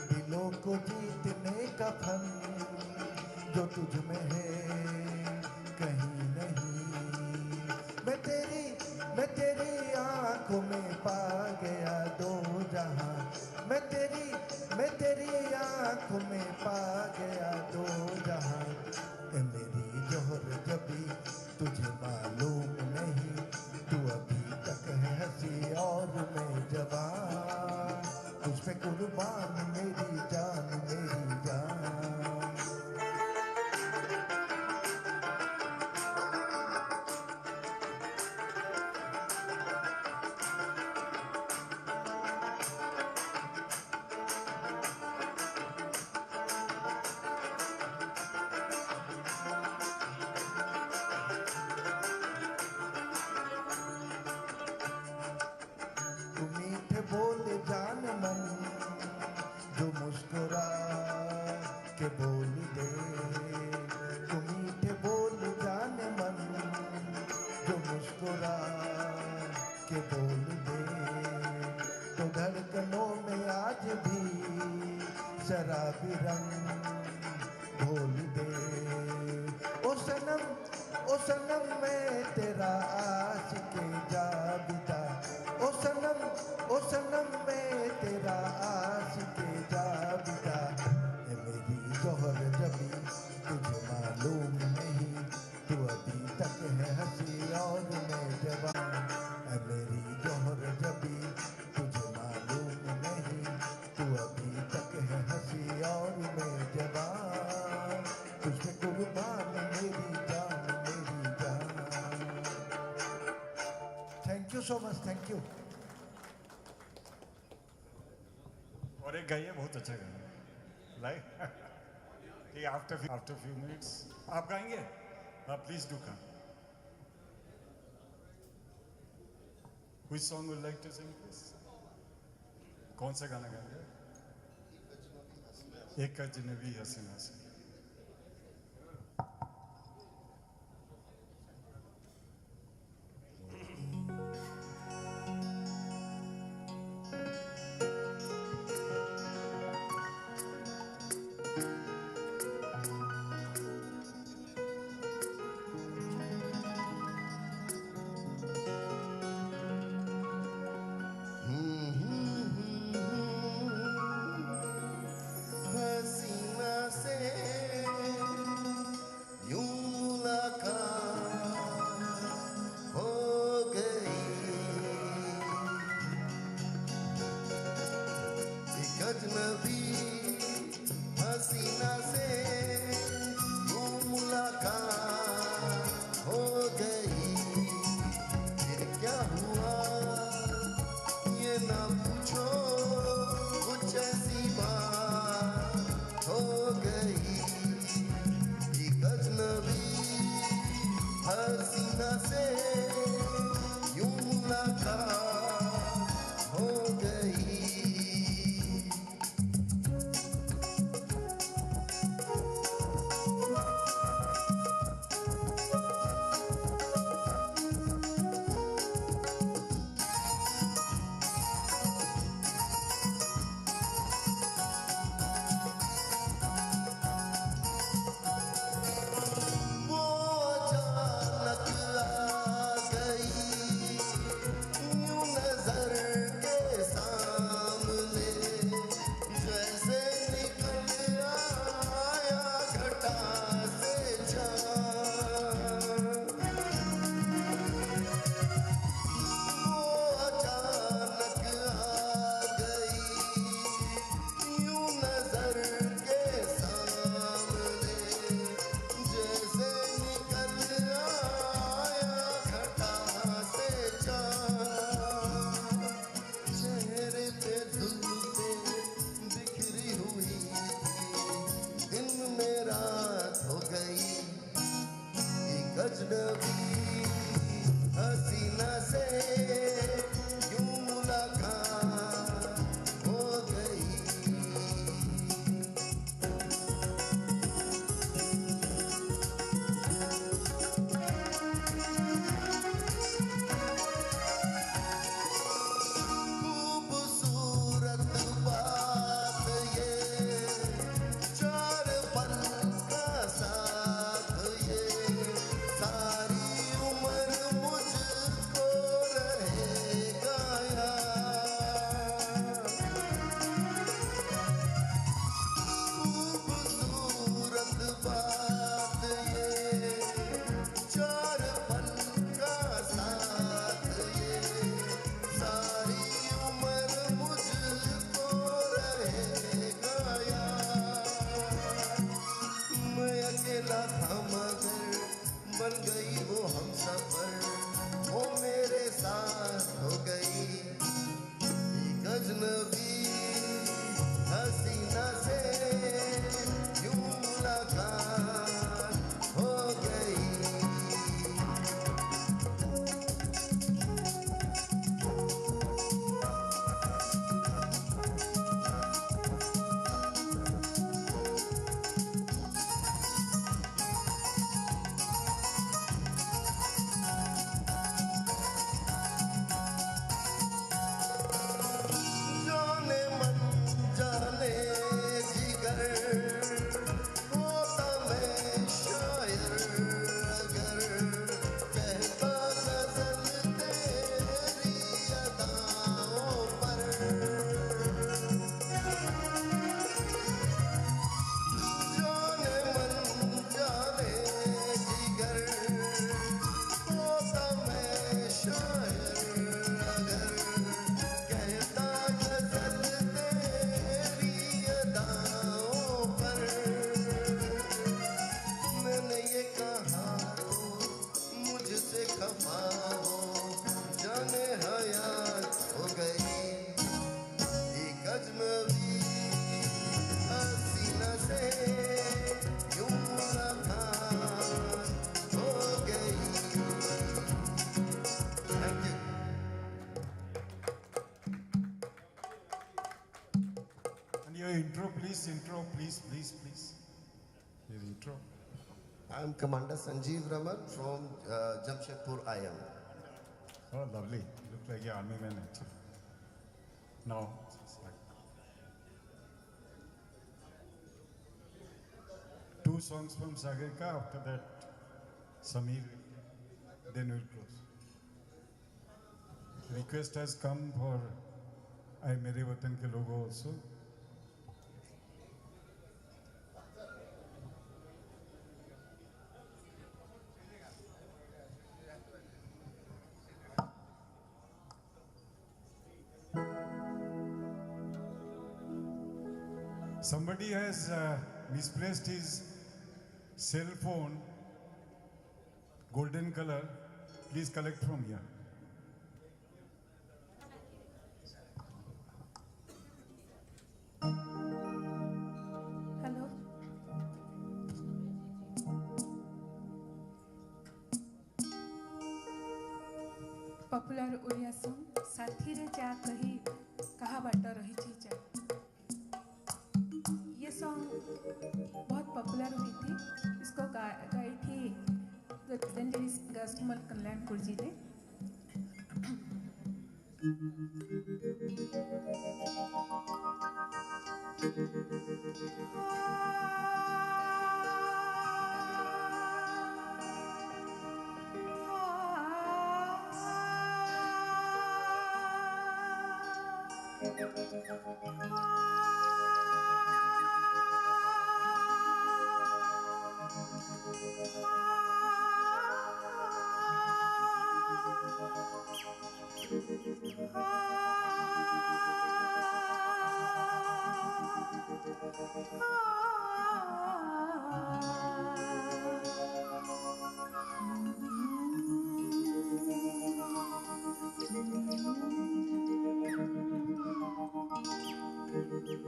दिलों को जीतने का फन जो तुझ में है कहीं नहीं। मैं तेरी आंखों में पा गया दो जहां, मैं तेरी आंखों में पा गया दो जहां। ए मेरी जोहर जबी तुझे मालूम नहीं, तू अभी तक है हंसी और मैं जवान, तुझ पे कुर्बान मेरी जान मेरी जान। तू मीठे बोले जान मन जो मुस्कुरा के बोल दे, तू मीठे बोले जान मन जो मुस्कुरा के बोल दे, तो धड़कनों में आज भी शराबी रंग घोल दे। ओ सनम मैं तेरा आशिक जाबिता, ओ सनम मैं तेरा आशिक जाबिता। ए मेरी जोहर जबी तुझे मालूम नहीं, तू अभी तक है हंसी और मैं जवान। ए मेरी जोहर जबी तुझे मालूम नहीं, तू अभी तक है हंसी और मैं जवान, तुझ पे कुर्बान मेरी जान मेरी जान। Thank you so much, thank you. और एक गाइए बहुत अच्छा गाना लाइक आफ्टर फ्यू मिनट्स आप गाएंगे, please do come. Which song would like to sing please? कौन सा गाना गाएंगे? एक अजनबी हसीना से। हसीना से यूं मुलाकात हो गई, एक अजनबी हसीना से यूं मुलाकात हो गई। फिर क्या हुआ ये ना पूछो, कुछ ऐसी बात हो गई। एक अजनबी हसीना से यूं मुलाकात हो गई। Your intro, please, please. Your intro. I am Commander Sanjeev Raman from Jamshedpur IM. Oh, lovely. You look like an army man actually. Now, it's like 2 songs from Sagarika, after that Sameer, then we'll close. Request has come for I Mere Watan Ke Logo also. Somebody has misplaced his cell phone, golden color. Please collect from here. Hello. Popular Odia song साथी रे जा कही कहा बाट रही जा। ये song बहुत पॉपुलर हुई थी। इसको गाई थी लेजेंडरी सिंगर सुमल कल्याणपुर जी ने।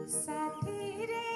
साथी रे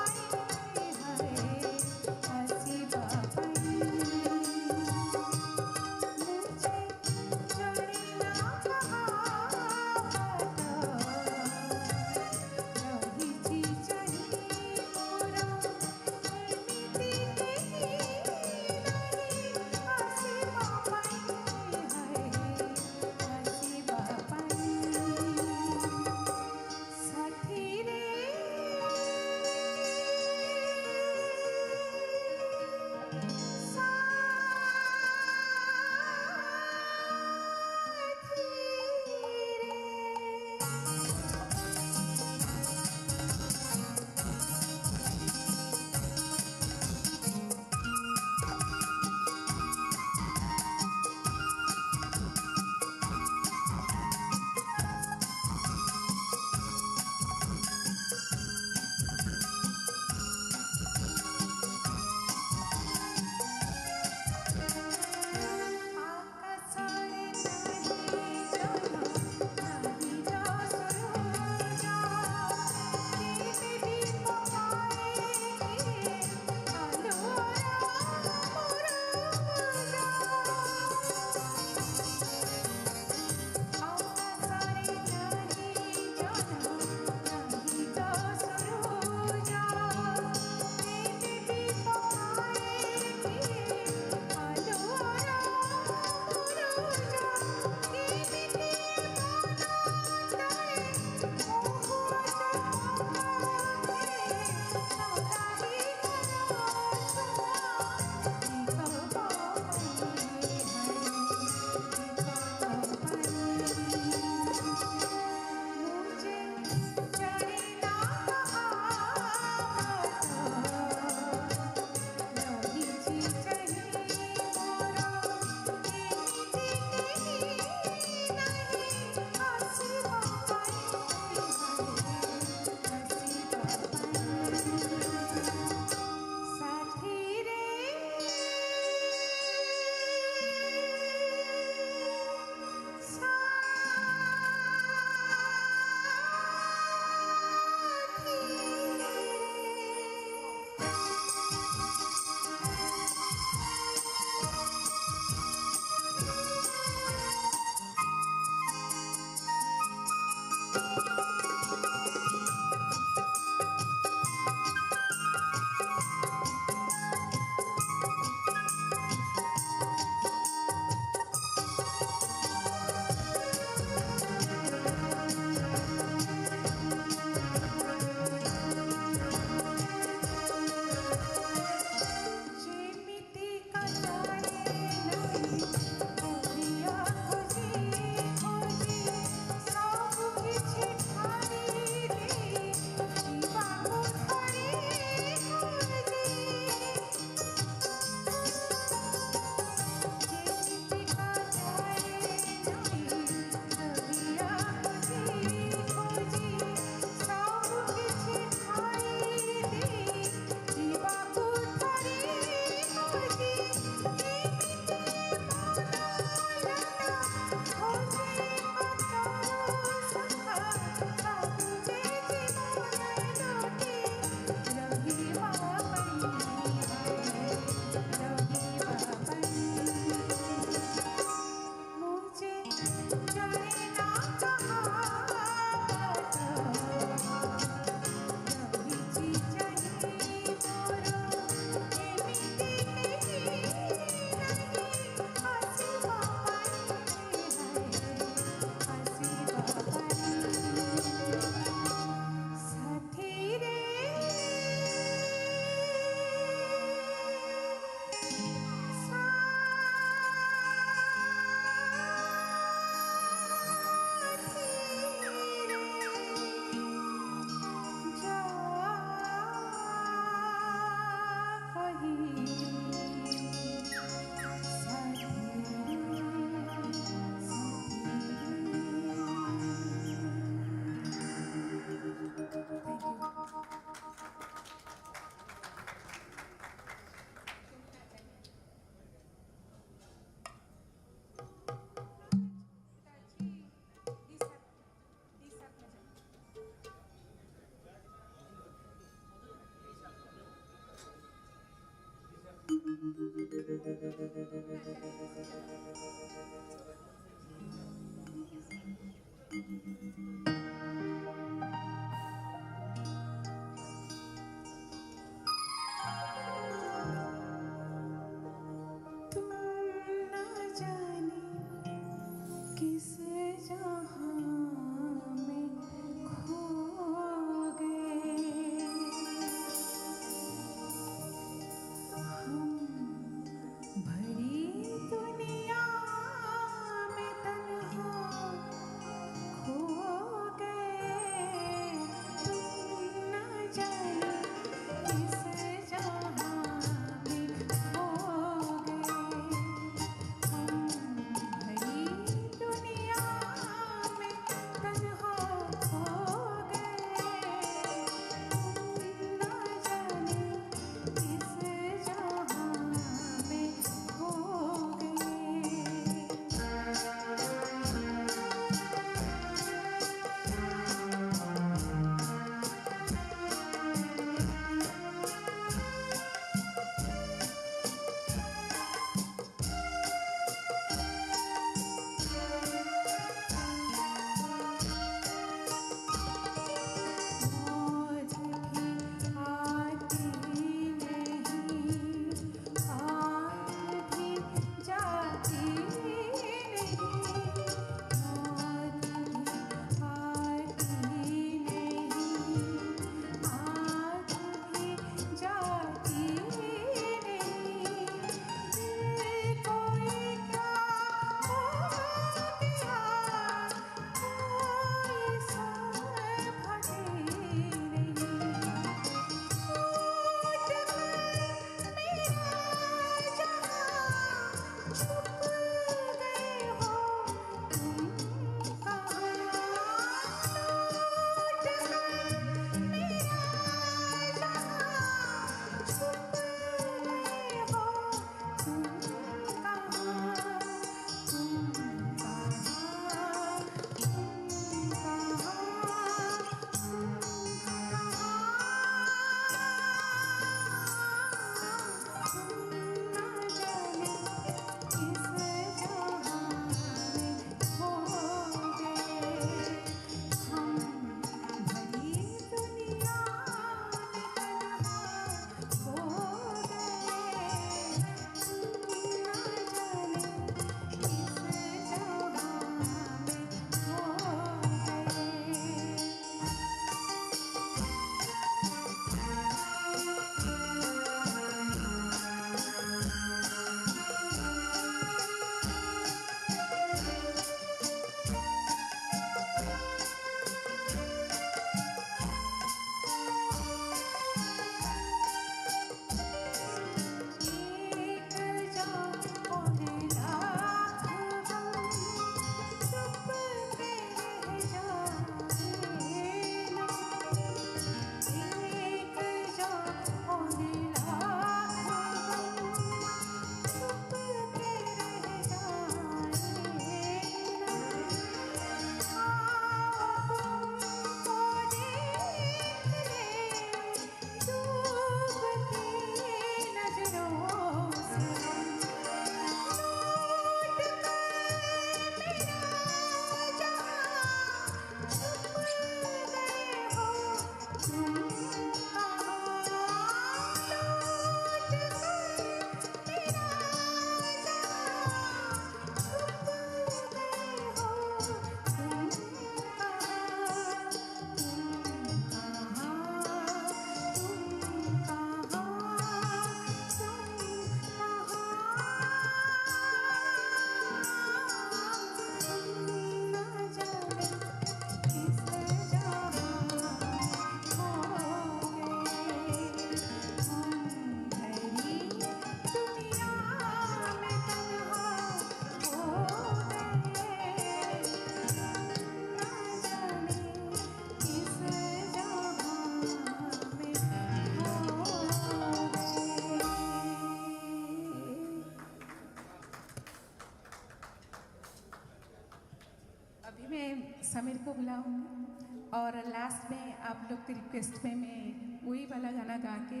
और लास्ट में आप लोग की रिक्वेस्ट में मैं वही वाला गाना गा के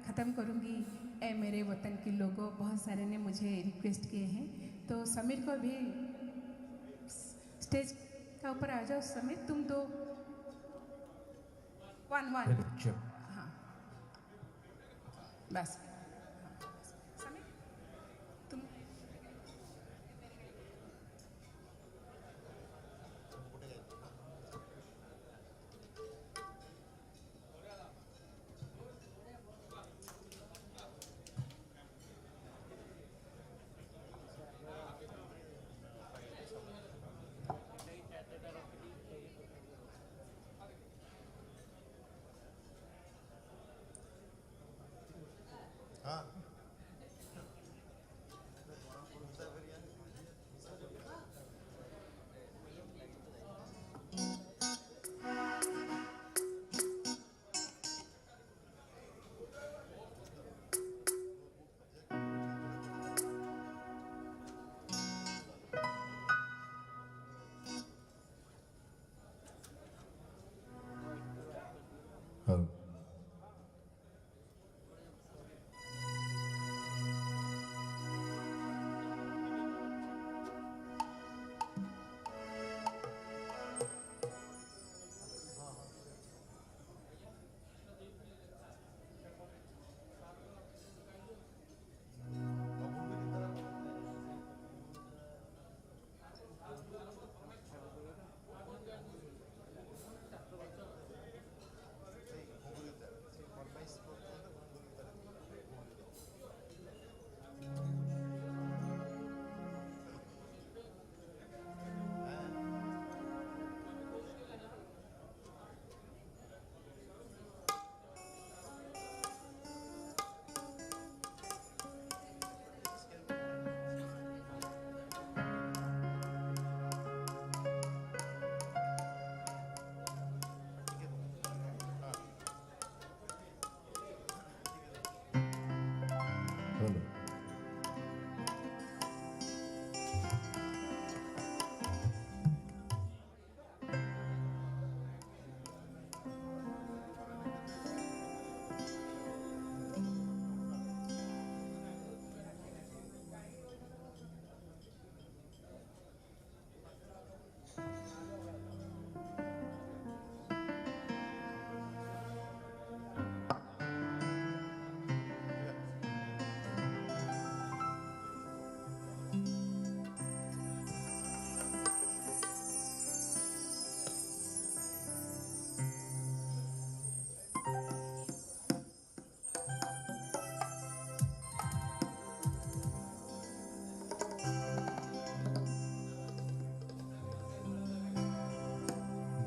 ख़त्म करूँगी। ए मेरे वतन के लोगों, बहुत सारे ने मुझे रिक्वेस्ट किए हैं, तो समीर को भी स्टेज का ऊपर आ जाओ। समीर तुम दो 1-1 हाँ बस। समीर तुम हाँ हाँ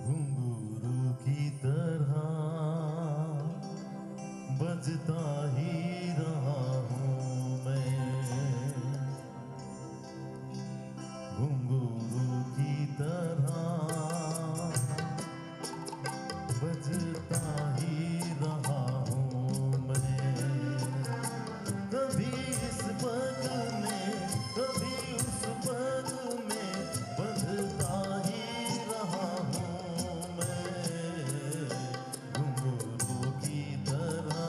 घुंघरू की तरह बजता ही रहा हूँ मैं, घुंघरू की तरह बजता ही रहा हूँ मैं, कभी इस पग में कभी उस पग में बंधता ही रहा हूँ मैं, घुंघरू की तरह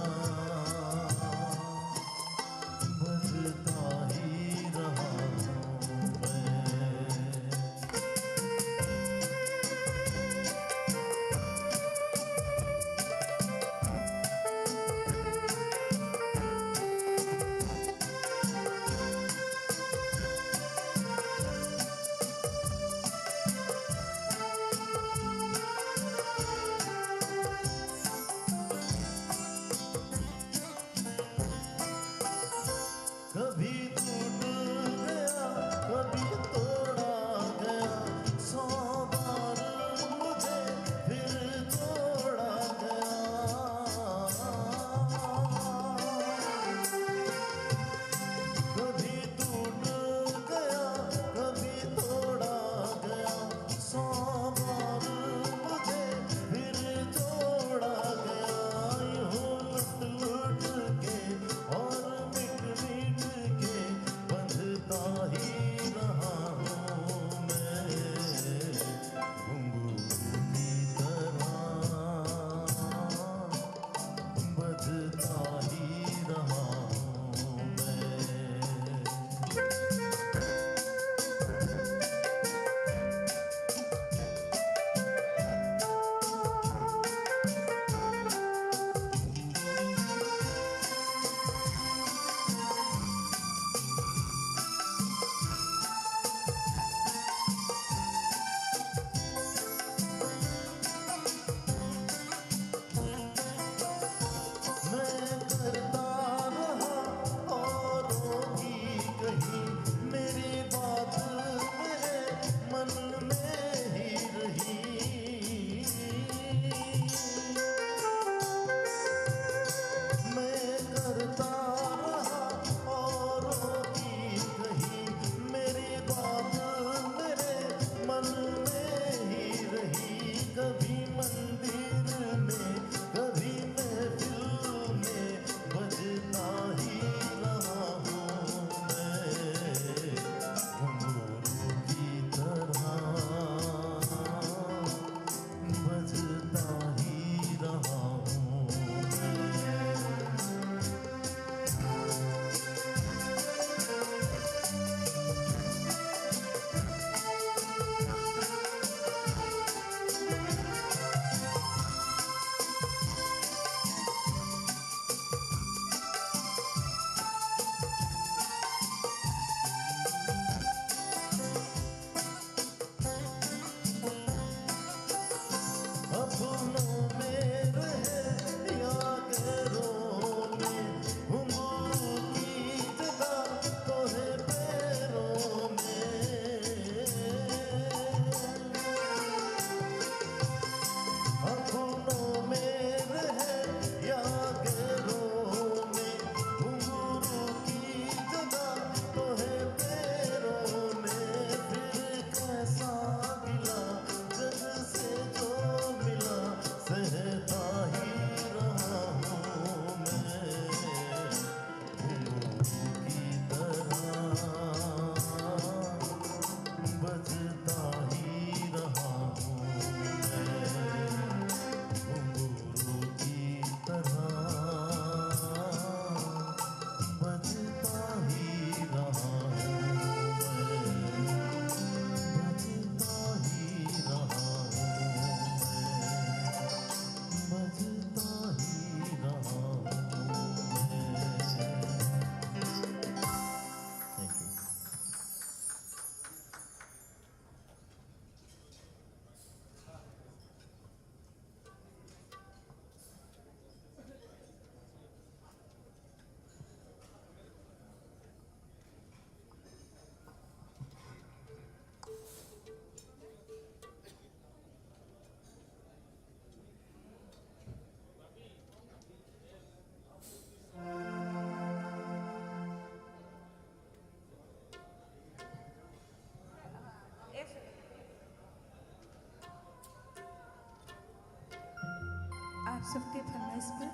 आप सबके फरमाइश पर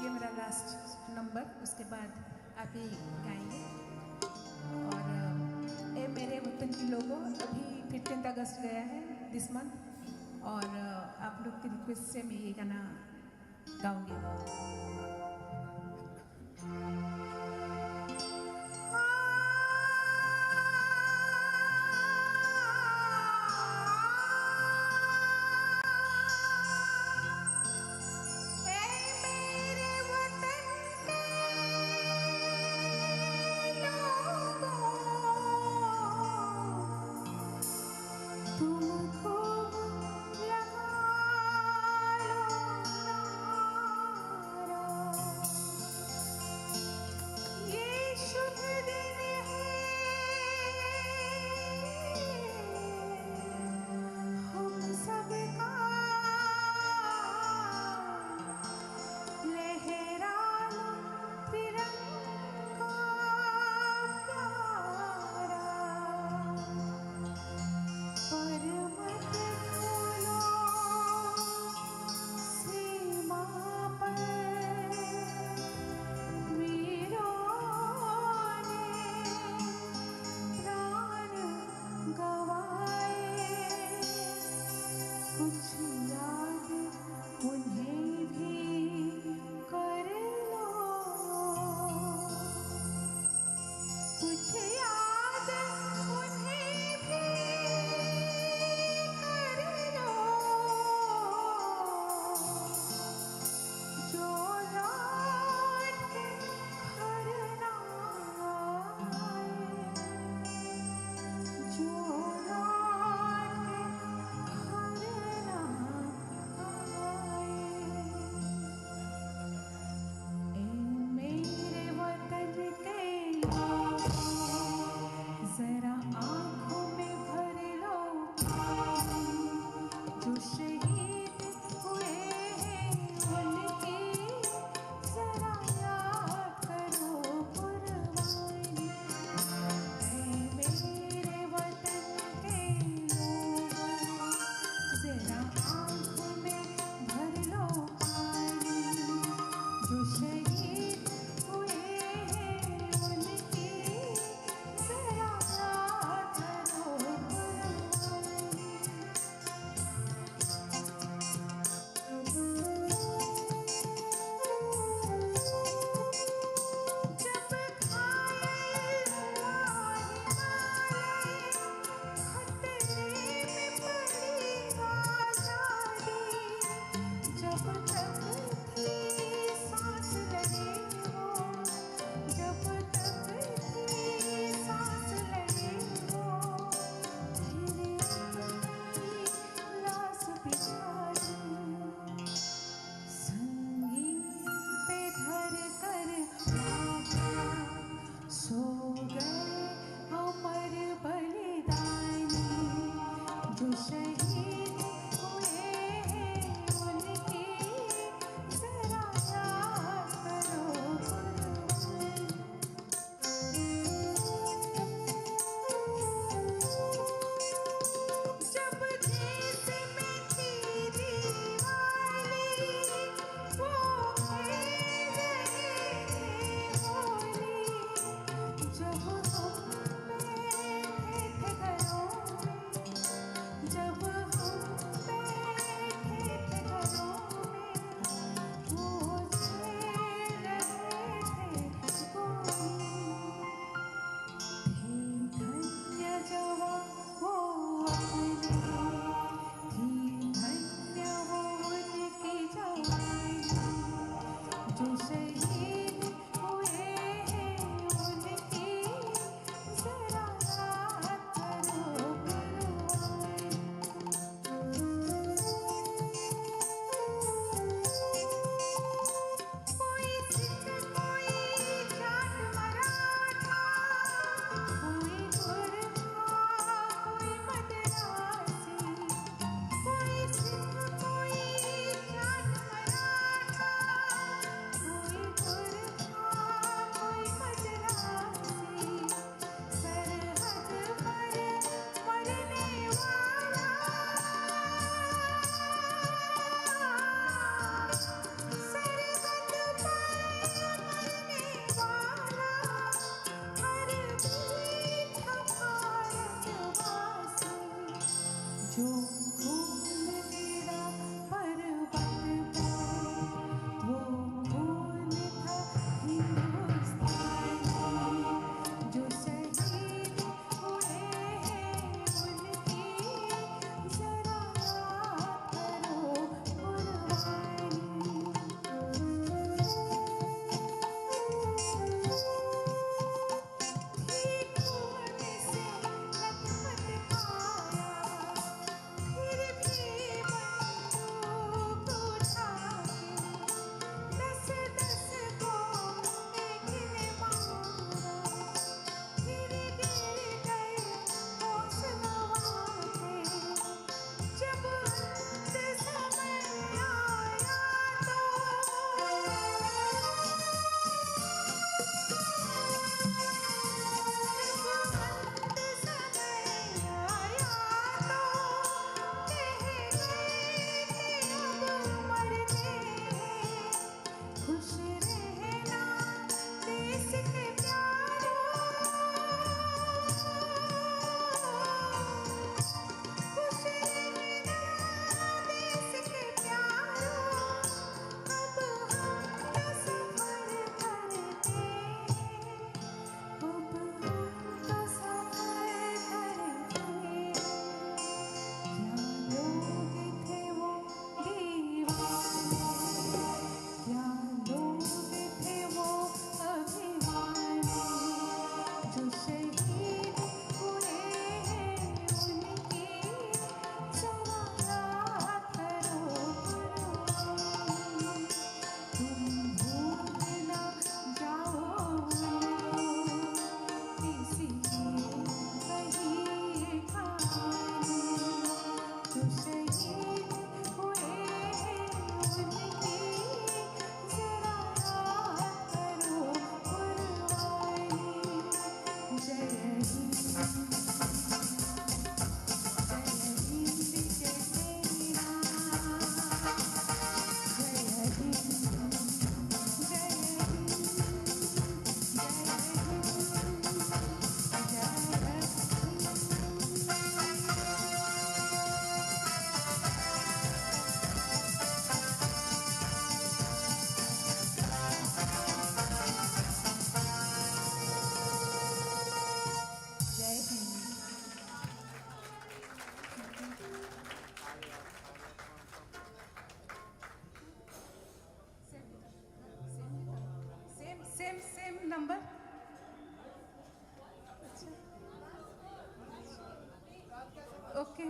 ये मेरा लास्ट नंबर, उसके बाद आप ही गाएंगे। और ए मेरे वतन के लोगों, अभी 15 अगस्त गया है दिस मंथ, और आप लोग की रिक्वेस्ट से मैं ये गाना गाऊंगी।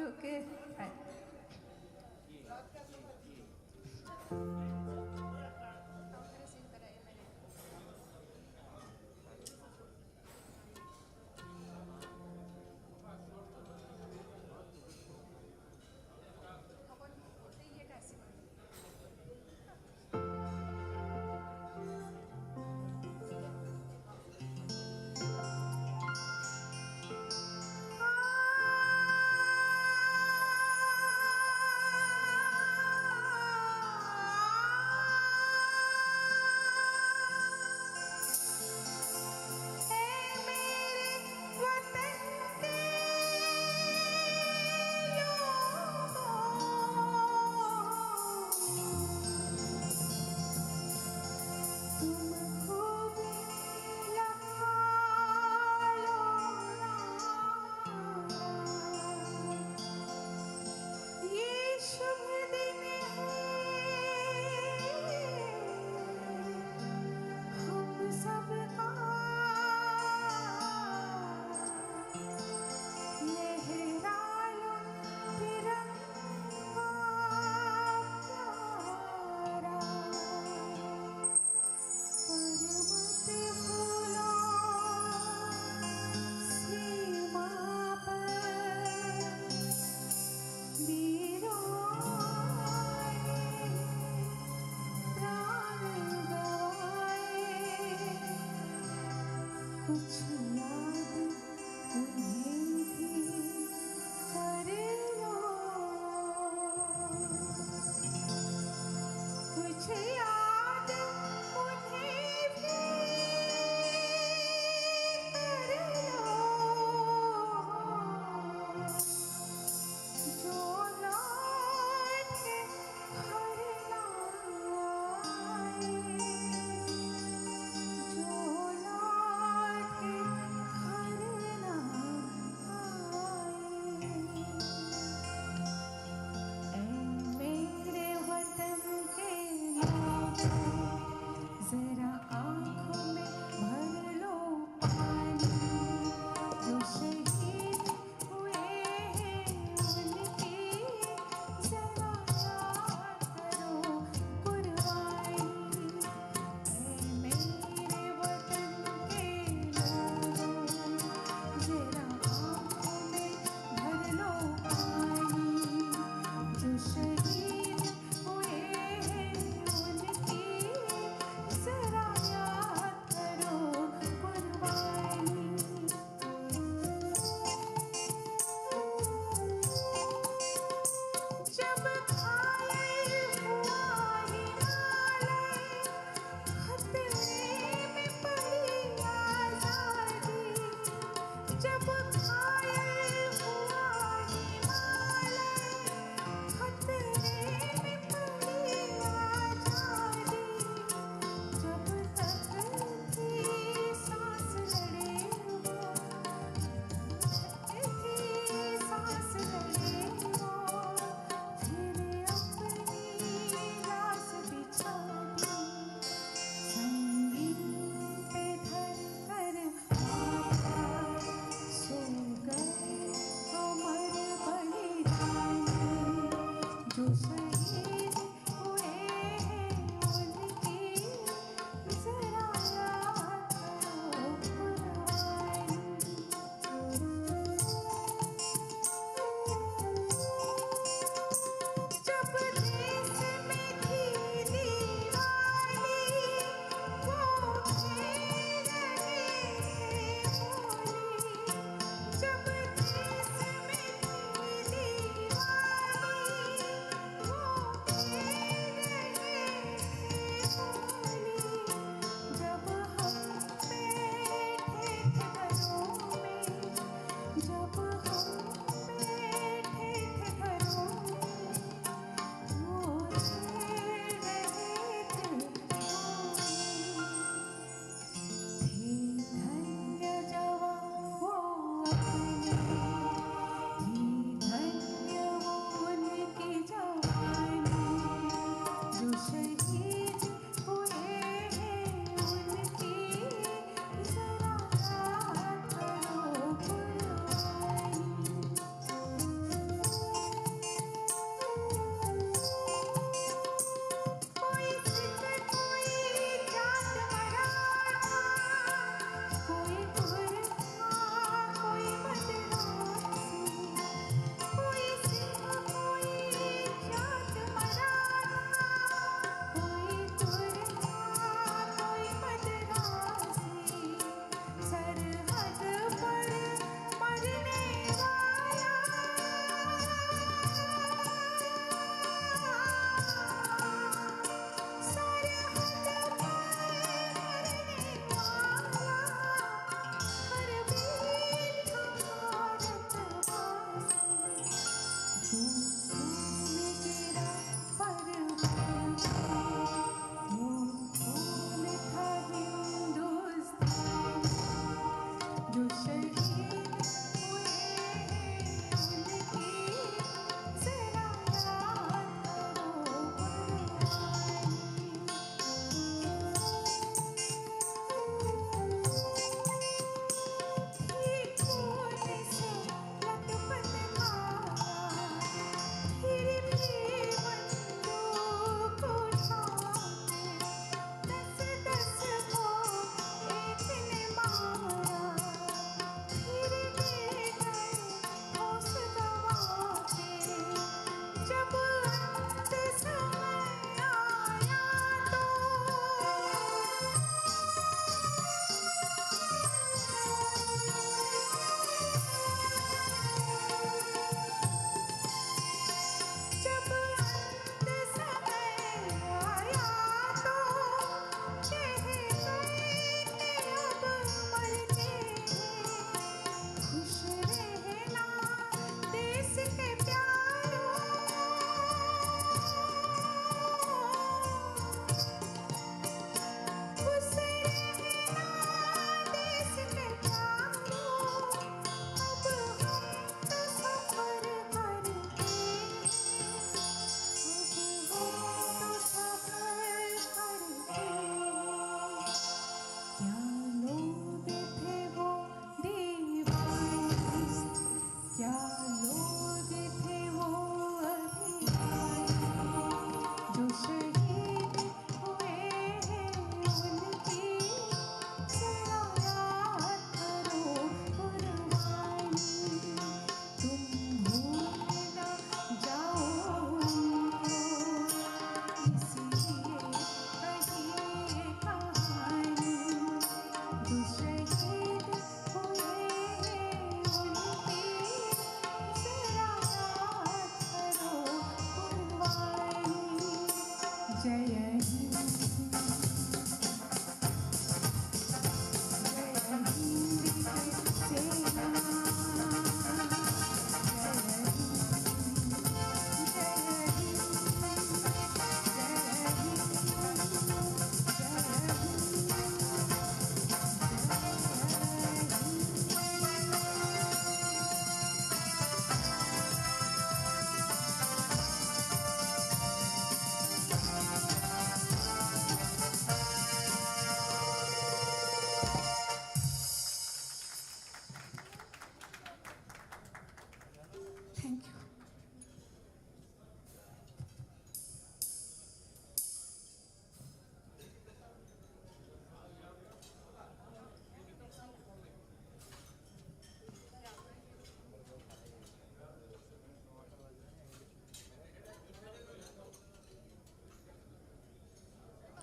Okay.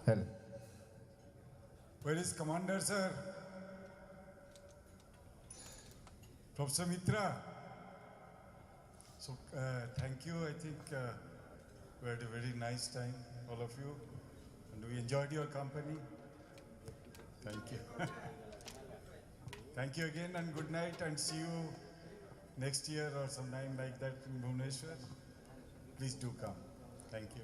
Hell. Where is Commander, sir? Professor Mitra. So, thank you. I think we had a very nice time, all of you, and we enjoyed your company. Thank you. Thank you again, and good night, and see you next year or sometime like that in Bhubaneswar. Please do come. Thank you.